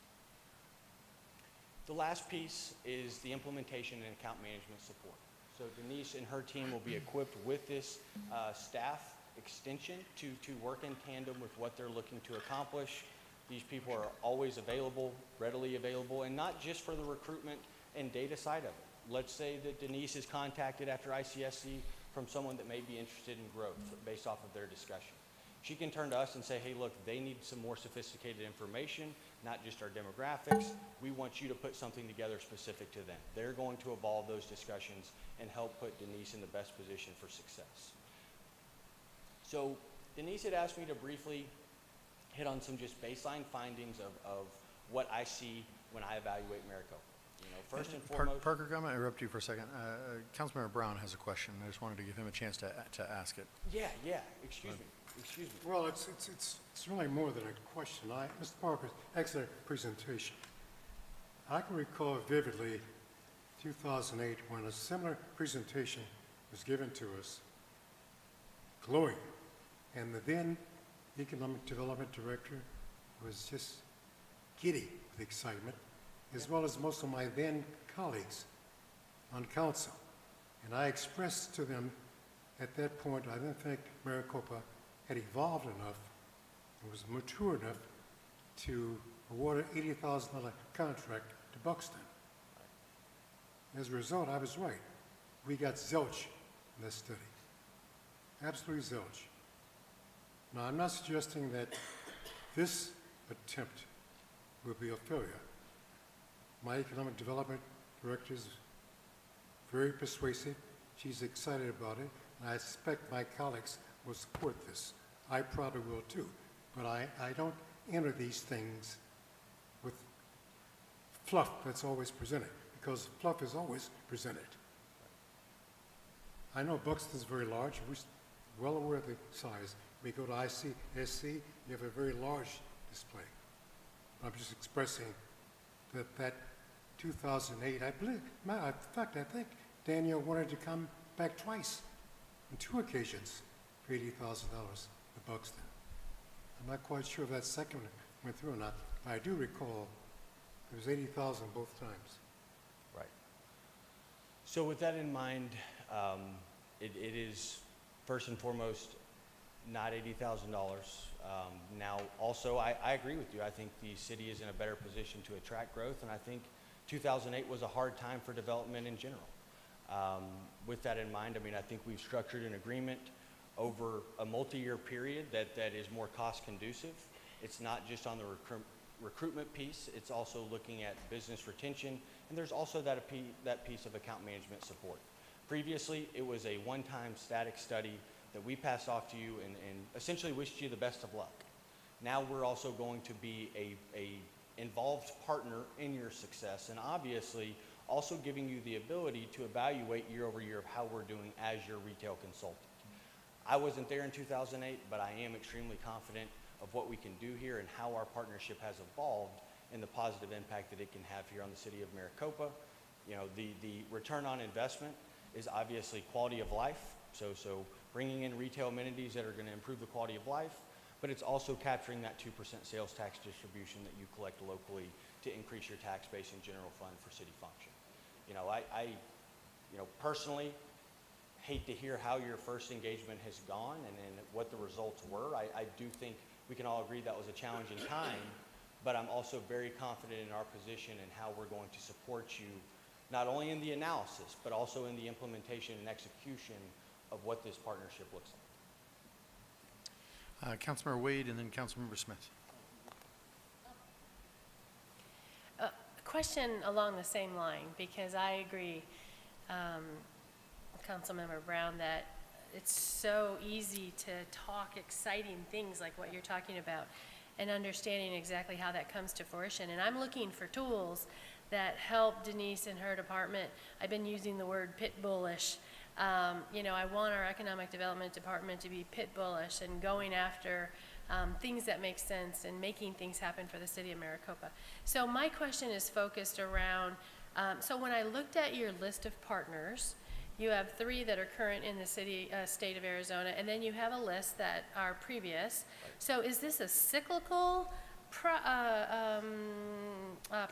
The last piece is the implementation and account management support. So Denise and her team will be equipped with this staff extension to work in tandem with what they're looking to accomplish. These people are always available, readily available, and not just for the recruitment and data side of it. Let's say that Denise is contacted after ICSC from someone that may be interested in growth based off of their discussion. She can turn to us and say, hey, look, they need some more sophisticated information, not just our demographics. We want you to put something together specific to them. They're going to evolve those discussions and help put Denise in the best position for success. So Denise had asked me to briefly hit on some just baseline findings of what I see when I evaluate Maricopa. You know, first and foremost. Parker, I'm going to interrupt you for a second. Councilmember Brown has a question. I just wanted to give him a chance to ask it. Yeah. Excuse me. Well, it's really more than a question. Mr. Parker's excellent presentation. I can recall vividly 2008 when a similar presentation was given to us, glowing, and the then Economic Development Director was just giddy with excitement, as well as most of my then colleagues on council. And I expressed to them at that point, I didn't think Maricopa had evolved enough, and was mature enough to award an $80,000 contract to Buxton. As a result, I was right. We got zilch in this study. Absolutely zilch. Now, I'm not suggesting that this attempt will be a failure. My economic development director is very persuasive. She's excited about it, and I expect my colleagues will support this. I probably will too, but I don't enter these things with fluff that's always presented, because fluff is always presented. I know Buxton's very large. We're well aware of the size. We go to ICSC, you have a very large display. I'm just expressing that 2008, I believe, in fact, I think Daniel wanted to come back twice on 2 occasions for $80,000 to Buxton. I'm not quite sure if that second one went through or not, but I do recall it was $80,000 both times. Right. So with that in mind, it is first and foremost not $80,000. Now, also, I agree with you. I think the city is in a better position to attract growth, and I think 2008 was a hard time for development in general. With that in mind, I mean, I think we've structured an agreement over a multi-year period that is more cost conducive. It's not just on the recruitment piece, it's also looking at business retention, and there's also that piece of account management support. Previously, it was a one-time static study that we passed off to you and essentially wished you the best of luck. Now we're also going to be a involved partner in your success, and obviously also giving you the ability to evaluate year over year of how we're doing as your retail consultant. I wasn't there in 2008, but I am extremely confident of what we can do here and how our partnership has evolved and the positive impact that it can have here on the city of Maricopa. You know, the return on investment is obviously quality of life, so bringing in retail amenities that are going to improve the quality of life, but it's also capturing that 2% sales tax distribution that you collect locally to increase your tax base and general fund for city function. You know, I personally hate to hear how your first engagement has gone and what the results were. I do think we can all agree that was a challenging time, but I'm also very confident in our position and how we're going to support you, not only in the analysis, but also in the implementation and execution of what this partnership looks like. Councilmember Wade and then Councilmember Smith. A question along the same line, because I agree, Councilmember Brown, that it's so easy to talk exciting things like what you're talking about and understanding exactly how that comes to fruition. And I'm looking for tools that help Denise and her department. I've been using the word pit bullish. You know, I want our economic development department to be pit bullish and going after things that make sense and making things happen for the city of Maricopa. So my question is focused around, so when I looked at your list of partners, you have 3 that are current in the state of Arizona, and then you have a list that are previous. So is this a cyclical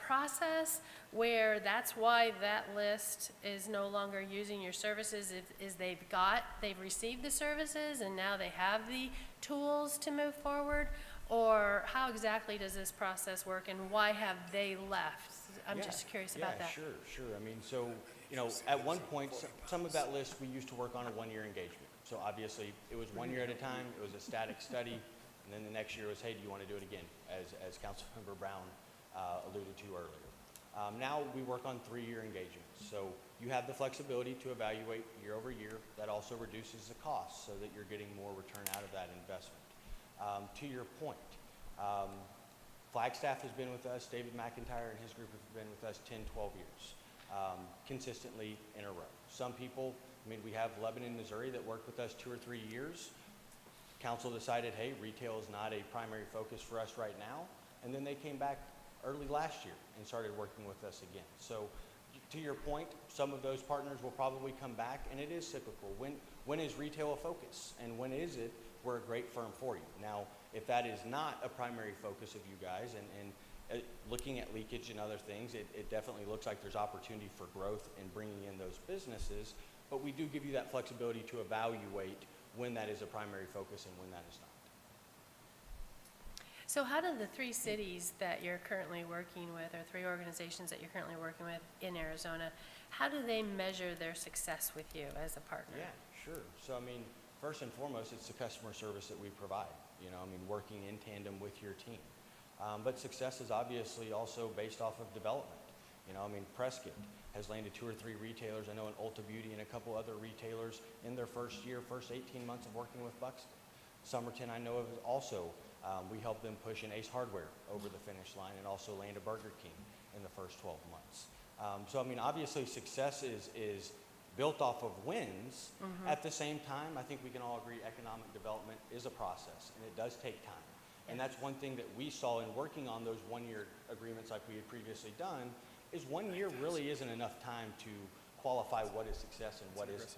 process where that's why that list is no longer using your services, is they've received the services and now they have the tools to move forward? Or how exactly does this process work and why have they left? I'm just curious about that. Yeah, sure. I mean, so, you know, at one point, some of that list we used to work on a 1-year engagement. So obviously, it was 1 year at a time, it was a static study, and then the next year was, hey, do you want to do it again, as Councilmember Brown alluded to earlier. Now we work on 3-year engagements. So you have the flexibility to evaluate year over year. That also reduces the cost so that you're getting more return out of that investment. To your point, Flagstaff has been with us, David McIntyre and his group have been with us 10, 12 years, consistently in a row. Some people, I mean, we have Lebanon, Missouri that worked with us 2 or 3 years. Council decided, hey, retail is not a primary focus for us right now. And then they came back early last year and started working with us again. So to your point, some of those partners will probably come back, and it is cyclical. When is retail a focus? And when is it, we're a great firm for you. Now, if that is not a primary focus of you guys, and looking at leakage and other things, it definitely looks like there's opportunity for growth in bringing in those businesses, but we do give you that flexibility to evaluate when that is a primary focus and when that is not. So how do the 3 cities that you're currently working with, or 3 organizations that you're currently working with in Arizona, how do they measure their success with you as a partner? Yeah, sure. So, I mean, first and foremost, it's the customer service that we provide. You know, I mean, working in tandem with your team. But success is obviously also based off of development. You know, I mean, Prescott has landed 2 or 3 retailers. I know in Ulta Beauty and a couple other retailers in their first 18 months of working with Buxton. Somerton, I know of also, we helped them push an Ace Hardware over the finish line and also land a Burger King in the first 12 months. So, I mean, obviously success is built off of wins. At the same time, I think we can all agree economic development is a process and it does take time. And that's one thing that we saw in working on those one-year agreements like we had previously done, is 1 year really isn't enough time to qualify what is success and what isn't.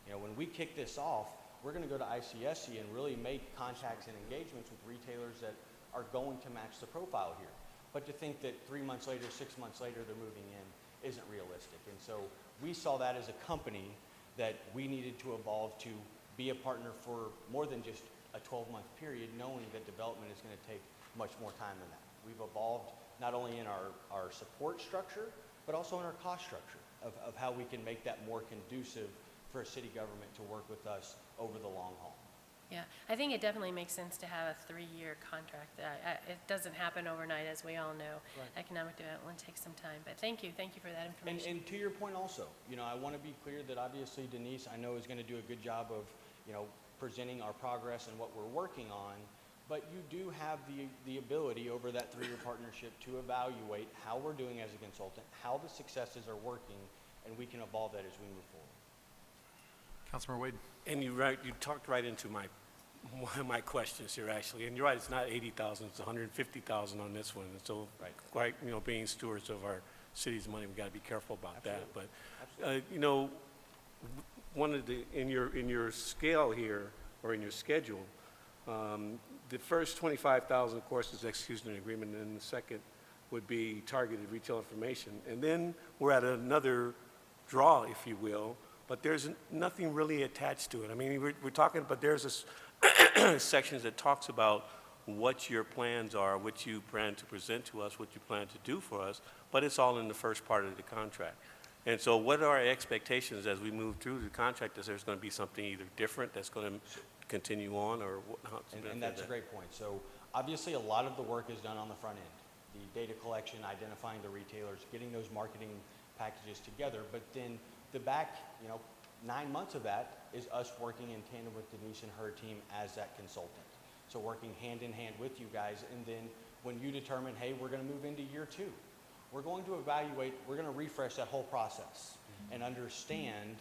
You know, when we kick this off, we're going to go to ICSC and really make contacts and engagements with retailers that are going to match the profile here. But to think that 3 months later, 6 months later, they're moving in isn't realistic. And so we saw that as a company that we needed to evolve to be a partner for more than just a 12-month period, knowing that development is going to take much more time than that. We've evolved not only in our support structure, but also in our cost structure of how we can make that more conducive for a city government to work with us over the long haul. Yeah, I think it definitely makes sense to have a 3-year contract. It doesn't happen overnight, as we all know. Right. Economic development takes some time, but thank you for that information. And to your point also, you know, I want to be clear that obviously Denise, I know, is going to do a good job of, you know, presenting our progress and what we're working on, but you do have the ability over that 3-year partnership to evaluate how we're doing as a consultant, how the successes are working, and we can evolve that as we move forward. Councilmember Wade. And you talked right into one of my questions here, actually. And you're right, it's not 80,000, it's 150,000 on this one. And so, quite, you know, being stewards of our city's money, we got to be careful about that. But, you know, one of in your scale here, or in your schedule, the first 25,000, of course, is execution agreement, and then the second would be targeted retail information. And then we're at another draw, if you will, but there's nothing really attached to it. I mean, we're talking, but there's a section that talks about what your plans are, what you plan to present to us, what you plan to do for us, but it's all in the first part of the contract. And so what are our expectations as we move through the contract? Is there's going to be something either different that's going to continue on, or what? And that's a great point. So obviously a lot of the work is done on the front end, the data collection, identifying the retailers, getting those marketing packages together, but then the back, 9 months of that is us working in tandem with Denise and her team as that consultant. So working hand in hand with you guys, and then when you determine, hey, we're going to move into year 2, we're going to evaluate, we're going to refresh that whole process and understand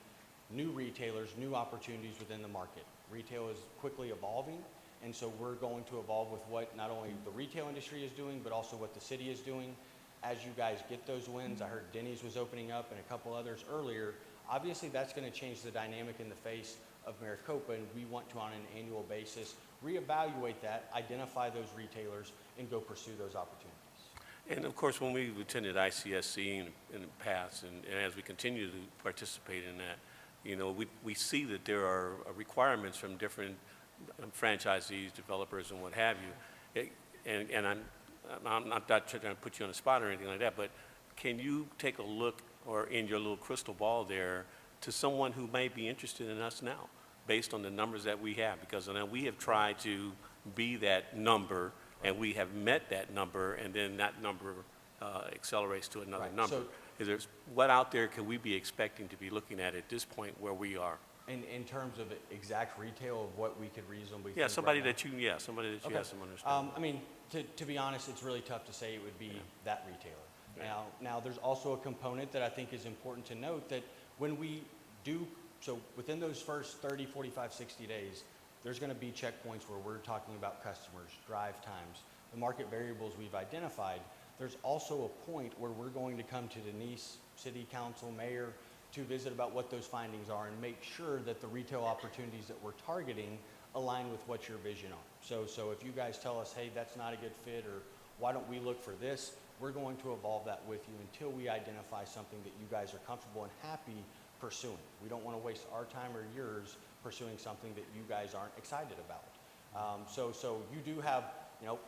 new retailers, new opportunities within the market. Retail is quickly evolving, and so we're going to evolve with what not only the retail industry is doing, but also what the city is doing. As you guys get those wins, I heard Denny's was opening up and a couple others earlier. Obviously, that's going to change the dynamic in the face of Maricopa, and we want to, on an annual basis, reevaluate that, identify those retailers, and go pursue those opportunities. And of course, when we attended ICSC in the past, and as we continue to participate in that, we see that there are requirements from different franchisees, developers, and what have you. And I'm not trying to put you on the spot or anything like that, but can you take a look, or in your little crystal ball there, to someone who may be interested in us now, based on the numbers that we have? Because we have tried to be that number, and we have met that number, and then that number accelerates to another number. So, what out there can we be expecting to be looking at this point where we are? In terms of exact retail of what we could reasonably Yeah, think somebody right that you have some understanding. I mean, to be honest, it's really tough to say it would be that retailer. Now, there's also a component that I think is important to note, that when we do, so within those first 30, 45, 60 days, there's going to be checkpoints where we're talking about customers, drive times, the market variables we've identified. There's also a point where we're going to come to Denise, City Council, Mayor, to visit about what those findings are and make sure that the retail opportunities that we're targeting align with what your vision are. So if you guys tell us, hey, that's not a good fit, or why don't we look for this, we're going to evolve that with you until we identify something that you guys are comfortable and happy pursuing. We don't want to waste our time or yours pursuing something that you guys aren't excited about. So you do have,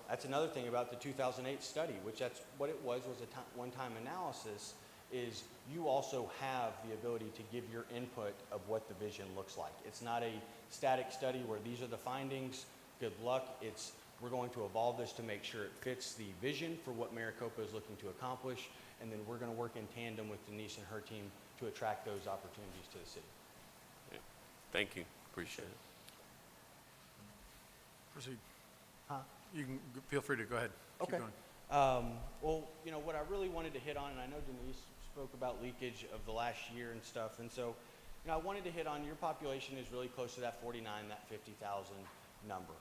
that's another thing about the 2008 study, which that's what it was a one-time analysis, is you also have the ability to give your input of what the vision looks like. It's not a static study where these are the findings, good luck. It's We're going to evolve this to make sure it fits the vision for what Maricopa is looking to accomplish, and then we're going to work in tandem with Denise and her team to attract those opportunities to the city. Yeah. Thank you. Appreciate it. Proceed. Huh? You can feel free to go ahead. Keep Okay. going. Well, you know, what I really wanted to hit on, and I know Denise spoke about leakage of the last year and stuff, and so, you know, I wanted to hit on your population is really close to that 49, that 50,000 number.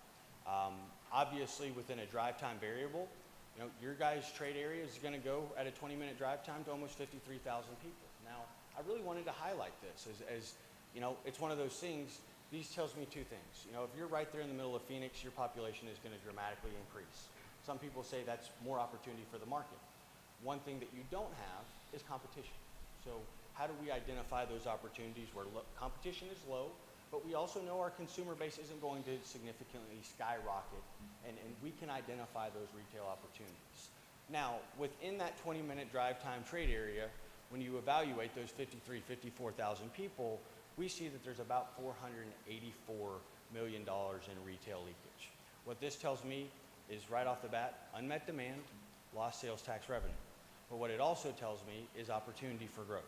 Obviously, within a drive time variable, you know, your guys' trade area is going to go at a 20-minute drive time to almost 53,000 people. Now, I really wanted to highlight this as, you know, it's one of those things. These tells me two things. You know, if you're right there in the middle of Phoenix, your population is going to dramatically increase. Some people say that's more opportunity for the market. One thing that you don't have is competition. So how do we identify those opportunities where competition is low, but we also know our consumer base isn't going to significantly skyrocket, and we can identify those retail opportunities. Now, within that 20-minute drive time trade area, when you evaluate those 54,000 people, we see that there's about $484 million in retail leakage. What this tells me is right off the bat, unmet demand, lost sales tax revenue. But what it also tells me is opportunity for growth.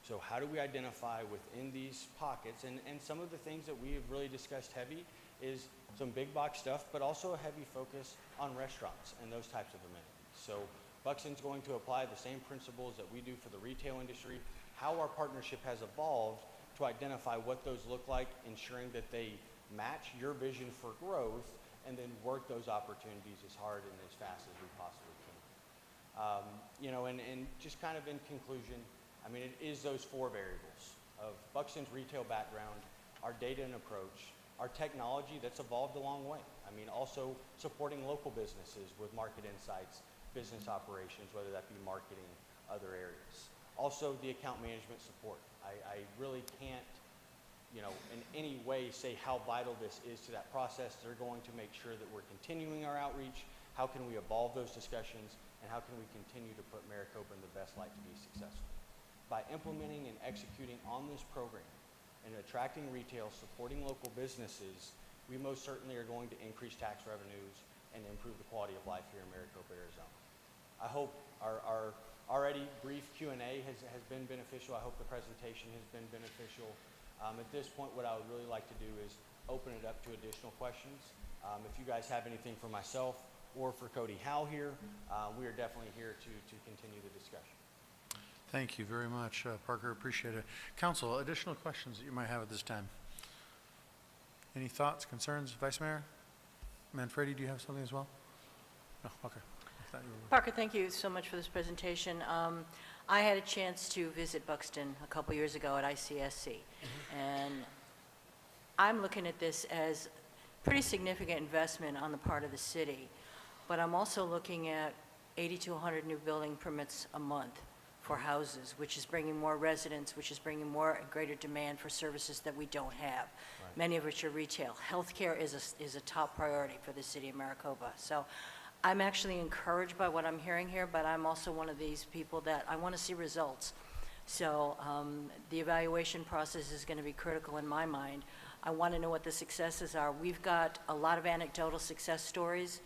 So how do we identify within these pockets, and some of the things that we have really discussed heavy is some big box stuff, but also a heavy focus on restaurants and those types of amenities. So Buxton's going to apply the same principles that we do for the retail industry, how our partnership has evolved to identify what those look like, ensuring that they match your vision for growth, and then work those opportunities as hard and as fast as we possibly can. You know, and just kind of in conclusion, I mean, it is those four variables of Buxton's retail background, our data and approach, our technology that's evolved a long way. I mean, also supporting local businesses with market insights, business operations, whether that be marketing, other areas. Also, the account management support. I really can't, you know, in any way say how vital this is to that process. They're going to make sure that we're continuing our outreach. How can we evolve those discussions, and how can we continue to put Maricopa in the best light to be successful? By implementing and executing on this program and attracting retail, supporting local businesses, we most certainly are going to increase tax revenues and improve the quality of life here in Maricopa, Arizona. I hope our already brief Q&A has been beneficial. I hope the presentation has been beneficial. At this point, what I would really like to do is open it up to additional questions. If you guys have anything for myself or for Cody Howell here, we are definitely here to continue the discussion. Thank you very much, Parker. Appreciate it. Council, additional questions that you might have at this time? Any thoughts, concerns? Vice Mayor? Manfredi, do you have something as well? No, okay. I thought you were... Parker, thank you so much for this presentation. I had a chance to visit Buxton a couple years ago at ICSC, and I'm looking at this as pretty significant investment on the part of the city, but I'm also looking at 80 to 100 new building permits a month for houses, which is bringing more residents, which is bringing more and greater demand for services that we don't have, many of which are retail. Healthcare is a top priority for the city of Maricopa. So I'm actually encouraged by what I'm hearing here, but I'm also one of these people that I want to see results. So the evaluation process is going to be critical in my mind. I want to know what the successes are. We've got a lot of anecdotal success stories.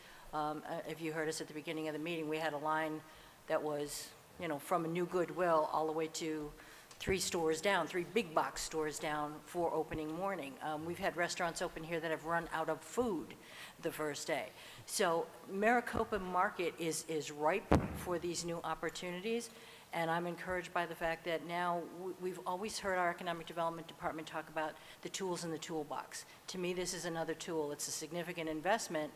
If you heard us at the beginning of the meeting, we had a line that was, you know, from a new Goodwill all the way to 3 stores down, 3 big box stores down for opening morning. We've had restaurants open here that have run out of food the first day. So Maricopa market is ripe for these new opportunities, and I'm encouraged by the fact that now we've always heard our economic development department talk about the tools in the toolbox. To me, this is another tool. It's a significant investment,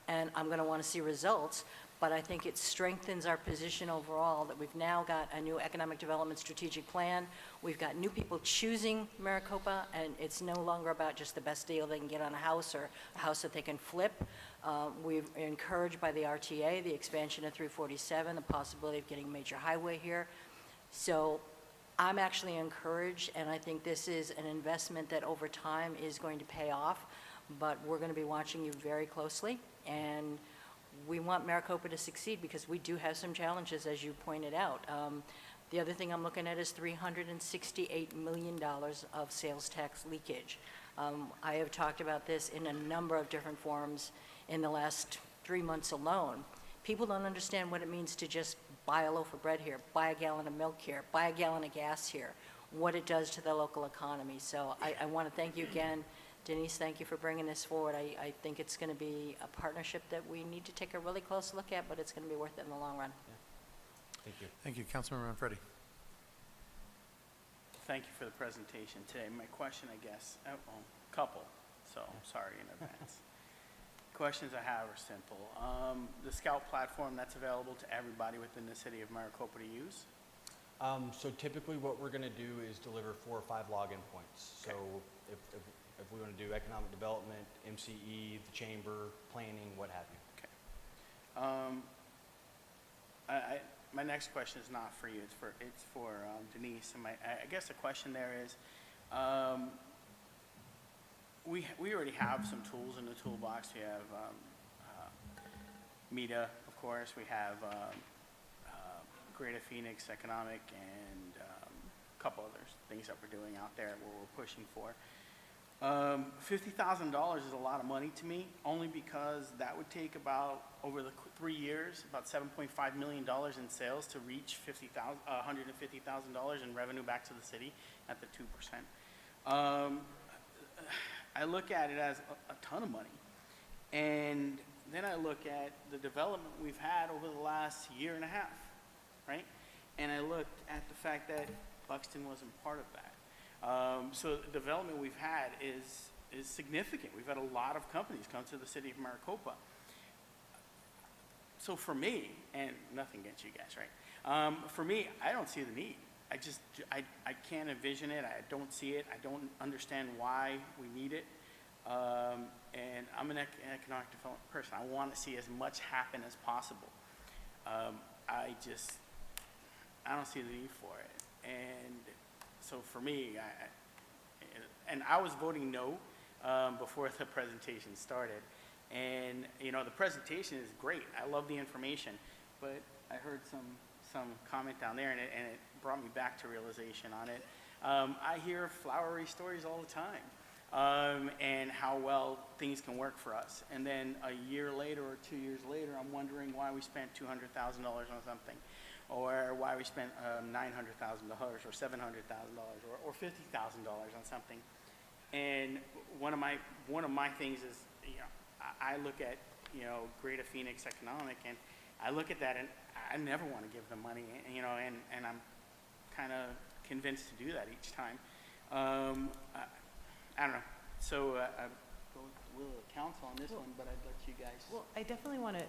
and I'm going to want to see results. But I think it strengthens our position overall that we've now got a new economic development strategic plan. We've got new people choosing Maricopa, and it's no longer about just the best deal they can get on a house or a house that they can flip. We're encouraged by the RTA, the expansion of 347, the possibility of getting a major highway here. So I'm actually encouraged, and I think this is an investment that over time is going to pay off, but we're going to be watching you very closely. And we want Maricopa to succeed because we do have some challenges, as you pointed out. The other thing I'm looking at is $368 million of sales tax leakage. I have talked about this in a number of different forums in the last 3 months alone, people don't understand what it means to just buy a loaf of bread here, buy a gallon of milk here, buy a gallon of gas here, what it does to the local economy. So I want to thank you again. Denise, thank you for bringing this forward. I think it's going to be a partnership that we need to take a really close look at, but it's going to be worth it in the long run. Thank you. Thank you. Councilmember Manfredi. Thank you for the presentation today. My question, I guess, couple, so sorry in advance. Questions I have are simple. The Scout platform, that's available to everybody within the city of Maricopa to use? So typically what we're going to do is deliver 4 or 5 login points. So if we want to do economic development, MCE, the chamber, planning, what have you. Okay. My next question is not for you, it's for Denise. And I guess the question there is, we already have some tools in the toolbox. We have MEDA, of course. We have Greater Phoenix Economic and a couple other things that we're doing out there where we're pushing for. $50,000 is a lot of money to me, only because that would take about, over the 3 years, about $7.5 million in sales to reach $150,000 in revenue back to the city at the 2%. I look at it as a ton of money. And then I look at the development we've had over the last year and a half, right? And I looked at the fact that Buxton wasn't part of that. So the development we've had is significant. We've had a lot of companies come to the city of Maricopa. So for me, and nothing against you guys, right? For me, I don't see the need. I can't envision it. I don't see it. I don't understand why we need it. And I'm an economic development person. I want to see as much happen as possible. I don't see the need for it. And so for me, I was voting no before the presentation started. And, you know, the presentation is great. I love the information. But I heard some comment down there, and it brought me back to realization on it. I hear flowery stories all the time, and how well things can work for us. And then a year later or 2 years later, I'm wondering why we spent $200,000 on something, or why we spent $900,000 or $700,000 or $50,000 on something. And one of my things is, you know, I look at, you know, Greater Phoenix Economic, and I look at that, and I never want to give them money, you know, and I'm kind of convinced to do that each time. I don't know. So I go with the will of the council on this one, but I'd let you guys. Well, I definitely want to,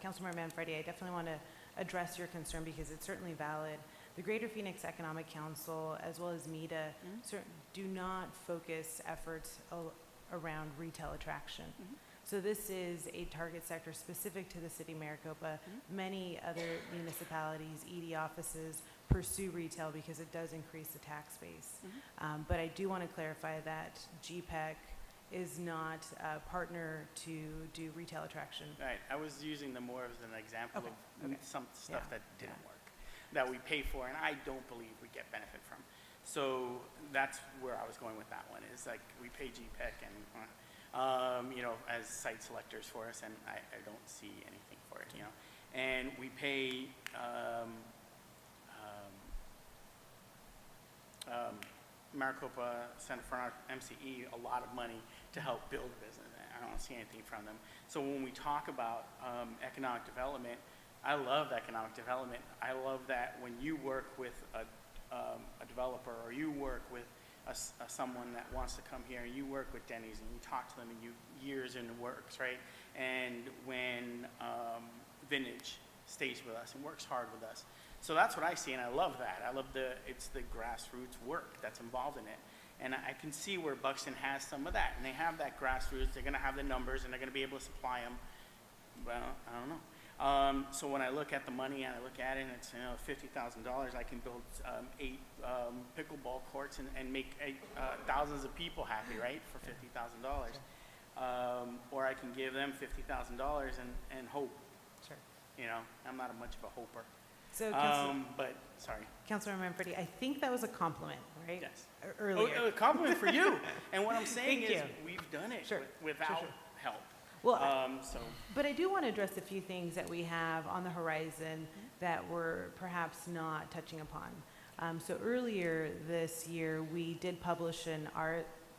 Councilmember Manfredi, I definitely want to address your concern because it's certainly valid. The Greater Phoenix Economic Council, as well as MEDA, do not focus efforts around retail attraction. So this is a target sector specific to the city of Maricopa. Many other municipalities, ED offices, pursue retail because it does increase the tax base. But I do want to clarify that GPEC is not a partner to do retail attraction. Right. I was using them more as an example of some stuff that didn't work, that we pay for, and I don't believe we get benefit from. So that's where I was going with that one, is like we pay GPEC and, you know, as site selectors for us, and I don't see anything for it, you know. And we pay Maricopa Center for MCE a lot of money to help build business. I don't see anything from them. So when we talk about economic development, I love economic development. I love that when you work with a developer, or you work with someone that wants to come here, and you work with Denny's, and you talk to them, and you years in the works, right? And when Vintage stays with us and works hard with us. So that's what I see, and I love that. I love it's the grassroots work that's involved in it. And I can see where Buxton has some of that, and they have that grassroots. They're going to have the numbers, and they're going to be able to supply them. Well, I don't know. So when I look at the money and I look at it, and it's, you know, $50,000, I can build 8 pickleball courts and make thousands of people happy, right, for $50,000. Or I can give them $50,000 and hope. Sure. You know, I'm not much of a hoper. So, but sorry. Councilor Manfredi, I think that was a compliment, right? Yes. Earlier. Oh, a compliment for you. And what I'm saying Thank is you. we've done it Sure. without help. Well, So, but I do want to address a few things that we have on the horizon that we're perhaps not touching upon. So earlier this year, we did publish an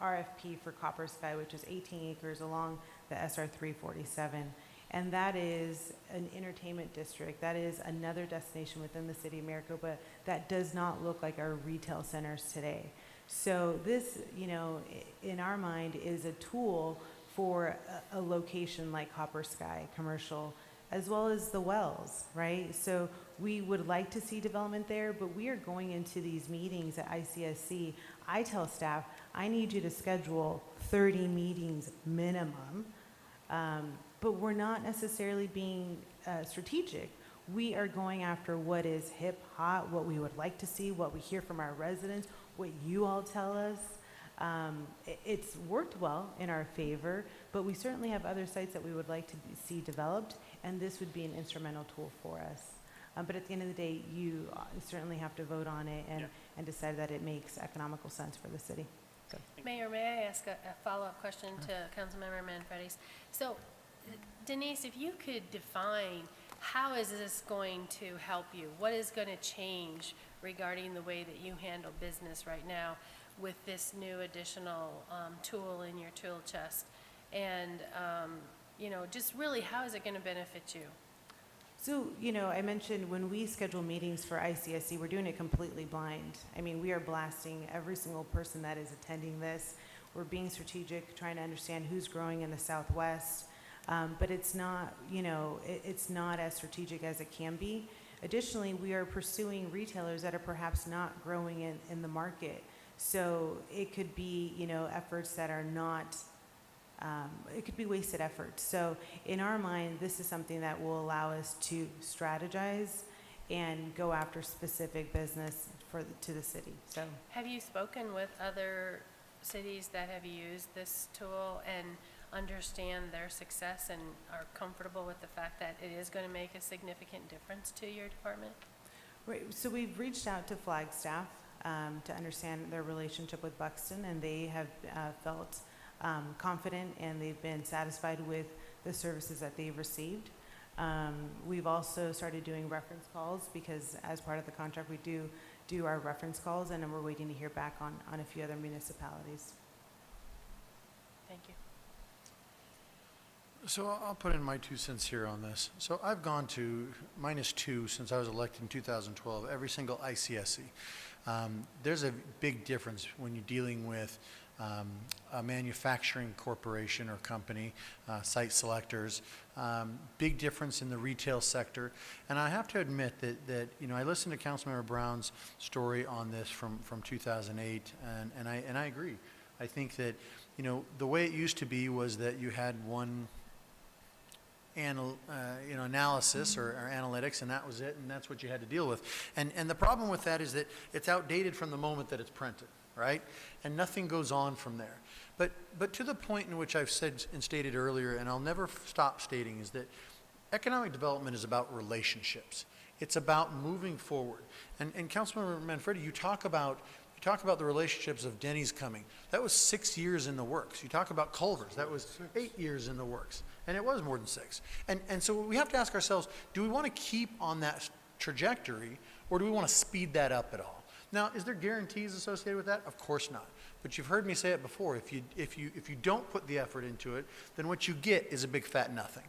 RFP for Copper Sky, which is 18 acres along the SR 347. And that is an entertainment district. That is another destination within the city of Maricopa that does not look like our retail centers today. So this, you know, in our mind is a tool for a location like Copper Sky Commercial, as well as the Wells, right? So we would like to see development there, but we are going into these meetings at ICSC. I tell staff, I need you to schedule 30 meetings minimum, but we're not necessarily being strategic. We are going after what is hip, hot, what we would like to see, what we hear from our residents, what you all tell us. It's worked well in our favor, but we certainly have other sites that we would like to see developed, and this would be an instrumental tool for us. But at the end of the day, you certainly have to vote on it and decide that it makes economical sense for the city. So. Mayor, may I ask a follow-up question to Councilmember Manfredi's? So, Denise, if you could define how is this going to help you? What is going to change regarding the way that you handle business right now with this new additional tool in your tool chest? And, you know, just really how is it going to benefit you? So, you know, I mentioned when we schedule meetings for ICSC, we're doing it completely blind. I mean, we are blasting every single person that is attending this. We're being strategic, trying to understand who's growing in the Southwest. But it's not, you know, it's not as strategic as it can be. Additionally, we are pursuing retailers that are perhaps not growing in the market. So it could be, you know, efforts that are not, it could be wasted efforts. So in our mind, this is something that will allow us to strategize and go after specific business to the city. So Have you spoken with other cities that have used this tool and understand their success and are comfortable with the fact that it is going to make a significant difference to your department? Right, so we've reached out to Flagstaff to understand their relationship with Buxton, and they have felt confident and they've been satisfied with the services that they've received. We've also started doing reference calls because as part of the contract we do our reference calls, and then we're waiting to hear back on a few other municipalities. Thank you. So I'll put in my 2 cents here on this. So I've gone to -2 since I was elected in 2012, every single ICSC. There's a big difference when you're dealing with a manufacturing corporation or company, site selectors, big difference in the retail sector. And I have to admit that you know, I listened to Councilmember Brown's story on this from 2008, and I agree. I think that, you know, the way it used to be was that you had one analysis or analytics, and that was it, and that's what you had to deal with. And the problem with that is that it's outdated from the moment that it's printed, right? And nothing goes on from there. But to the point in which I've said and stated earlier, and I'll never stop stating, is that economic development is about relationships. It's about moving forward. And Councilmember Manfredi, you talk about the relationships of Denny's coming. That was 6 years in the works. You talk about Culver's. That was 8 years in the works. And it was more than 6. And so we have to ask ourselves, do we want to keep on that trajectory, or do we want to speed that up at all? Now, is there guarantees associated with that? Of course not. But you've heard me say it before. If you don't put the effort into it, then what you get is a big fat nothing.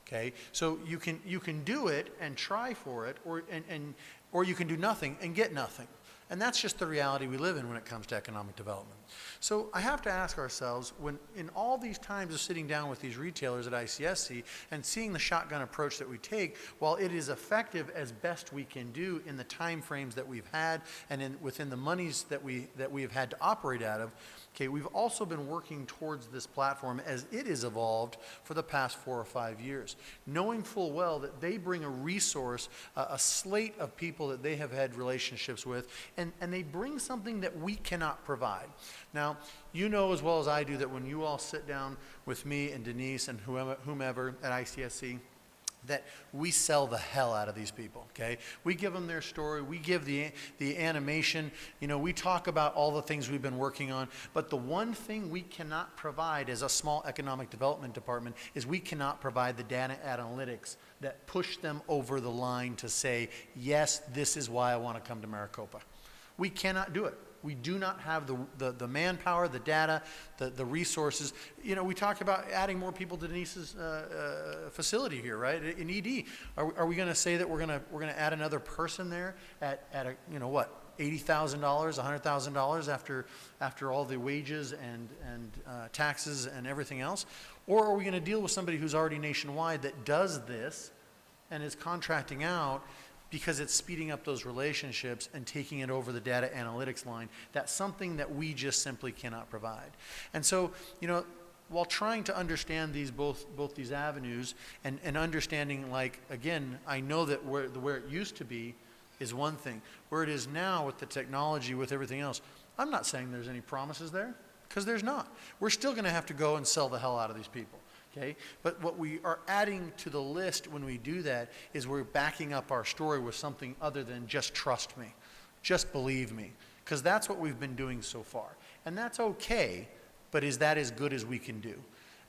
Okay? So you can do it and try for it, or you can do nothing and get nothing. And that's just the reality we live in when it comes to economic development. So I have to ask ourselves, when in all these times of sitting down with these retailers at ICSC and seeing the shotgun approach that we take, while it is effective as best we can do in the time frames that we've had and within the monies that we have had to operate out of, okay, we've also been working towards this platform as it has evolved for the past 4 or 5 years, knowing full well that they bring a resource, a slate of people that they have had relationships with, and they bring something that we cannot provide. Now, you know as well as I do that when you all sit down with me and Denise and whomever at ICSC, that we sell the hell out of these people, okay? We give them their story, we give the animation, you know, we talk about all the things we've been working on, but the one thing we cannot provide as a small economic development department is we cannot provide the data analytics that push them over the line to say, yes, this is why I want to come to Maricopa. We cannot do it. We do not have the manpower, the data, the resources. You know, we talk about adding more people to Denise's facility here, right? In ED, are we going to say that we're going to add another person there at a, you know what, $80,000, $100,000 after all the wages and taxes and everything else? Or are we going to deal with somebody who's already nationwide that does this and is contracting out, because it's speeding up those relationships and taking it over the data analytics line? That's something that we just simply cannot provide. And so, you know, while trying to understand these both these avenues and understanding, like, again, I know that where it used to be is one thing. Where it is now with the technology, with everything else, I'm not saying there's any promises there, because there's not. We're still going to have to go and sell the hell out of these people. Okay? But what we are adding to the list when we do that is we're backing up our story with something other than just trust me, just believe me, because that's what we've been doing so far. And that's okay, but is that as good as we can do?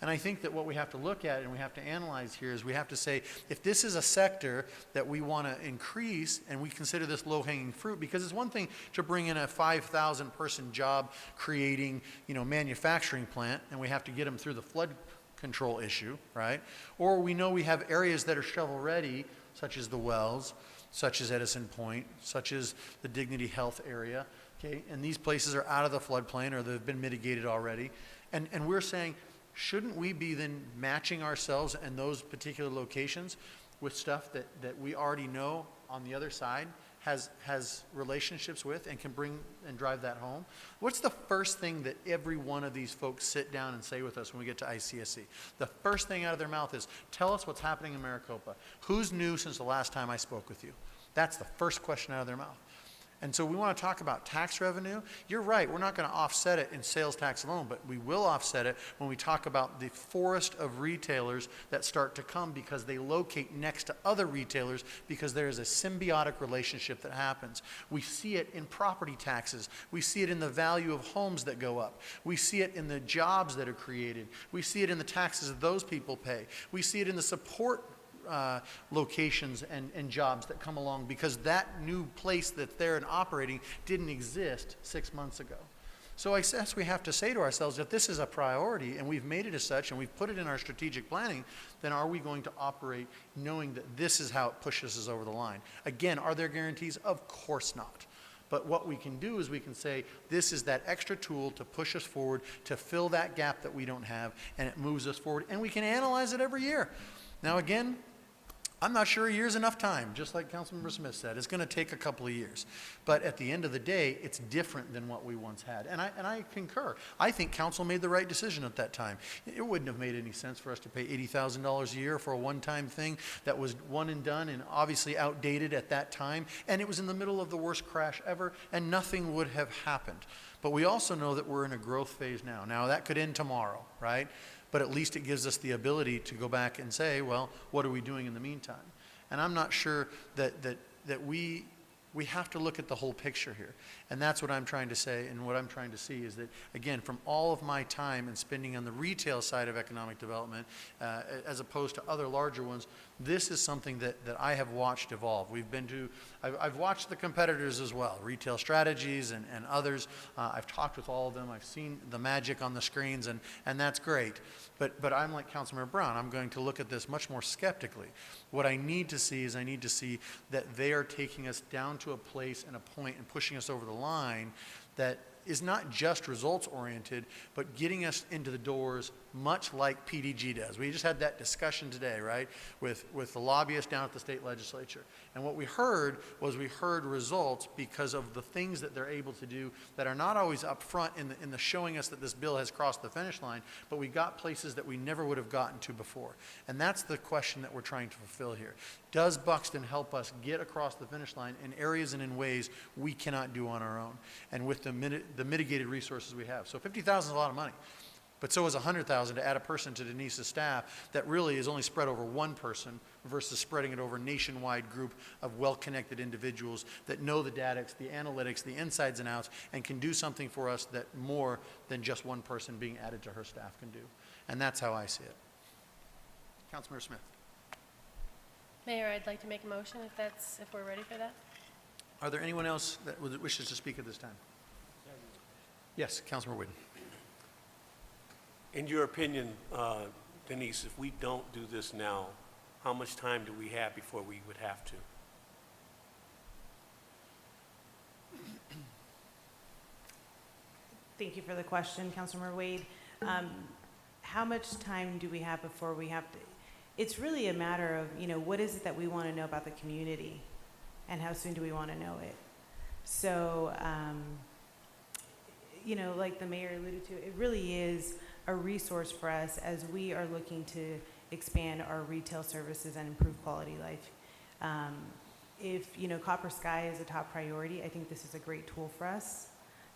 And I think that what we have to look at and we have to analyze here is we have to say, if this is a sector that we want to increase and we consider this low-hanging fruit, because it's one thing to bring in a 5,000 person job creating, you know, manufacturing plant, and we have to get them through the flood control issue, right? Or we know we have areas that are shovel ready, such as the wells, such as Edison Point, such as the Dignity Health area, okay? And these places are out of the floodplain or they've been mitigated already. And we're saying, shouldn't we be then matching ourselves in those particular locations with stuff that we already know on the other side has relationships with and can bring and drive that home? What's the first thing that every one of these folks sit down and say with us when we get to ICSC? The first thing out of their mouth is, tell us what's happening in Maricopa. Who's new since the last time I spoke with you? That's the first question out of their mouth. And so we want to talk about tax revenue. You're right, we're not going to offset it in sales tax alone, but we will offset it when we talk about the forest of retailers that start to come because they locate next to other retailers, because there is a symbiotic relationship that happens. We see it in property taxes. We see it in the value of homes that go up. We see it in the jobs that are created. We see it in the taxes that those people pay. We see it in the support locations and jobs that come along, because that new place that's there and operating didn't exist 6 months ago. So I guess we have to say to ourselves, if this is a priority and we've made it as such and we've put it in our strategic planning, then are we going to operate knowing that this is how it pushes us over the line? Again, are there guarantees? Of course not. But what we can do is we can say, this is that extra tool to push us forward, to fill that gap that we don't have, and it moves us forward, and we can analyze it every year. Now again, I'm not sure a year's enough time, just like Councilmember Smith said. It's going to take a couple of years. But at the end of the day, it's different than what we once had. And I concur. I think council made the right decision at that time. It wouldn't have made any sense for us to pay $80,000 a year for a one-time thing that was one and done and obviously outdated at that time. And it was in the middle of the worst crash ever, and nothing would have happened. But we also know that we're in a growth phase now. Now, that could end tomorrow, right? But at least it gives us the ability to go back and say, well, what are we doing in the meantime? And I'm not sure that we have to look at the whole picture here. And that's what I'm trying to say, and what I'm trying to see is that, again, from all of my time and spending on the retail side of economic development, as opposed to other larger ones, this is something that I have watched evolve. I've watched the competitors as well, Retail Strategies and others. I've talked with all of them. I've seen the magic on the screens, and that's great. But I'm like Councilmember Brown. I'm going to look at this much more skeptically. What I need to see is I need to see that they are taking us down to a place and a point and pushing us over the line that is not just results oriented, but getting us into the doors much like PDG does. We just had that discussion today, right, with the lobbyists down at the state legislature. And what we heard was we heard results because of the things that they're able to do that are not always up front in the showing us that this bill has crossed the finish line, but we got places that we never would have gotten to before. And that's the question that we're trying to fulfill here. Does Buxton help us get across the finish line in areas and in ways we cannot do on our own, and with the mitigated resources we have? So $50,000 is a lot of money. But so is 100,000 to add a person to Denise's staff that really is only spread over one person versus spreading it over a nationwide group of well-connected individuals that know the data, the analytics, the insides and outs, and can do something for us that more than just one person being added to her staff can do. And that's how I see it. Councilmember Smith. Mayor, I'd like to make a motion if we're ready for that. Are there anyone else that wishes to speak at this time? Yes, Councilmember Whitten. In your opinion, Denise, if we don't do this now, how much time do we have before we would have to? Thank you for the question, Councilmember Wade. How much time do we have before we have to? It's really a matter of, what is it that we want to know about the community and how soon do we want to know it? So, like the mayor alluded to, it really is a resource for us as we are looking to expand our retail services and improve quality life. If, Copper Sky is a top priority, I think this is a great tool for us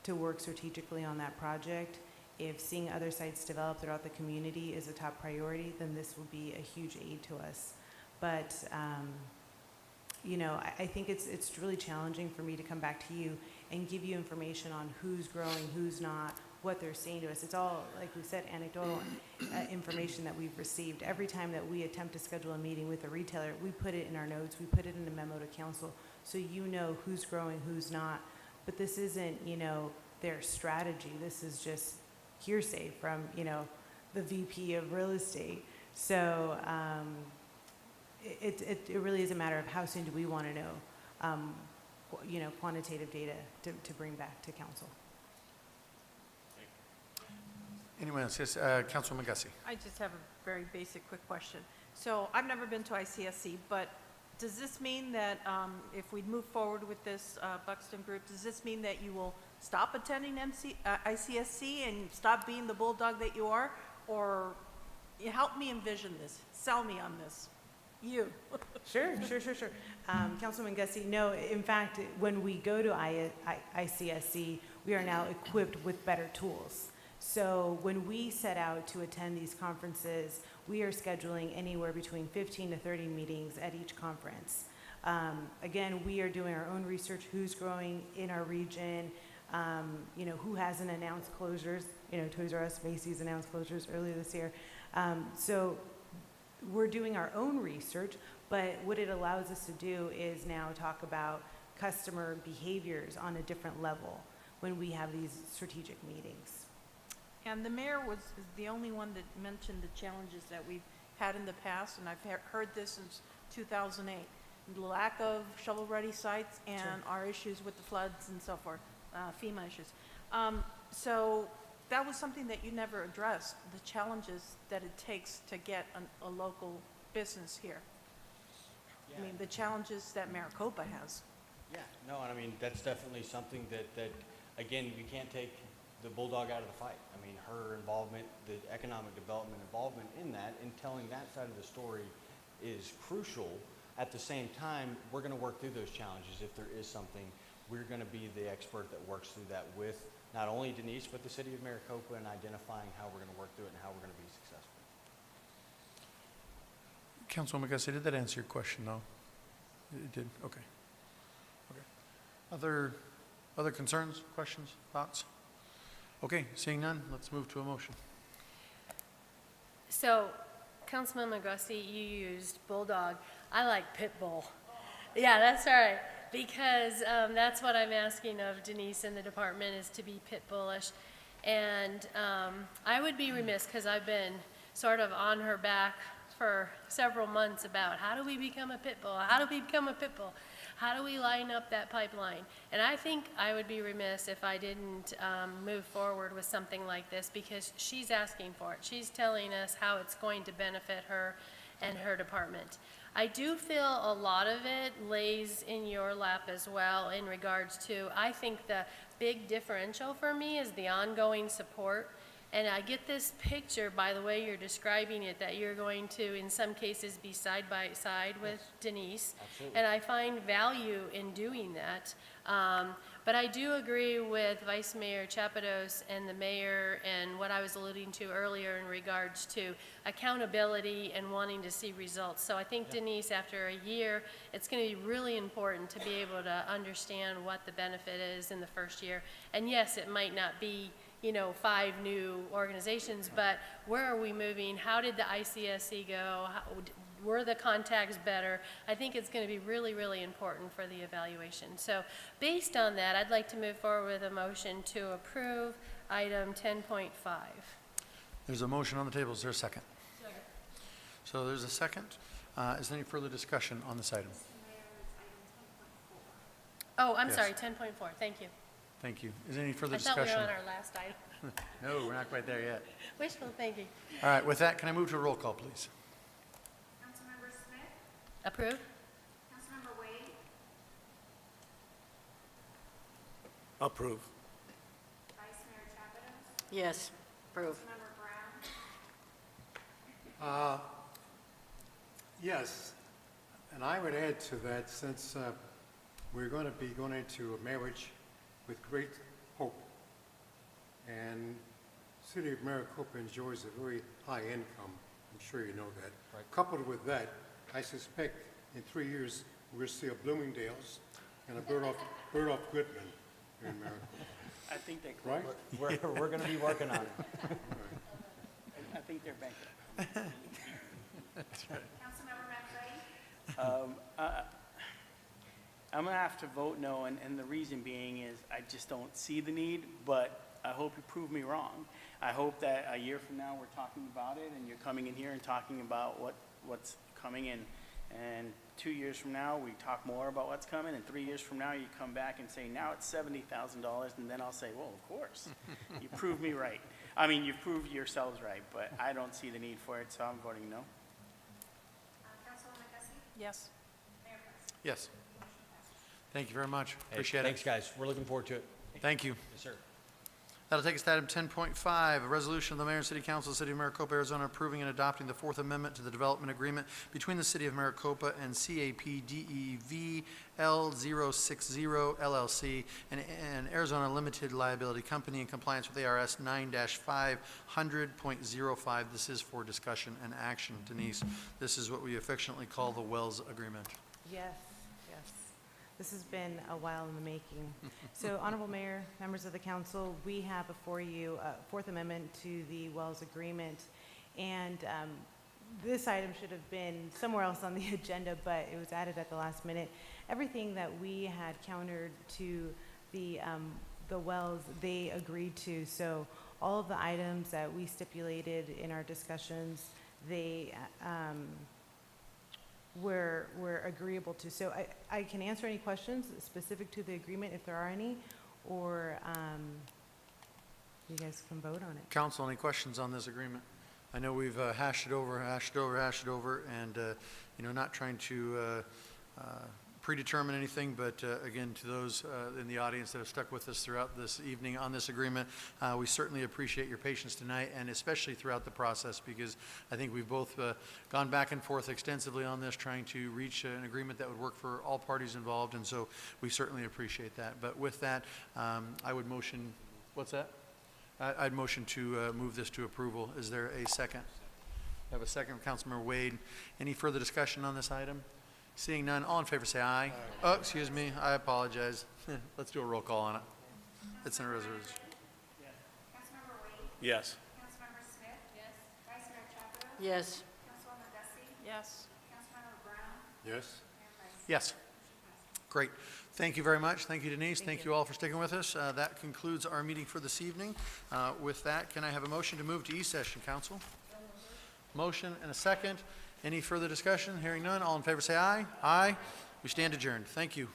to work strategically on that project. If seeing other sites develop throughout the community is a top priority, then this will be a huge aid to us. But, I think it's really challenging for me to come back to you and give you information on who's growing, who's not, what they're saying to us. It's all, like we said, anecdotal information that we've received. Every time that we attempt to schedule a meeting with a retailer, we put it in our notes, we put it in a memo to council, so you know who's growing, who's not. But this isn't, their strategy. This is just hearsay from, the VP of real estate. So it really is a matter of how soon do we want to know, quantitative data to bring back to council. Anyone else? Yes, Councilwoman Gussie. I just have a very basic, quick question. So I've never been to ICSC, but does this mean that if we move forward with this Buxton group, does this mean that you will stop attending ICSC and stop being the bulldog that you are? Or help me envision this. Sell me on this. You. Sure. Councilman Gussie, no, in fact, when we go to ICSC, we are now equipped with better tools. So when we set out to attend these conferences, we are scheduling anywhere between 15 to 30 meetings at each conference. Again, we are doing our own research, who's growing in our region, who hasn't announced closures. Toys R Us, Macy's announced closures earlier this year. So we're doing our own research, but what it allows us to do is now talk about customer behaviors on a different level when we have these strategic meetings. And the mayor is the only one that mentioned the challenges that we've had in the past, and I've heard this since 2008. The lack of shovel-ready sites and our issues with the floods and so forth, FEMA issues. So that was something that you never addressed, the challenges that it takes to get a local business here. I mean, the challenges that Maricopa has. Yeah, no, and I mean, that's definitely something that again, you can't take the bulldog out of the fight. I mean, her involvement, the economic development involvement in that, and telling that side of the story is crucial. At the same time, we're going to work through those challenges. If there is something, we're going to be the expert that works through that with not only Denise, but the city of Maricopa, and identifying how we're going to work through it and how we're going to be successful. Councilwoman Gussie, did that answer your question, though? It did? Okay. Other concerns, questions, thoughts? Okay, seeing none, let's move to a motion. So, Councilman Gussie, you used bulldog. I like pit bull. Yeah, that's all right. Because that's what I'm asking of Denise and the department, is to be pit bullish. And I would be remiss, because I've been sort of on her back for several months about how do we become a pit bull? How do we become a pit bull? How do we line up that pipeline? And I think I would be remiss if I didn't move forward with something like this, because she's asking for it. She's telling us how it's going to benefit her and her department. I do feel a lot of it lays in your lap as well in regards to, I think the big differential for me is the ongoing support And I get this picture, by the way you're describing it, that you're going to, in some cases, be side by side with Denise. Absolutely. And I find value in doing that. But I do agree with Vice Mayor Chapados and the mayor and what I was alluding to earlier in regards to accountability and wanting to see results. So I think, Denise, after a year, it's going to be really important to be able to understand what the benefit is in the first year. And yes, it might not be 5 new organizations, but where are we moving? How did the ICSC go? Were the contacts better? I think it's going to be really, really important for the evaluation. So based on that, I'd like to move forward with a motion to approve item 10.5. There's a motion on the table. Is there a second? Second. So there's a second. Is there any further discussion on this item? Oh, I'm Yes. sorry, 10.4. Thank you. Thank you. Is there any further I thought we discussion? were on our last item. No, we're not quite there yet. Wishful thinking. All right, with that, can I move to a roll call, please? Councilmember Smith? Approve? Councilmember Wade? Approve. Vice Mayor Chapados? Yes, approve. Councilmember Brown? Yes, and I would add to that, since we're going to be going into a marriage with great hope, and city of Maricopa enjoys a very high income. I'm sure you know that. Coupled with that, I suspect in 3 years, we'll see a Bloomingdale's and a Bird off Goodman here in Maricopa. I think they Right? We're going to be working on it. I think they're bankrupt. Councilmember McVeigh? I'm gonna have to vote no, and the reason being is I just don't see the need, but I hope you prove me wrong. I hope that a year from now, we're talking about it, and you're coming in here and talking about what's coming in. And 2 years from now, we talk more about what's coming, and 3 years from now, you come back and say, now it's $70,000, and then I'll say, well, of course. You proved me right. I mean, you proved yourselves right, but I don't see the need for it, so I'm voting no. Councilwoman Gussie? Yes. Mayor Price? Yes. Thank you very much. Hey, Appreciate thanks, it. guys. We're looking forward to it. Thank you. Yes, sir. That'll take us to item 10.5, a resolution of the Mayor and City Council of the City of Maricopa, Arizona, approving and adopting the Fourth Amendment to the Development Agreement between the City of Maricopa and CAPDEV L060 LLC, an Arizona Limited Liability Company in compliance with ARS 9-500.05. This is for discussion and action. Denise, this is what we affectionately call the Wells Agreement. Yes, yes. This has been a while in the making. So, Honorable Mayor, members of the council, we have before you a Fourth Amendment to the Wells Agreement. And this item should have been somewhere else on the agenda, but it was added at the last minute. Everything that we had countered to the Wells, they agreed to. So all of the items that we stipulated in our discussions, they were agreeable to. So I can answer any questions specific to the agreement if there are any, or you guys can vote on it. Council, any questions on this agreement? I know we've hashed it over, and, not trying to predetermine anything, but again, to those in the audience that have stuck with us throughout this evening on this agreement, we certainly appreciate your patience tonight, and especially throughout the process, because I think we've both gone back and forth extensively on this, trying to reach an agreement that would work for all parties involved, and so we certainly appreciate that. But with that, I would motion, what's that? I'd motion to move this to approval. Is there a second? I have a second from Councilmember Wade. Any further discussion on this item? Seeing none, all in favor say aye. Oh, excuse me, I apologize. Let's do a roll call on it. It's in a resolution. Councilmember Wade? Yes. Councilmember Smith? Yes. Vice Mayor Chapados? Yes. Councilwoman Gussie? Yes. Councilmember Brown? Yes? Mayor Price? Yes. Great. Thank you very much. Thank you, Denise. Thank you all for sticking with us. That concludes our meeting for this evening. With that, can I have a motion to move to E-session, Council? Motion and a second. Any further discussion? Hearing none, all in favor say aye. Aye. We stand adjourned. Thank you.